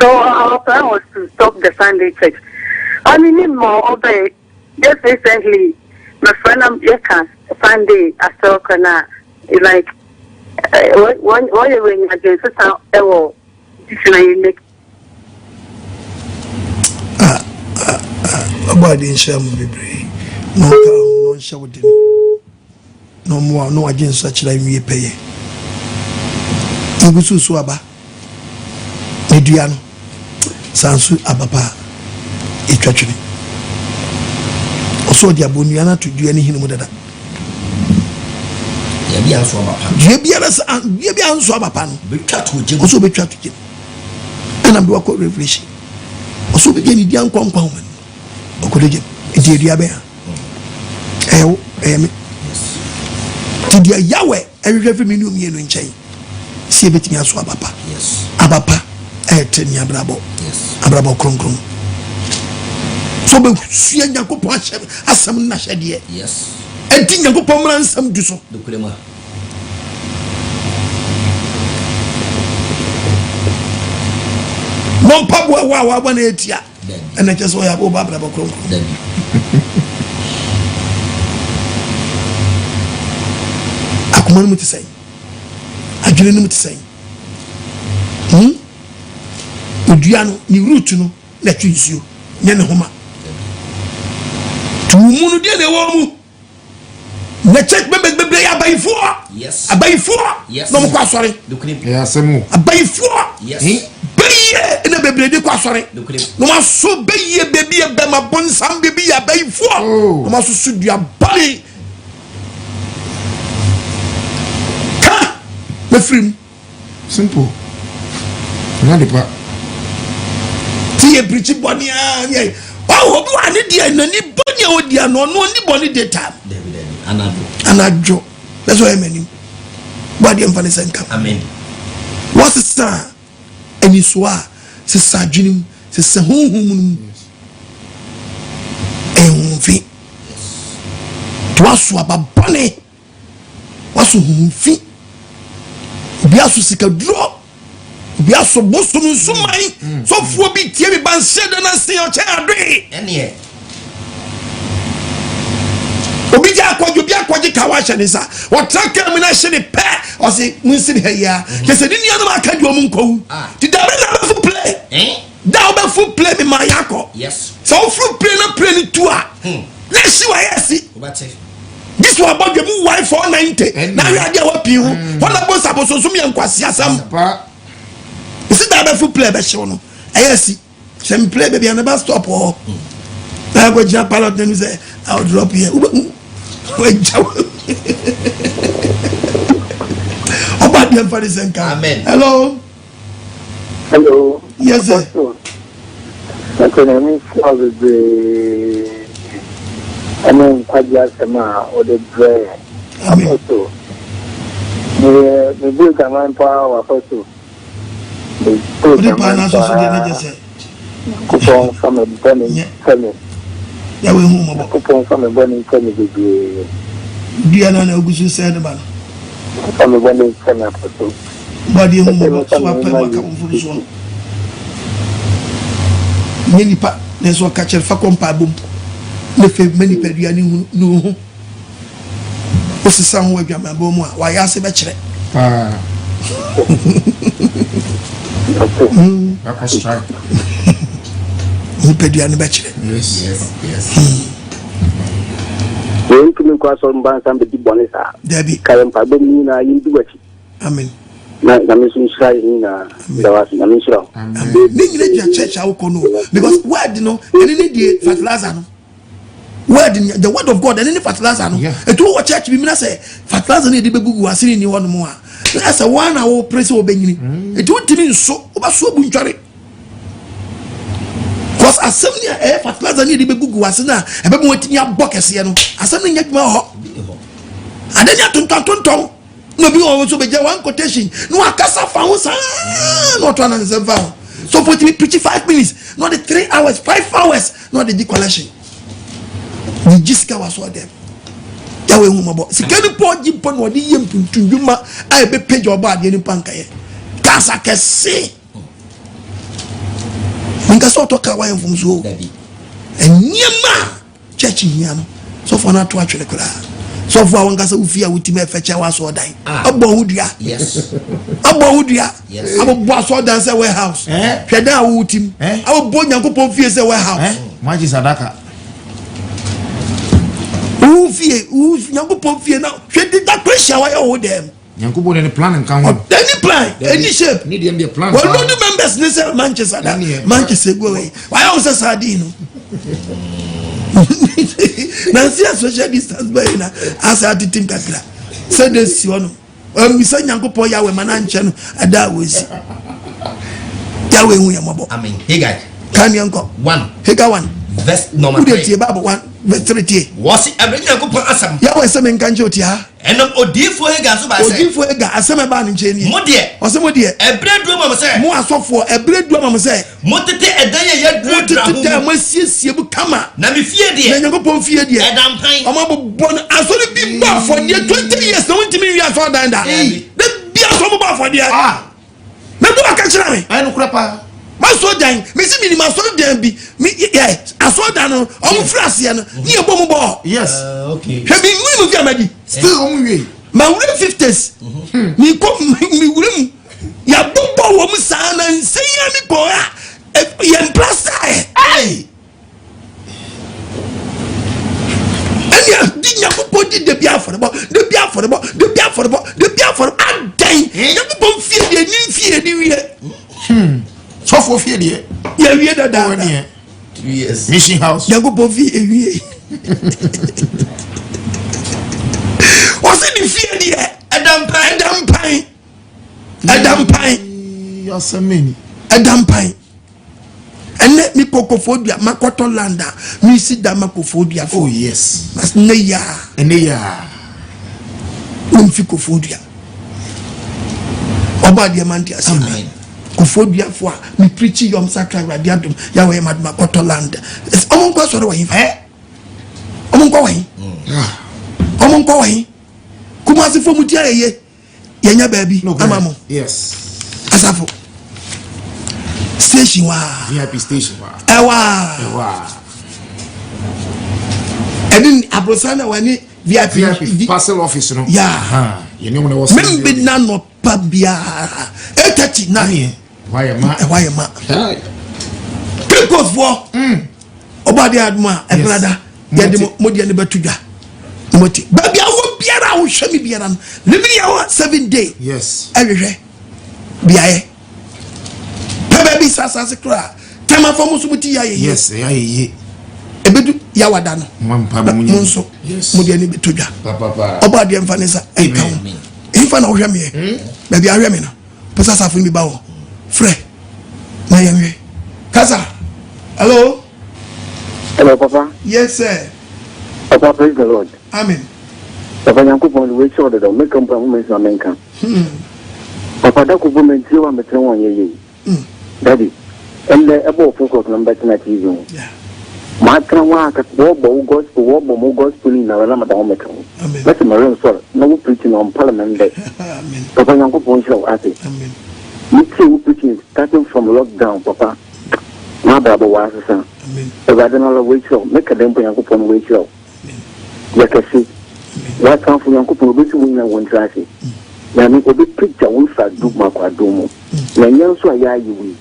So, our plan was to stop the Sunday church. I mean, more of it. Just recently, my friend, Sunday, I saw Kana, like, one when I get so oh, you make. About the sham be no show no more no against such like me pay. Igusu Swaba Mediano Sansu Ababa Equatri. Also, the Abuniana to do anything with that. Yabian Swabapan, be cut to also be cut to and I'm doing revelation. Also begin the young compound. Okodeje etiria be ti dia yawe ehwehwe fi menu mienu nchen si ebetimi aso abapa abapa eteni abrabo kronkron so be sua nyakopo asem na hwede enti nyakopo mra nsam du so dokurema non pa wa na etia and I just want to go back to the I command me to say, I didn't know to say, Udiano, you root to know, let you use you, Yanahoma. To Munu de Womu. Let's check me by 4. Yes, I buy 4. Yes, no more sorry. Yes, I buy 4. Yes. In a baby, sorry. No one so baby, a bema bon, some baby, a bay for. No one should your body. The film simple. Not see a pretty bonny. Oh, I need the bonny or the no bonny daytime. And I joke. That's why I mean, body and funny and come. Amen. What's the star? And you swear, c'est ça, c'est ça, et on vit. Toi, sois pas bonne. Toi, sois un fit. Bien sous ce que drop. Bien sous bosso nous soumai. Sauf faut bitier, mais ban c'est de la séance à lui. Obija kwa jubia kwa jikawasha ni sa wataka mnashe ni pe osi munsini heya kese dini yana makadi omunko ti da na full play da oba full play me mayako yes so full play na play ni tua na shi wa yesi this one about the 490 na we ade wa piu wona bo saboso so me nkwasi asam isi da ba full play be shi no ayesi sem play baby and ba stop o na go jump out then say I'll drop here. Amen. Hello. Hello. Yes, sir. I mean, Pajasama or the prayer. Also, the book and man power also. The financial coupon from a burning family. Ya we hu mo coupon from a burning family. Dia na na ogusu said about. From a burning family. body home swap come from so nyeni pa neso catcher fa kompa bom le fe mani peduani nu ho osisa ho adwama bom a wa ya se be kire peduani be kire yes When you cross on Bank and the Bonesa, Debbie, Karampa, Domina, you do it. Amen. Namishin Shina, there was Namisha. Ning church, I will know because word, you know, any day, Fatlazano. Word in the word of God, and any Fatlazano. A two church, we may say, Fatlazan, the baby was seen in one more. That's a 1 hour praise obeying. It would mean so, but so bunchari. Because assembly fertilizer need be gugu wasena e be mo tinya bokese no assembly nya dwuma ho adani atonton no bi o so be je one quotation no akasa fa ho sa no to na nse fa so put me preach 5 minutes not the 3 hours 5 hours not the collection the jiska was so them ya we hu mo sikani po jimpo no di yem tuntunduma ai be page oba de ni panka ye kasa kese nka so to ka wa enfum so enyema church nya no so for na to atwele kura so for awon ka sa ufia wuti me fecha wa so dan abo hudua yes abo bo so dan say warehouse hwe dan wutim abo bo nyankopon fie say warehouse maji sadaka ufie nyankopon fie na hwe di da pressure wa yo dem nyankopon any plan nkan ho any plan any shape need them plan well no the members ne say Manchester go away why on say sardine na see social distance by na as at team kakra say this si ono mi say nyankopon ya we mananche no ada wezi ya we hu ya mabo amen Haggai kan yanko 1 Haggai 1 verse number 3 Bible 1 verse 3 was every nyankopon asam ya we say men kan joti ha enam odifo Haggai so ba say odifo Haggai asem ba ni nche ni mo de osemo de ebredu ma say mo asofo ebredu ma say mo tete edan ya dra ho mo siesie bu kama na me fie de na nyankopon fie de edam pan o ma bo asori bi ba for de 20 years na wonti mi wi aso dan da de bi aso mo ba for de me do aka kira me ai no kura pa maso dan me si mi ni maso dan bi mi aso dan no o mo frase no ni e bo mo bo yes okay he bi mu fi amadi still o mo wi ma wure 50s mi ko mi wure mu ya bombo wo mu sa na nsia mi bo a ye mplasa ai ania di nyakopo di de bia for bo adan nyakopo fie de ni fie ni wie so for fie de ya wie da 2 years mission house nyakopo fie wie what's in fie de Adam Pine yasameni Adam Pine ene mi kokofobia makoto landa mi si da makofobia oh yes ne ya mi kokofobia oba dia man dia amen kofobia fo mi preach yom sakra radiadum ya we mad makoto landa omon kwa so wa yin omon kwa wa yin kuma se fo mutia ye yenya baabi amamo yes asafo station wa VIP station wa ewa edin abrosana wani VIP parcel office no yeah you know when I was membe na no pabia etati na why ma because for obade aduma ebrada yede modi ne batudwa moti baby awo biara wo hwemi biara no limini awo 7 day yes ehwehwe biaye baby sasa sekra tema fomu sumuti yaye yes yaye ebedu yawada no mampa munso modi ne betudwa papa obade mfanisa enkan infa na hwemi baby ahwemi no pesa safu mi bawo fre na yemwe kasa hello papa yes sir papa praise the Lord amen papa nyankopon we sure that make come from me so menka papa da ko moment you want me ye daddy and the above focus number 10 TV Matra waka wobo gospel in Nana Madame Mecca. Let him alone, sir. No preaching on Parliament Day. Papa Yanko Poncho, I think. You two preaching starting from lockdown, Papa. My brother was a son. If I don't know wait show, make a damn Yanko Pon wait show. Like I see. What come from Yanko Pon which winner won't try it. Now, make a big picture we start do my quadomo. When you so I you will.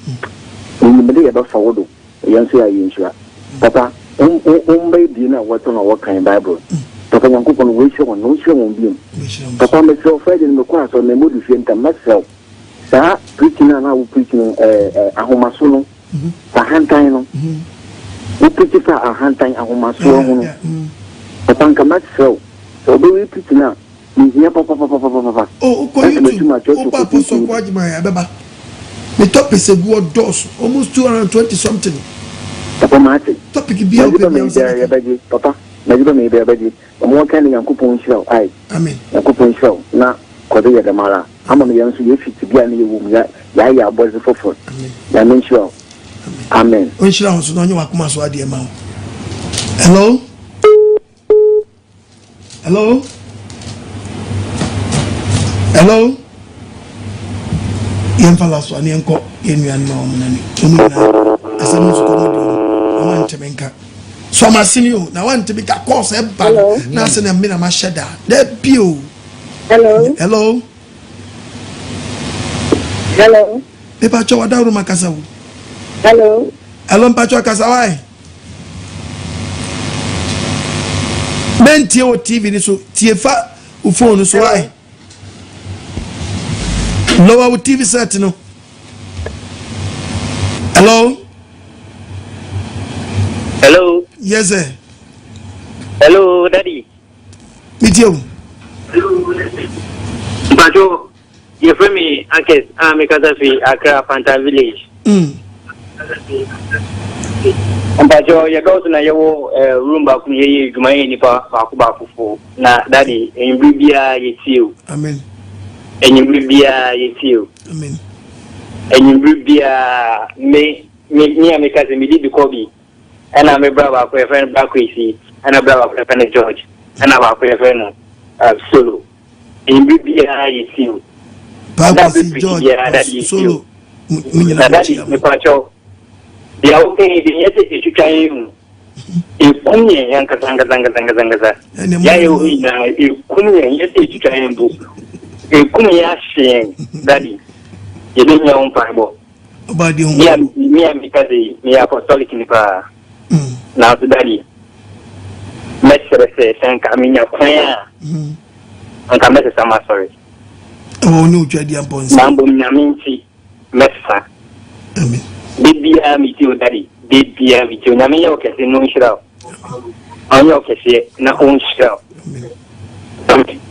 When you may about forward, Yancy I insure. Papa, baby, you know what's on our kind Bible. Papa, I'm going to wish you on no show on being. Papa, myself, Friday in the class on the mood of myself. That preaching and I will preaching a homasuno, a hand time. We preach for a hand time, a homasuno. Papa, come myself. So, we preach now. Oh, Papa, so watch my Ababa. The top is a good dose, almost 220 something. Papa Martin. Topic be open, Papa. Maybe maybe a baby. The more candy and coupon show. I mean, a coupon show. Now, Cordia de Mara. I'm on the young to be a new woman. Yaya boys for foot. I mean, sure. Amen. When she was on your Akumas, dear mouth. Hello? Hello? Hello? Yemfalas one yanko, Yemian Mamani. As I was I want to make a so I'm asking you. Now, I want to make a course. Hello. Now, send a minute, my shadow. That pew. Hello. Hello. Hello. The Pacho Adaru Macasau. Hello. Hello, Pacho Casawai. Men Tio TV, so TFA, Ufon, so I. Lower TV set, no. Hello. Hello. Yes, sir. Hello, Daddy. Meet you. Pacho, your friend me, Ankes, Amikazafi, Accra, Panta Village. Pacho, you go to Nayo room back here, you may nipa Bakubaku. Na, Daddy, and Bibia, you. Amen. And you Bibia, you. Amen. And you Bibia, me, and cousin, me did the Kobe. And I'm a brother for a friend back crazy, and a brother for a friend George, and I'm a friend Solo. In BBI, you see. Papa George, Solo. Me Pacho. The okay, the yet is you can. If Kunya Yanka Zanga. Yayo, if Kunya yet is you can do. If Kunya saying, Daddy, you didn't your own Bible. About the me and because me apostolic in the now to Daddy. Let's say, thank I mean your prayer. And come to some sorry. Oh, no, Jadi Ampons. Mambo Naminti, Messa. Amen. Baby, I'm with you, Daddy. Baby, I'm with you. Namio can say no shroud. On your case, not own shroud.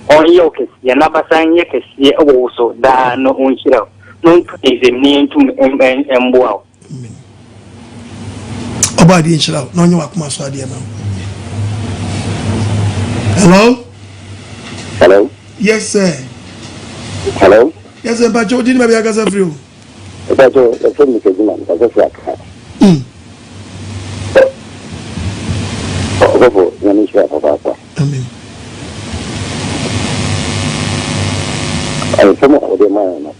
On your case, you're not saying your case, ye also, that no own shroud. No is a name to and wow. About the inshroud, no, you are Kumaswa, dear man. Hello? Hello? Yes, sir. Hello? Yes, sir, but you didn't have a gas of you. But you're a friend of the man, that's like that. Amen. I come out of the man.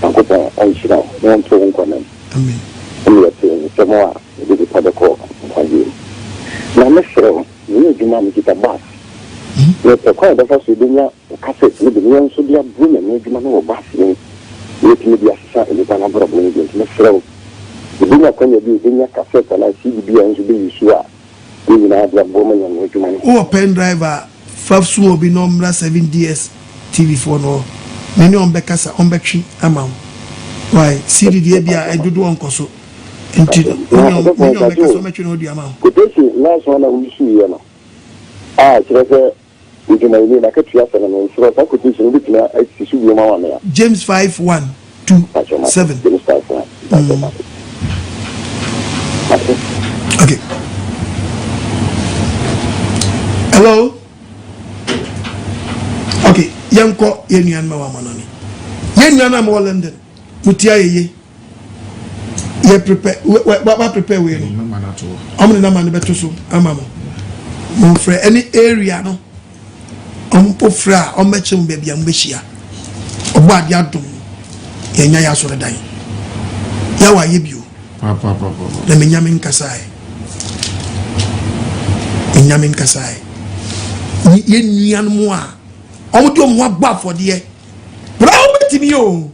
I'm going to answer one to one comment. Amen. And we are saying, some more, we did the call on you. Now, Mr. You do not get a bus. Let the quiet of us, you do not cassette with the young so dear broom and make man over bus. Let me be a society with a number of millions. Mr. You do not come to be in your cassette and I see the beer to be sure. You will have a woman and make money. Oh, pen driver, Fafsu will be number 7DS TV4 no. Many on Becassa on Becky amount. Why, see the idea I do one coso. Until so much you know the amount. Last one I will see you. We can only like a triathlon and so I could do some little I James 5:1-2:7. James 5:1. Okay. Hello? Okay, Yanko, Yenian Mawamanani. Yenian London. Mutia ye. ye prepare what prepare we no am na man beto so ama mo frɛ any area no po fra o mechim bia bia mbehia obo ade adom ye nya ya soro dan ya wa ye bio papa na me nyame nkasai nyame nkasai ye nuan mo a o do mo agba afode bra o betimi yo.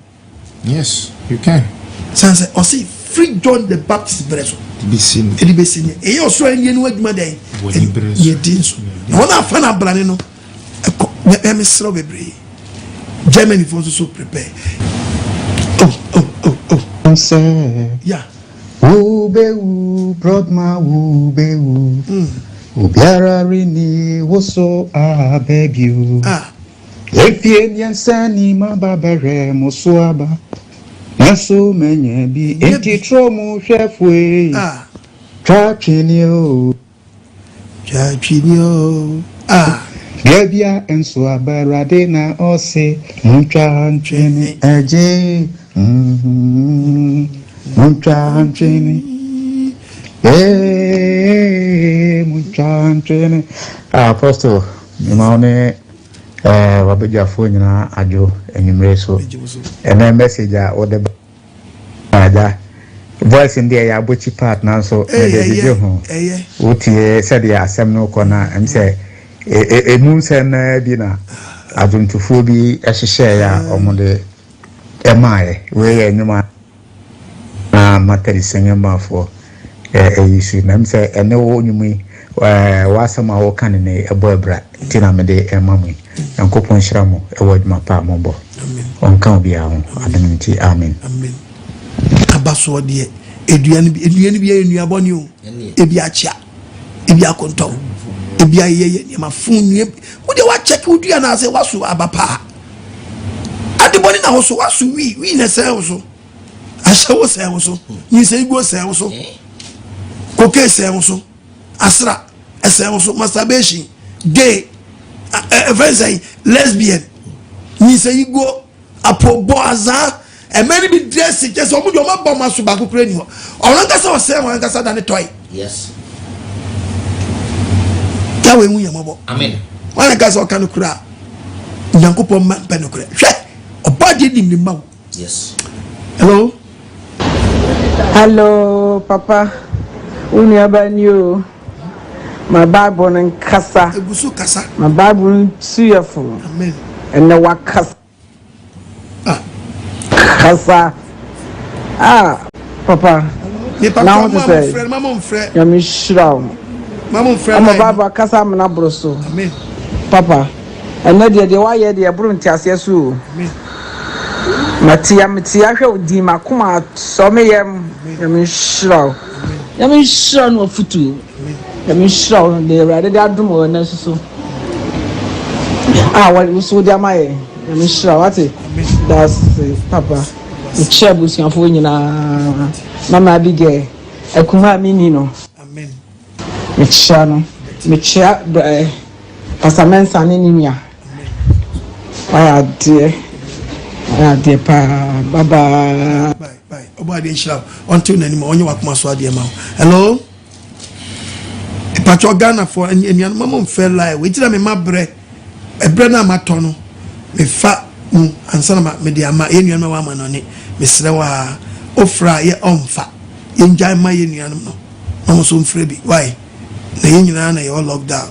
Yes, you can. Sanse o see free John the Baptist breso Bisin edibesin e yo so anye no adwuma den ye din so wona fa na brane no e me sro bebre Germany for so prepare say yeah Ubewu brodma ubewu Ubiara rini woso abebiu Efie nyansani mababere musuaba Naso menye bi enti tromu hwefwe Twatwenio Bia enso abarade na ose muntwantwene eje muntwantwene muntwantwene Apostle Imane wabejafo nyina ajo enyimre so ena message a wode ada voice ndi ya bochi part na so de ho utie said ya asem no kona em say emu se na bi na aduntufo bi ehihye ya omode emae we ya nyuma na materi senyama fo yisu na em say ene wo nyumi wasama wo kan ne eboabra tina mede emamu yankopon shiramo ewaduma pa mombo onka obia ho adanti amen amen abaso de eduane bi enua boni o ebi achia ebi akonto ebi ayeye ne mafunu wo de wa check udua na say waso abapa ade boni na ho so waso wi na say ho so ahye wo say ho so ni say go say ho so koke say ho so asra say ho so masturbation gay friends lesbian ni say go apoboaza e many be dress just omo do ma boma so ba kokra ni ho oran ka say o say wan ka say da ne toy yes ya we mu yamabo amen wan ka say o kan kura nyankopon ma pe no kura hwe obade dim ni ma yes hello papa uni abani o my Bible and kasa egusu kasa my Bible suyafo amen and wa kasa kasa papa now to say mama mfre ya mi shiraw mama mfre my Bible kasa am na broso amen papa and de wa ye de buru ntiase so amen matia hwe odi makoma so me yem ya mi shiraw no futu ya mi shiraw de rade da dum na so wa so de amaye ya mi shiraw ate that's papa uchebu sianfo nyina mama bige ekuma mini no amen mechia pasamensa ni nimia aya de pa bye obade shiraw until nani onye wakuma so ade ma hello pacho Ghana for enian mama mfe lie we tira me mabre ebre na matono me fa ansana me de ama enian ma wa ma no ne me sere wa ofra ye omfa ye njai ma ye enian no no so mfre bi why na ye nyina na ye lockdown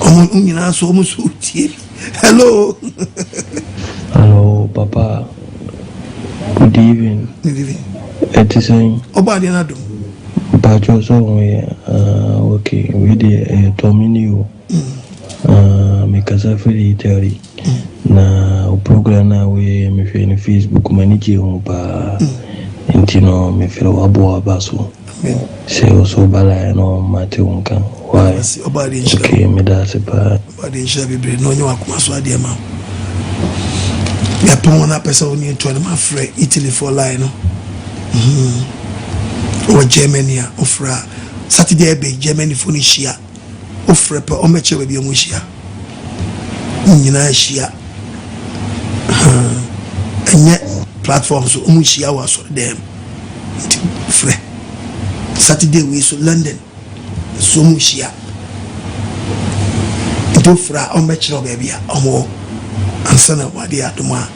omo nyina so omo so tie hello papa good evening etiseng obade na do Pacho so okay we dey Dominion me casa free theory na o program na we me fe ni Facebook manage on pa intino me fe wa bo abaso se o so bala no mate unka why okay me da se pa obade sha bibre no nyo akoma so ade ma ya pon na pesa oni to na free Italy for line no or Germany ofra Saturday be Germany for ni shia ofra pe o meche we bi o mu shia nyina shia enye platforms o mu shia wa so dem frɛ Saturday we so London so mushia do fra on bɛkyerɛ baby omo ansana wade atoma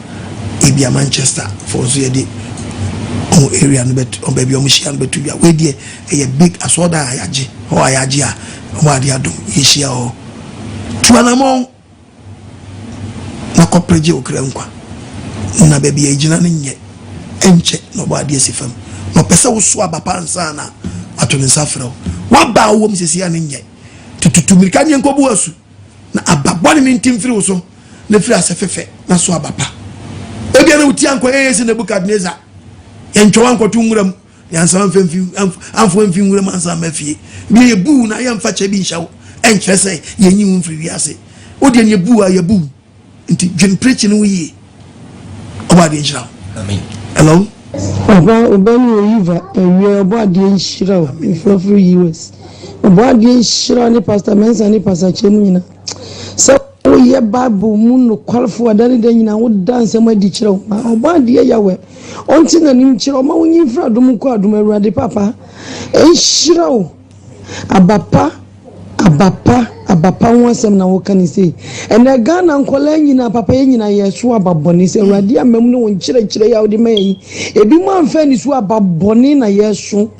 ebia Manchester for so yɛde on area no bet on baby omushia no betu bia we die e big asoda ayaje o ayaje a wade adom yeshia o tuanamon na kopreje okra nkwa na baby agina no nye enche no wade asifam no pese wo so abapa ansana atone safra wa ba wo msesi ya nye tututu mirika nye nkobu asu na ababwane mintim firi wo so na firi asefefe na so abapa ebia na uti anko yesi Nebukadnezar yenchwa anko tunguram yansa mfemfi amfo mfi nguram ansa mafie bi yebu na yamfa che bi nshawo enkyere sei yenyi mfiri wiase odi ne yebu a yebu nti dwen preaching no yi obade njira amen hello Obani Oliver ewe obade nshira o ifrofri US obade nshira ni Pastor Mensa ni Pastor Chemu nyina so ye Bible mu no kwalfo adani de nyina wo dance ma di kire o obade yawe onti na nim kire o ma wonyi fra dum ko adum awurade papa nshira o abapa wonsem na wo kan sei ene Ghana nkola nyina papa nyina yeso ababoni se awurade amam no won kire ya odi mai ebi mo amfa ni so ababoni na yeso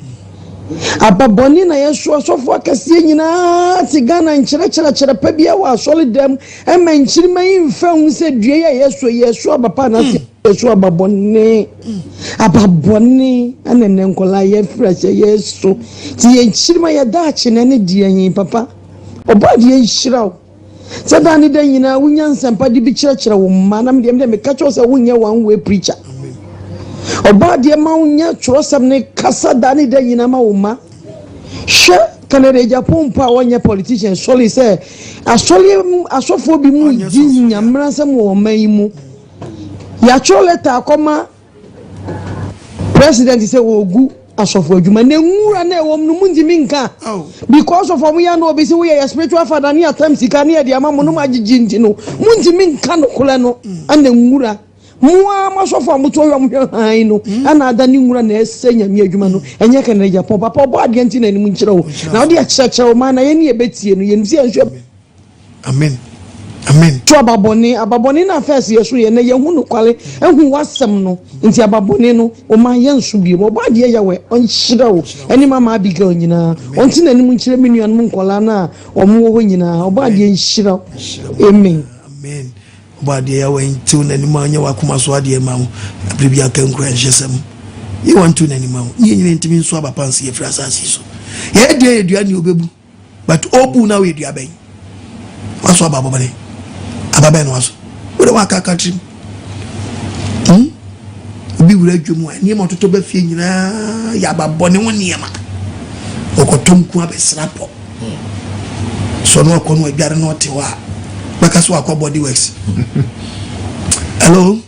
sofo akase nyina ti Ghana nkire pa bia wa solidem e manchiri mai mfa hu se due ya yeso abapa na se yeso ababoni anene nkola ye fresh yeso ti yenchiri mai da chi na ne die yin papa obadi enshiraw sadani den nyina wunya nsampa di bi kire wo mma na me ka cho se wunya one way preacher obadi ma wunya chorosam ne kasa dani den nyina ma wo mma she kanere Japan pa wonya politician soli se asofo bi mu di nyamra nsam wo man mu ya cho letter akoma president se wo gu asofo adwuma na nwura na ewom no munjimi nka because of omuya no obi se we your spiritual father ni atam sika na de ama no magigi nti no munjimi nka no kole no ana nwura muwa masofo amuto yom han no ana ada ni nwura na esenya mi adwuma no enye ka na Japan papa obo ade nti na ni munkyere wo na ode akyerɛkyerɛ wo ma na ye ni ebetie no ye nsi anhwe amen to ababoni na first yeso ye na ye hu no kwale ehu wasem no nti ababoni no o ma ye nso bi mo ba de yawe onhyira wo eni mama abiga nyina onti na nim nkyire menua no nkola na o mo ho nyina o ba de nhyira amen ba de yawe nti na nim anya wakoma so ade ma wo abribi aka nkura nhesem ye want to na nim wo ye nyina ntimi nso abapanse ye frasa asiso ye de edua ni obebu but obu na we edua ben waso ababone ababe no waso we wa kaka trim bi wura dwom a niema toto ba fie nyina ya babone wo niema okotomku abesrapo so no akono abiare no te wa baka so akọ body works hello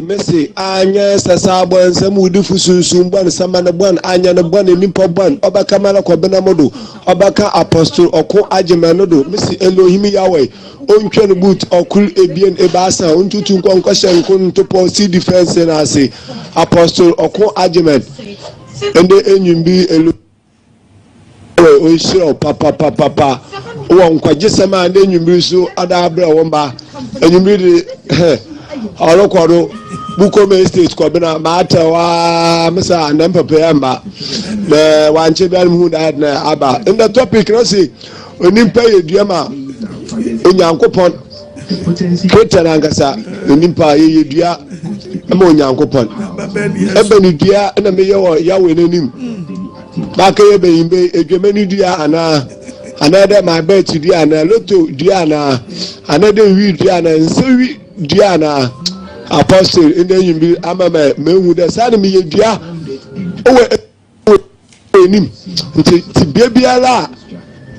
Messi anya sasa bon samu difu sunsun bon samana bon anya no bon nipa bon obaka mala ko bena modo obaka apostle okon agimano do Messi Elohim Yahweh ontwe no boot okul ebien ebasa ontutu nkonko hyenkon to policy defense na ase apostle okon agiman ende enyimbi elo o shiro papa won kwaje sama ande enyimbi so ada abra won enyimbi ọlọ́kọ̀ọ́dún Bukome Estate kọ̀bínà máa tẹ̀ wá mísà nẹ́mpẹ̀pẹ̀ ẹ̀mbà na wà ń ṣe bí alùmú dáa na àbá in the topic náà sì onímpẹ́ yẹ dùẹ́ mà onyankopɔn Peter nankasa onímpà yẹ dùẹ́ ẹ̀mà onyankopɔn ẹ̀bẹ̀ ni dùẹ́ ẹ̀nà mi yẹ wọ Yahweh n'anim bákẹ́ yẹ bẹ̀yìn bẹ́ edwẹ́mẹ́ ni dùẹ́ àná dẹ́ máa bẹ́ẹ̀ ti dùẹ́ àná lótò dùẹ́ àná dẹ́ wí dùẹ́ àná nsẹ́wí Diana apostle in the yimbi amama mehu de sane me yedua enim nti biabiala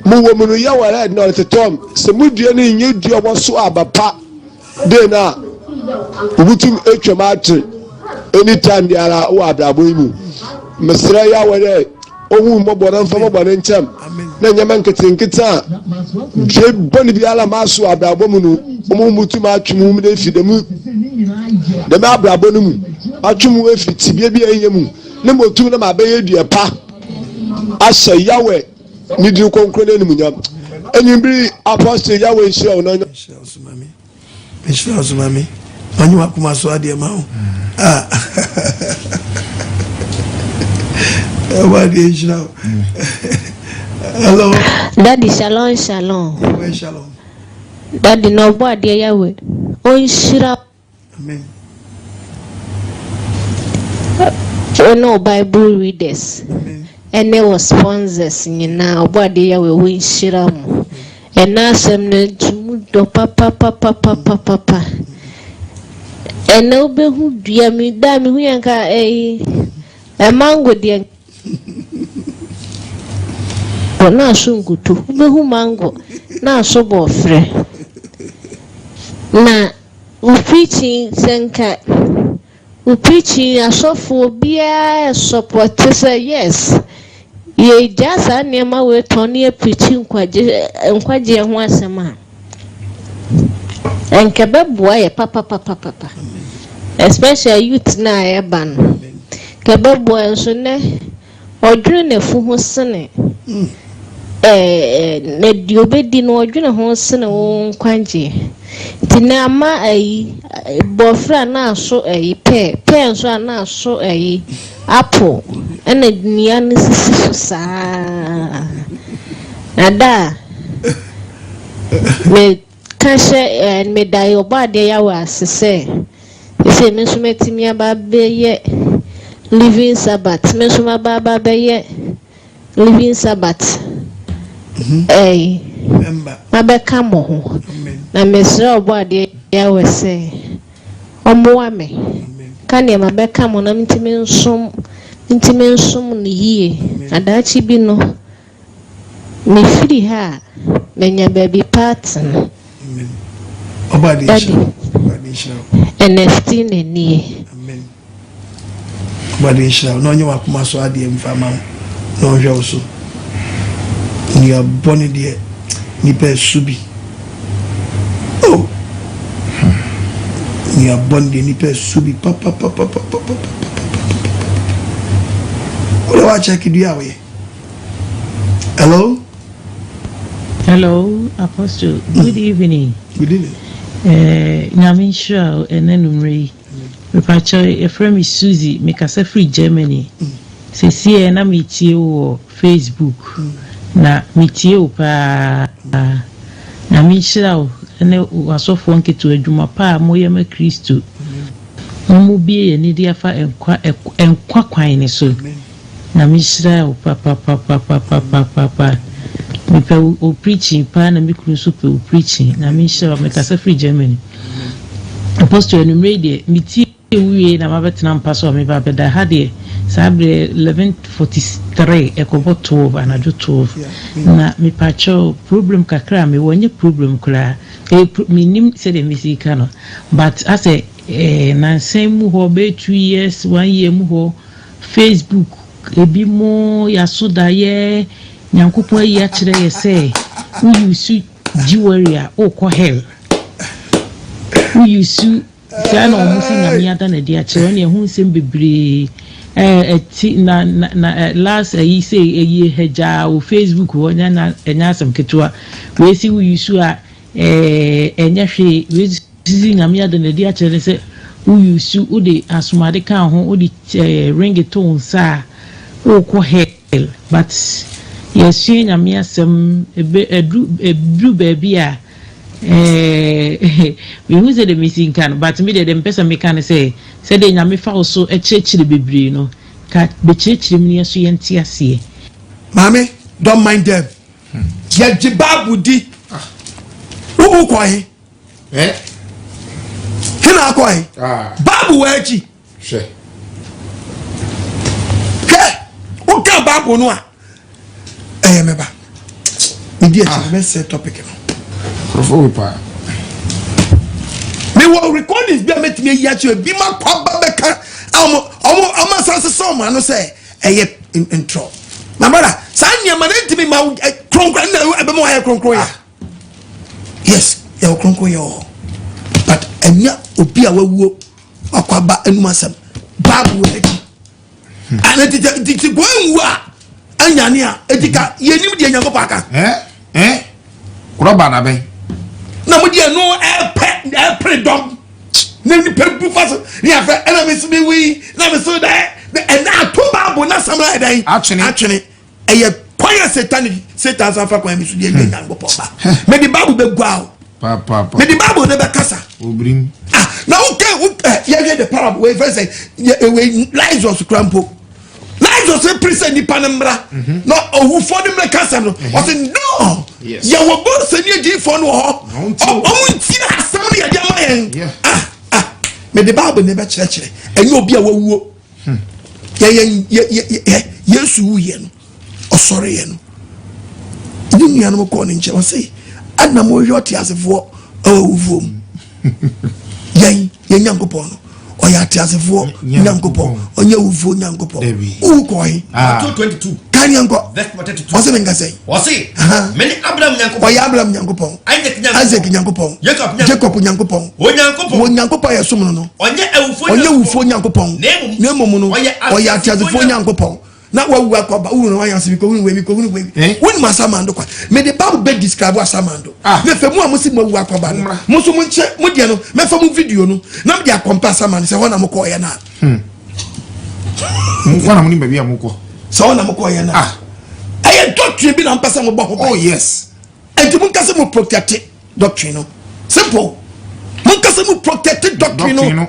mu wo mu no ya wala na te tom se mu dua ne nye dua wo so abapa de na ubutum etwamate anytime diara wo abrabo yimu mesra ya wala ohun mobona mfa mobona ncham na nyama nketenketa je boni biala maso abrabo mu no omo mutum atwemu mu de fidemu de ma abrabo no mu atwum efi tibia bi enyem ne motum na mabe dua pa asha yawe ni di konkro na enyum enyimbi apostle yawe nhyira wo na nhyira osumami anyu akuma so ade ma ho hello daddy shalom shalom daddy no bo ade yawe o nhyira amen no Bible readers and there was sponsors nyina bo ade yawe o nhyira mu ena asem na tumu do papa ena obehu dua mi da mi hu yanka mango de na sungutu obehu mango na so bo frɛ na u preaching senka u preaching asofo bia support say yes ye just anema we toni e preaching nkwaje ho asema enkebe boa ye papa especially youth na e ban kebe boa so ne odwene na fu ho sene na diobedi no odwene ho sene wo nkwaje tinama ai bofra na so ai pe so na so ai apple ena dunia ne sisi so saa nada me kashe me dai obade ya wa sese ese me so metimi aba beye living sabbath me so aba beye living sabbath mabeka mo ho na mesra obade ya wa se omoa me kane mabeka mo na ntimi nsum ni yie adachi bi no me free ha menya baby partner obade Ernestine ni amen obade sha no nyo akuma so ade mfama no hwe oso ni aboni de ni pe subi ni aboni de ni pe subi papa What do I check it out? Hello, Apostle. Good evening. Good evening. Namisha and Enumri. A friend is Susie, make us a free Germany. Say, see, and I meet you Facebook. Na meet you pa Namisha and I was so funky to a Jumapa, Moyama Christo. Mubi and Nidiafa and Quaquine so. Na mishra papa me pe o preaching pa na me kunu so pe o preaching na mishra me kasa free Germany apostle enu media me ti wie na mabetena mpaso me ba beda ha de sabre 11:43 ekobo 12 anajo 12 na me pacho problem kakra me wonye problem kula me nim se de misika no but as na same mu ho be 2 years 1 year mu ho Facebook ebi mo yasoda ye nyankopon ayi a kire ye say we use jewelry o ko hell we use kana o musi na miada na dia kire na ehun sem bebre na last ayi say eyi heja o Facebook wo nya asem ketwa we see we use a enya hwe we see na miada na dia kire say we use o de asumade kan ho o de ringtone sa ko hell but yes she na me asem edru baby a we who say the missing can but me the person me can say de nya me fa so echechire bebre no ka be chechire me so yenti ase mame don't mind them ye jibabu di wo ko he kina ko he babu wa echi she ka babu no a meba idi echi me set topic no for pa me will record this be met me ya chi bi ma kwa ba be ka omo sanse so ma no say intro my brother san nya ma ntimi ma kronkron na be mo ha kronkron ya yes ya kronkron yo but enya obi a wawuo akwa ba enuma sam babu eki ana titi gwanwa anyane a etika yenim de nyankopon aka kroba na ben na mo de no e dom na ni pebu faso ni afa na me so be wi na me so da e na to babu na samra dan atwene eye poya satan afa kwa mi so de nyankopon ba me di babu be gwa papa me di babu ne be kasa obrim na okay you hear the parable where first say we Lazarus crampo Lazarus say present ni panambra no owu for the kasa no o say no ya wo bo se ni agi for no ho o nti asam ni ya ma yen me the bible ne be kire enye obi a wawuo yesu wuye no osore ye no ni nua no ko ni nche o say adna mo yoti asefo awuvom yen nyankopon oya tiasefo nyankopon onye wuvo nyankopon ukoi 22 kan yanko o se menga sei o se meni abraham nyankopon oya abraham nyankopon isaac nyankopon jacob nyankopon o nyankopon ya sum no onye wuvo nyankopon nemom no oya tiasefo nyankopon na wawu akoba wu no ayanse biko wu we won masamando kwa me the bible be describe asamando me fe mu amusi mu wawu akoba no mo so mu nche mu de no me fa mu video no na me dia compare asamando se hona mo ko ye na wana mo ni baby amoko se hona mo ko ye na aye doctrine bi na mpasa mo bo oh yes enti mun kase mo protect doctrine no simple mun kase mo protect doctrine no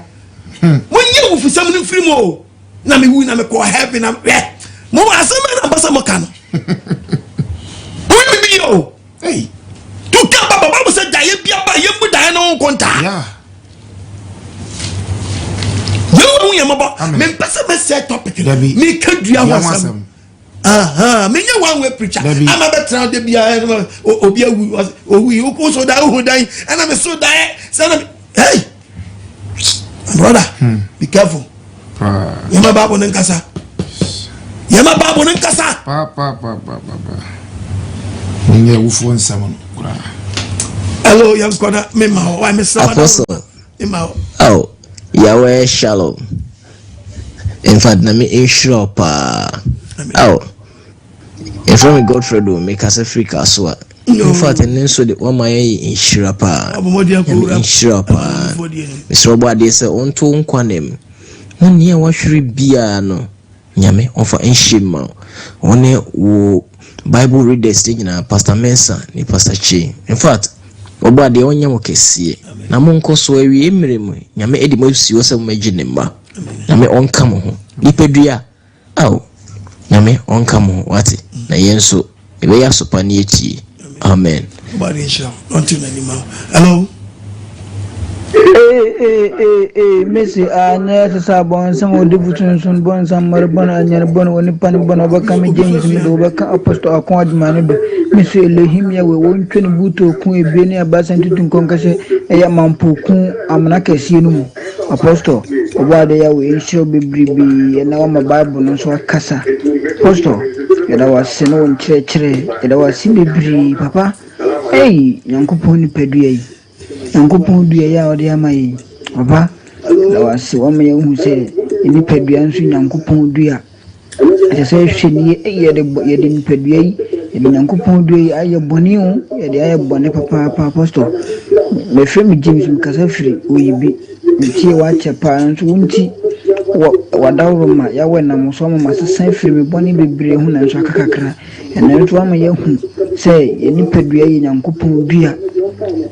mun ye wo fisam no free mo na me wu na me ko heaven na mo asema na basa mo kan we be yo hey tu ka baba baba say daye bia ba ye mu daye no konta yo we mo ba me pesa me set topic me ka dua wasam me nya one way preacher ama be tran de bia obi awu owi o ko so da o dan ana me so daye say na hey brother be careful yama babu nan kasa Ninge wufu nsam kura hello young kona mema why me sama apostle mema oh yawe shalom in fact na me insure pa oh if we go through do make us Africa so in fact and so the one my insure pa insure pa Mr. Obade say onto nkwanem woni e wahwere bia no nyame onfa enshima one wo Bible readers na Pastor Mensa ni Pastor Chi in fact Obade onya mo kese na mo nkoso awie emirem nyame edi mo si wo se mo magine mba nyame onka mo ho ipedua aw nyame onka mo wati na yenso ebe ya sopa ni eti amen Obade inshallah until anymore hello Messi anya sasa bon sama debutun sun bon samar bon anya bon woni pan bon obakami James mi do baka apostle akon admanu do Messi elehim ya we won twene buto kun ebe ne abasan tutun konkase ya mampo kun amna kese no mu apostle Obade ya we insho bebribi na wa Bible no so akasa apostle ya da wase no nkyerɛkyerɛ ya da wase bebri papa nyankopon ni pedua yi Nkopon dua ya ode amayi oba na wase wo me hu se ni pedua nso nyankopon dua ase hwe ni ye de ni pedua yi e nyankopon dua yi aye boni hu ye de aye boni papa apostle me hwe me James mkasa firi oyibi nti wa chepa nso wunti wadawroma ya we na muso ma sesan firi me boni bebre hu na nso akakakra ena nso ama ye hu se ye ni pedua yi nyankopon dua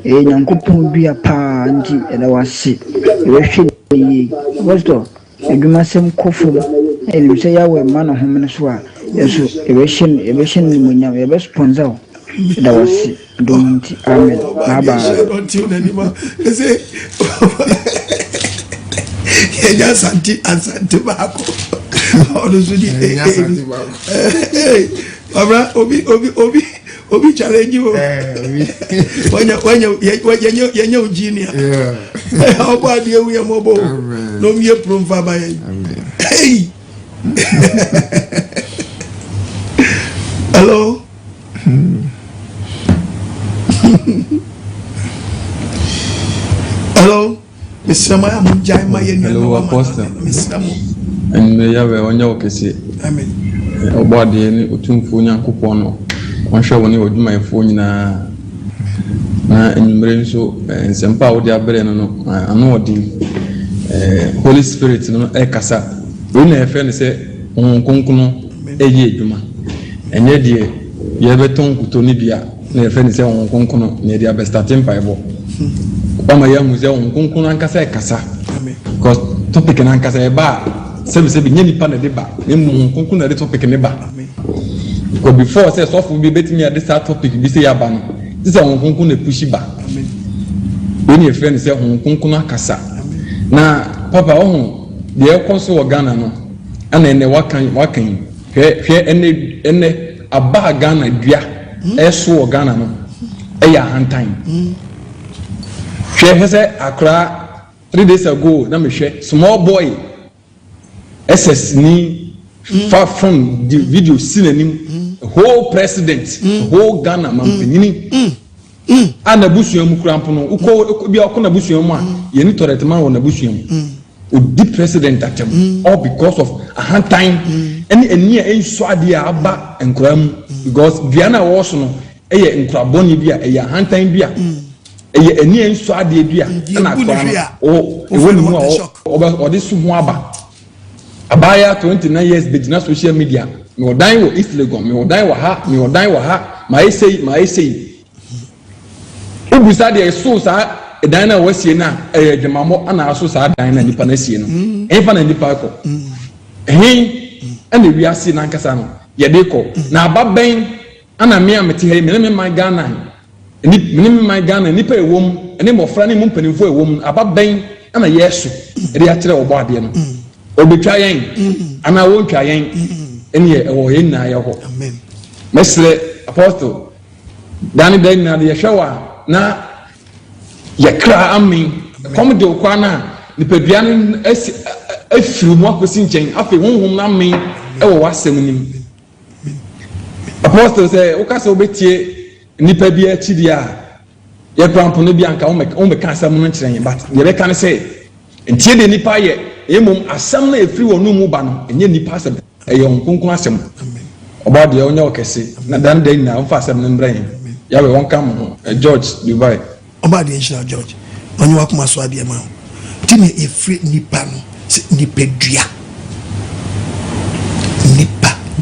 nyankopon dua pa nti eda wase ehwe yi wosto eduma sem kofo elim se yawe mana homene so a yeso ebehye ni munyam ebe sponsor eda wase nti amen baba until anymore say ya santi bako ono so di ya santi bako abra obi challenge you when you junior how about you we mobo no me promfa ba hey hello hello Mr. Maya munjai ma yenu hello apostle and may have on your case. Amen. Body otumfo nyankopon no wonhwe woni odu my phone na enumere nso nsempa wo de abere no ano odi Holy Spirit no ekasa we na efe ne se onkonkono eye eduma enye de ye beton kuto ni bia na efe ne se onkonkono na de abestatin paibo ama ya muze onkonkono ankasa ekasa because topic na ankasa e ba sebi nyeni pa na de ba emu onkonkono na de topic ne ba because before say so for be betimi at this topic bi say ya ba no this onkonkono na push ba we na efe ne se onkonkono akasa na papa ohun de ekoso wo Ghana no ana ene wakan hwe ene aba Ghana dua eso wo Ghana no eya hantan hwe hese akra 3 days ago na me hwe small boy SS ni far from the video sinanim whole president whole Ghana mampanini ana busuamu krampo no uko bia uko na busuamu a ye ni toretman wo na busuamu o di president atem all because of a hand time eni enso ade aba enkram because biana wo so no eye enkraboni bia eye hand time bia eye eni enso ade bia na akwa o ewoni mu o de suhu aba abaya 29 years bejina social media me odan wo East Legon me odan wo ha ma say ubusa de so sa dan na wasie na dwemamo ana so sa dan na nipa na sie no enfa na nipa ko ene wiase na nkasa no ye de ko na ababen ana me amete he me man Ghana me man Ghana nipa ewom ene mofra ne mumpanimfo ewom ababen ana yeso e de akere obo ade no obetwa yen ana wontwa yen ene ye ewo yen na ye ho amen mesre apostle dani den na de hwewa na yakra amen kom de okwana nipadua no afiri mu akosi nchen afi honhom na amen ewo wasem nim apostle say ukasa obetie nipa bia chidia ye krampo no bia nka o me ka asem no nkyerɛ but ye be kan say entie de nipa ye emom asem na afiri wonu mu ba no enye nipa asem eye onkonkon asem oba de onya okese na dan dan na mfa asem no mbran ya we won kam George Dubai oba de nshira George onye wakuma so ade ma timi efri nipa no nipa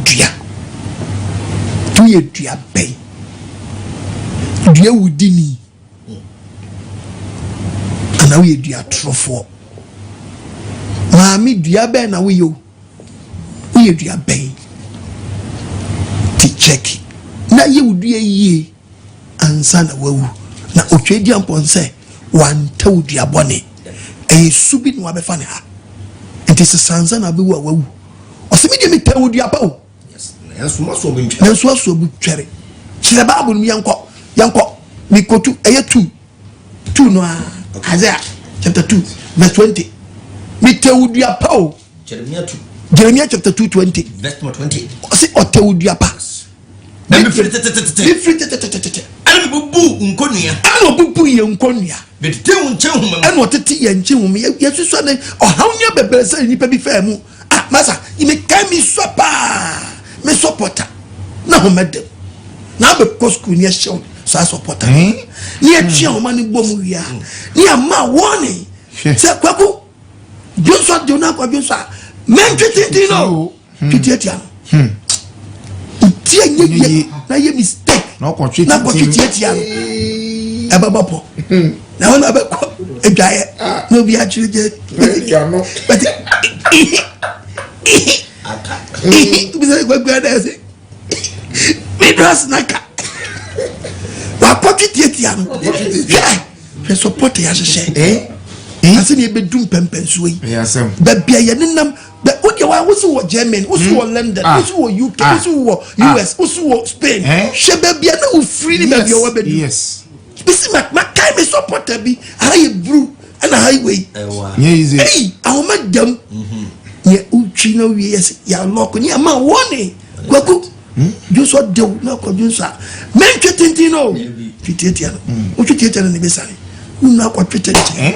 dua tuye dua ben dua wudini ana we dua trofo maami dua ben na we dua ben ti check na ye wudua yie ansa na wawu na otwedi amponse wanta wudua bone subi no abefa ne ha enti se sansa na bewu awu osemi de meta wudua pa o yes maso bu ntwa na so bu twere kire bible mi yanko mi kotu eye 2 no Isaiah chapter 2 verse 20 meta wudua pa o Jeremiah chapter 2:20 verse 20 osi otewudua pa na me frite ana bubu ye nkonua betete unche huma ana otete ye nche huma yesusu ne ohawnya bebrese nipa bi fa mu masa ime kai mi sopa me supporter na homede na be school ni show so supporter ni atwa homa ni bomu wia ni ama woni se kwaku Joshua Jonah kwa Joshua mentwetiti no twetiti ano tie nye na ye mistake na ko twetiti ano ababapo na wona be ko edwaye no bi actually je but bize gwagwa da se mi bras naka wa twetiti ano je support ya sheshe asini ebe dum pempenso yi ba bia ye nenam ba odi wa wosu wo Germany wosu wo London wosu wo UK wosu wo US wosu wo Spain shebe bia na ofri ni ba bia wo bedu yes bisi ma kai me supporter bi aye bru na highway easy ahoma dam ye uchi na wi yes ya lock ni ama woni kwaku Joshua de na ko Joshua men twetintino twetitia o twetitia na ne besare una kwa twetitia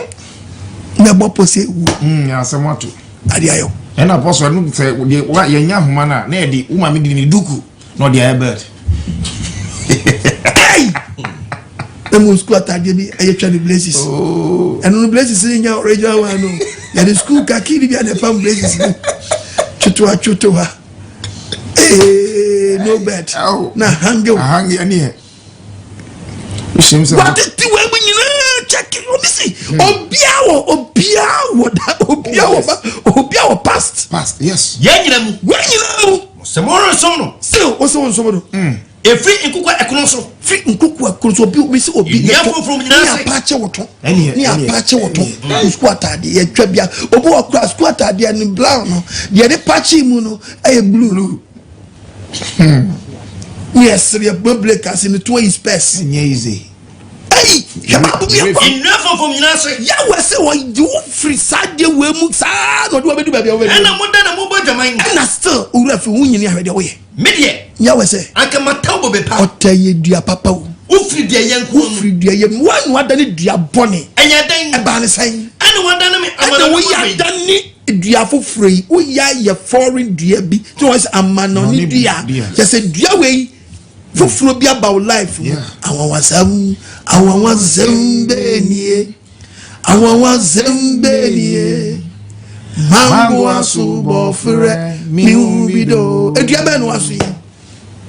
na bopo se wu ya semato adi ayo And apostle no say what yenya homa na e di uma me di ni duku no di bird. Hey! The school atade bi e twa the blazes. Oh. And no blazes in your original one no. Ya the school kaki bi and the farm blazes. Chutua. Eh, no bet. Na hangi. Hangi ani he. What is the way when you check it? Let me see. Obiawo past. Yes. Yenyiram. Semoro sono. Still, what's on someone? Free nkukwa ekonoso. Free nkukwa ekonoso obi si obi. Ni afo from nyina se. Ni apache woto. Ni apache woto. Squat ade ye twabia. Obi okra squat ade ni brown no. De de pache mu no e blue. Yes, we are breakers in the 20 space. Easy. Hey, enough from Yase. Yahweh say what do free side we mu sa no do be baby over. And I'm more than a mobile domain. And still we have win ni ahwe de way. Media. Yahweh say anka matawbo be pa. Otaye dua papa wo. Ufri dia yanku. Ufri dia yem wan wada ni dua bone. Enya dan. E ba ne san. Ene wada na me amana wo ya dan ni dua fofrei. Wo ya ye foreign dua bi. So was amana ni dua. Just say dua we fufuro bi about life awon wazembe nie mango asubo fere mi ubido eduabe no asu yi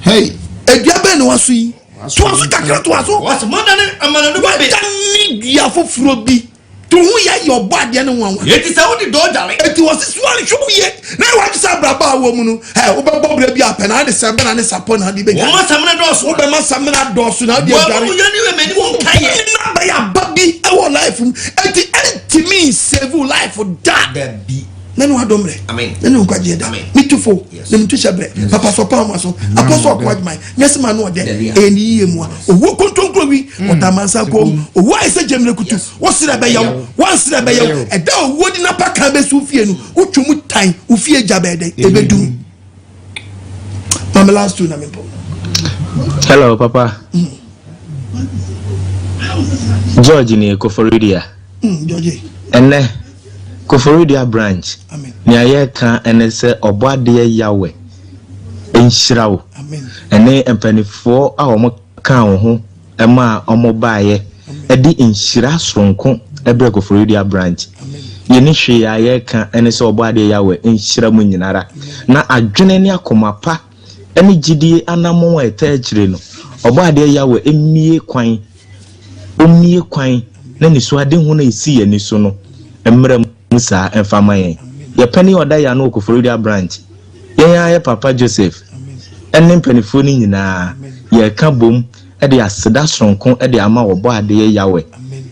hey eduabe no asu yi to asu kakra to asu what modern amana no be dan ni dua fufuro bi to hu ya your body ne wanwa yeti sa wodi do dare eti wasi swali show ye na wa kisa braba wo mu no he wo be bobra bi apena de sembe na ne sapo na de be wo ma samna doso wo be ma samna doso na de dare wo yani we meni won kaye na ba ya babi e wo life eti me save life for that baby nanu adomre amen nanu kwaje da mitufo na mitucha bre papa so pa maso apostle kwadman yes man no de eni yemu owo kontonkro wi otamansa ko owo ise jemre kutu wo sira be yaw wan sira be yaw e da owo di na paka be su fie no utwumu tan ufie jabede ebedum mama last two na me po. Hello papa. George ni Koforidia. George ene Koforidia branch ni ayeka ene se oboade yawe enhyirawo ene empanifo a omo kan ho ema omo baaye edi enhyira soronko ebre Koforidia branch yeni hwe ayeka ene se oboade yawe enhyira mu nyinara na adwene ne akomapa ene gidie anamo eta agire no oboade yawe emie kwan omie kwan na niso ade ho na esi ye niso no emre musa enfama yen ye pani oda ya no Koforidia branch yen ya papa Joseph enne mpanifo ni nyina ye ka bom e de aseda sonko e de ama obo ade yawe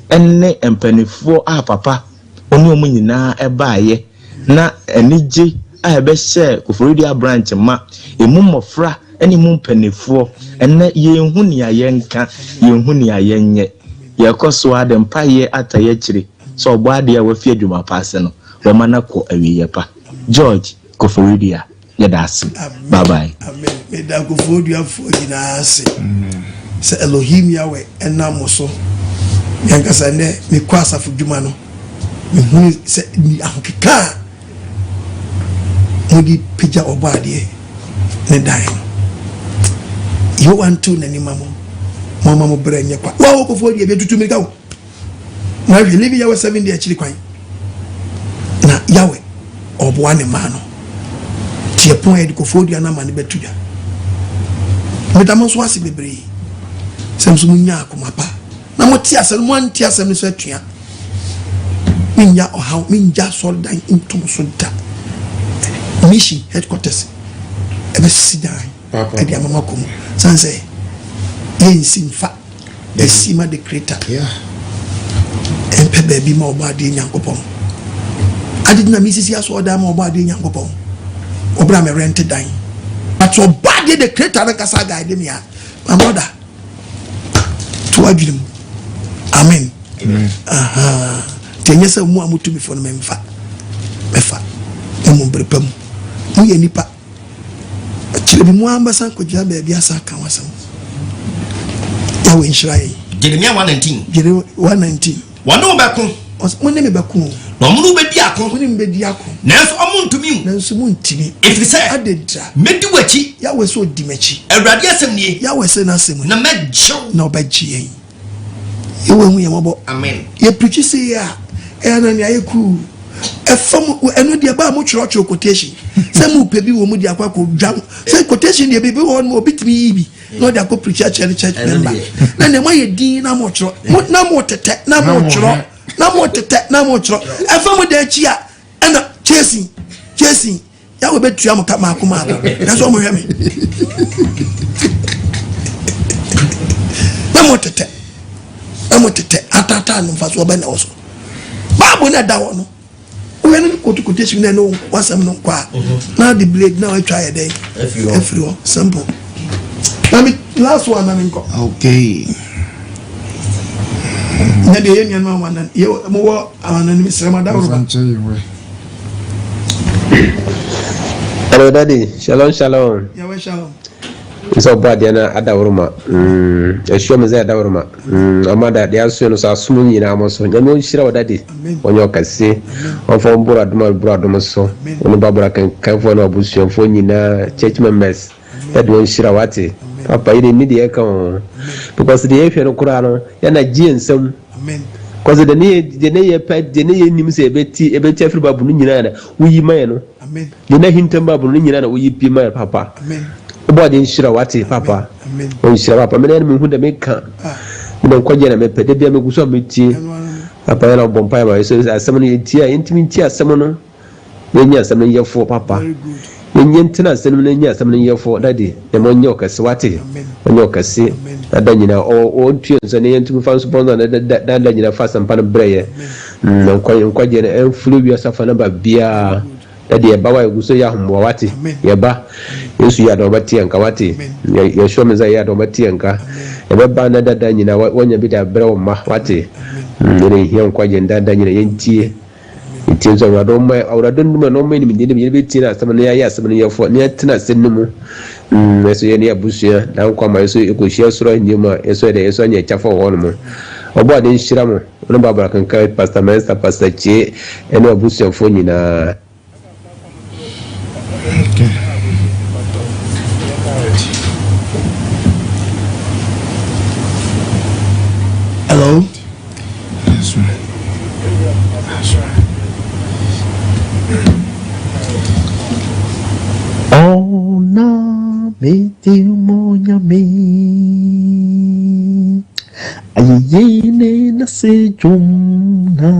enne mpanifo a papa oni omu nyina e baaye na enije a ebe hye Koforidia branch ma emu mofra ene mu mpanifo enne ye hu ni ayenka ye hu ni ayenye yakoso adem paye ataye chiri so oboade ya wafi adwuma paase no wo mana ko awiye pa George Koforidia yedase bye bye amen me da Koforidia fo dinase se Elohim yawe enamoso yankasa ne me kwasa fu dwuma no me hu se ni ankeka mudi pija oboade ne dan you want to nani mamo mama mo brenye kwa wa Koforidia be tutu mirika wo na we live yawe 7 day chiri kwan na yawe oboa ne ma no tie pon e Koforidia na ma ne betuja metamo so ase bebre semso munya akomapa na mo tie asem mo antie asem so atua minya oha minja soldan intum so da mission headquarters ebe sidan papa e dia mama kom sanse yensimfa esima the creator empe baby ma oboade nyankopon adidna misisi aso oda ma oboade nyankopon obra me rent dan but oboade the creator na kasa guide me ya my mother to adwum amen aha tenyesa mu amutu before no memfa mefa emu brepam mu ye nipa chire bi mu ambasa ko gya baby asa kan wasam Jeremiah 119. Jeremiah 119. Wano bako. Money me bako. no mo bedi akon woni mbedi akon nanso omo ntumi nanso mo ntimi efrise adedra medi wachi ya we so dimachi awurade asem nie ya we se na asem na mejo na obaji yen yewe hu ye mobo amen ye preach say ya na ne ayeku efam eno dia ba mo chiro quotation say mu pebi wo mu dia kwa ko dwa say quotation dia bebi wo no obitimi yibi no dia ko preach church member na ne mo ye din na mo chiro na mo tete na mo chiro na mo tete na mo chiro efam da chi a na chasing ya we betu am ka makoma that's what mo hwe me na mo tete atata no fa so ba na wo so babu na da wo no we no quotation na no wasam no kwa na the blade now I try a day every simple let me last one na me ko okay na de yen no one na ye mo wo anonymous sema da wo hello daddy shalom ya we shalom so bad yana adawruma esho meze adawruma amada de aso no sa sumu nyina amoso nyame onhira wadade onyo kase onfo mbura dum so onu babura kan fo na obusuafo nyina church members ede onhira wate papa ide ni de kan because de efe no kura no yana ji ensam amen because de ne ye pet de ne ye nim se ebeti afri babu no nyina na uyi maye no amen de na hintam babu no nyina na uyi pi maye papa amen body nshira wate papa nshira papa mena me hu da me ka me kwaje na me pede bia me guso metie papa yana bompa ba so asem no yetie intimi tie asem no nya asem no yefo papa nya ntina asem no nya asem no yefo daddy e mo nya okase wate nya okase da nyina o tue nso ne yentimi fa so bonza da nyina fa sampa no breye kwaje na enflu wi asafa na ba bia edi ebawa eguso ya humwa wati yeba yesu ya dobati anka wati ya show meza ya dobati anka ebeba na dada nyina wonya bida brewo ma wati ne hiyan kwaje ndanda nyina yentie ntie zo rado ma awrado nduma no me ni minde ni beti na asama ya asama ya fo ne tina sennumu yesu ye ne abusuya dan kwa ma yesu ekoshia soro nyima yesu de yesu anya chafo wono mo obo ade nshira mo no babara kan kai pastor Mensa pastor Che eno abusuya fo nyina. Okay. Hello. That's right. Oh na me ti monya me ayi ne na se jum na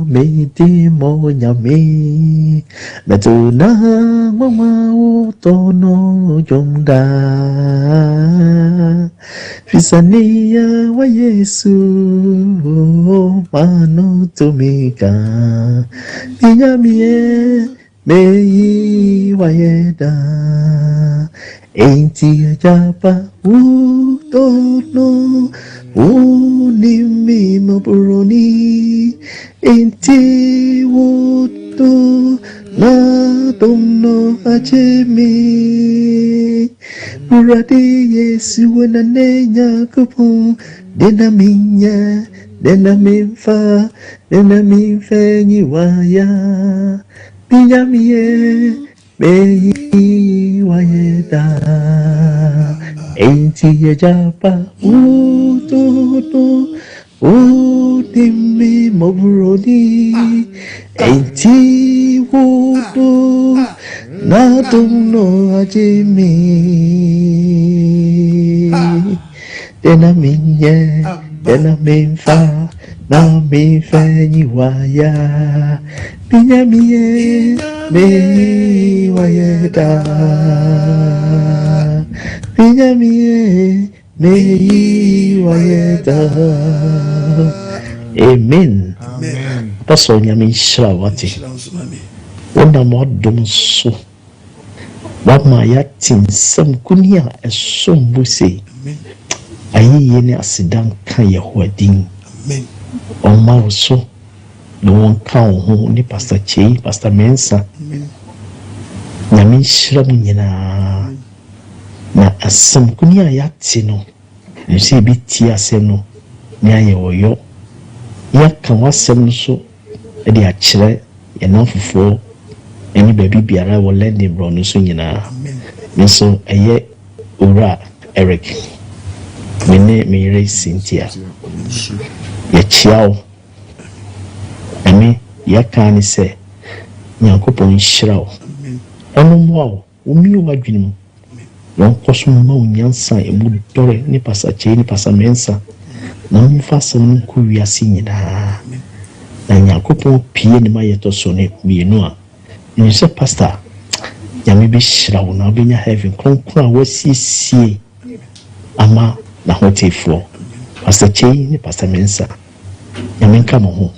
me ti monya me tu na mama o to no jum da fisania wa Yesu mano tumika pinyamie mei wayeda enti japa utono unimi maburoni enti wuto na tomno achemi uradi Yesu wana nenya kupu dena minya dena minfa nyi waya pinyamie mei wayeda enti japa utono udimi mobrodi enti wuto na tumno ajimi dena minye dena minfa na minfenyi waya pinyamie mei wayeda pinyamie mei wayeda. Amen. Pastor nyame shira wate wona modum so wama ya tinsam kunia esombu se ayiye ne asidan kan yehoadin amen oma so no won kan ho ni pastor Che pastor Mensa amen nyame shira mu nyina na asam kunia ya ti no nse bi ti asem no ni aye oyo ya kan wasem so ɛde akyerɛ yɛn afofo ɛne baabi biara wɔ lending bro no so nyinaa nso ɛyɛ owura Eric mene meyere Cynthia yɛkyia wo ɛme yɛka ne sɛ Nyankopɔn nhyira wo ɔno mmoa wo womie w'adwene mu na ɔnkɔ so mma wo nyansa a ɛmu dɔre ne pasakyei ne pasamensa na momfa asɛm no nkɔ wiase nyinaa na Nyankopɔn pie ne ma yɛtɔ so ne mmienu a ɛnu sɛ pastor Nyame bɛhyira wo na wobɛnya heaven kronkron a wasiesie ama n'ahotefoɔ pasakyei ne pasamensa Nyame nka mo ho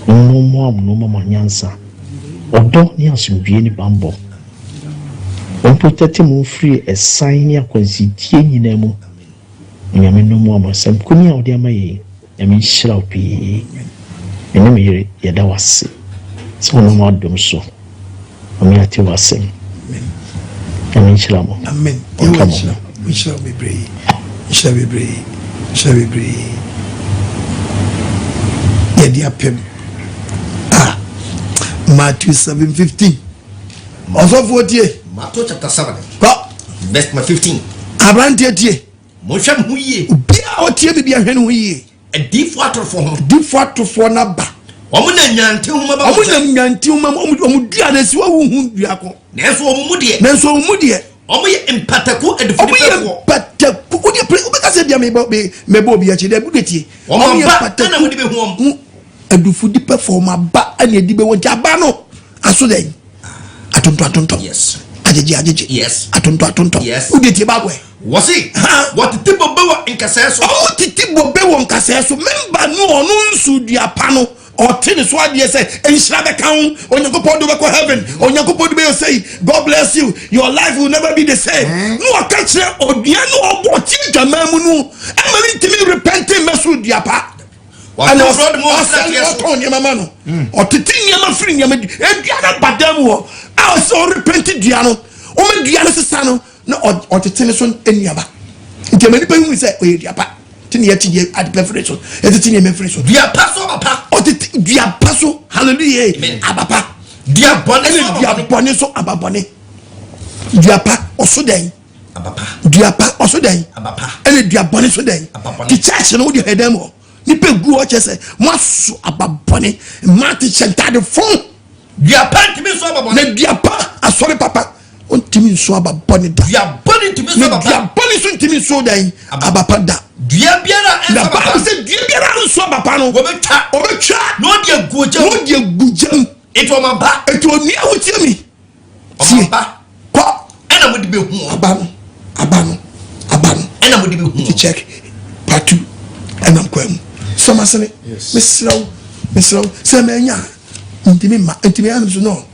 no mmoa mo no mama nyansa ɔdɔ ne asomdwie ne bambɔ protect mu free a sign ya kwansidie nyina mu Nyame no mu amasam kuni a ɔde ama yɛ Nyame nhyira pii ɛne me yere yɛda wase sɛ ɔno mu adom so ɔme ate wasɛm Nyame nhyira mo amen nhyira bebree yɛde apem Matthew 7:15 ɔsɔfoɔ tie Matthew chapter 7 verse 15 Abrante tie mohwɛ mo yie bia ɔtie bibia hwɛ no yie adifo atorofo na ba ɔmo na nyante homa ba ɔmo dua na si wo hu dua ko nanso ɔmo deɛ ɔmo yɛ empatako adifo de pɛfo wo de ka se bia mebo bi akyi de budetie ɔmo yɛ empatako na mo de be hu ɔmo adufo di perform aba ani adi be wonti aba no aso den atonto yes ajeje yes atonto yes wo de tie ba gwe wasi what titi bobe wo nkasɛ so titi bobe wo nkasɛ so member no ɔno nsu dua pa no ɔtene so adeɛ sɛ enhyira bɛka ho onyankopɔn do bɛkɔ heaven onyankopɔn do bɛ say God bless you your life will never be the same no aka kyerɛ odua no ɔbɔ tie dwama mu no ɛma ne ntimi repenting mɛso dua pa and also niama no ɔtete niama firi niama edua na badam wɔ a ɔsɛ ɔrepenti dua no ɔma dua no sesa no na ɔtete ne so eniaba nti ma nipa hu sɛ ɔyɛ dua pa tini yɛ tiye adi pɛfere so ɛtete ne mɛfere so dua pa so papa ɔtete dua pa so hallelujah abapa dua bɔne so ababɔne dua pa ɔso den abapa dua pa ɔso den abapa ɛne dua bɔne so den ti church no wo de hedam ho nipa gu ɔkyɛ sɛ moaso ababɔne mate kyɛntade fon dua pa ntimi so ababɔne na dua pa asɔre papa ntimi so ababɔne da dua bɔne ntimi so ababɔne dua bɔne so ntimi so dan abapa da dua biara na ba sɛ dua biara nso abapa no obetwa na odi agujam eto maba eto ni ahotie mi tie kɔ ɛna mo de be hu aba no ɛna mo de be hu to check part 2 ɛna kwam somasene mesraw sɛ manya ntimi anam so no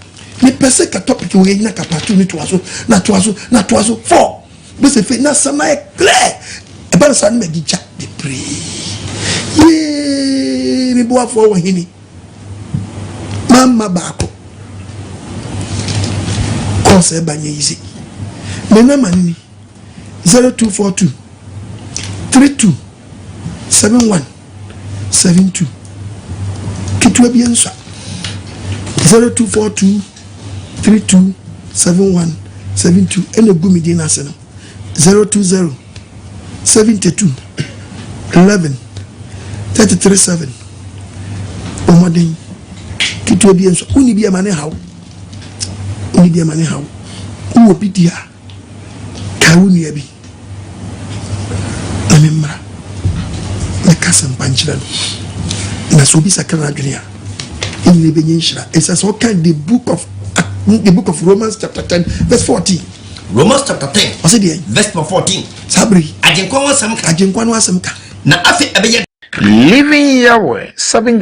ni pese ka topic wo yina ka part 2 ni to aso na 4 be se fe na sama e clear e ba sa na magija de pray ye mi bo afọ wo hini mama ba ko se banye yizi me na mani 0242 32 71 72 kitwa bi ensa 0242 32 71 72 ene gumi di na seno 020 72 11 337 omodin kitwa bi ensa uni bi amane hawo uwo bidia ka uni abi amemra na kasam panchira na so bi sakana adwenia in the benishra it says what kind the book of Romans chapter 10 verse 14 Romans chapter 10 verse 14 sabri ajenkwa no asem ka na na afi ebeye living Yahweh 7 days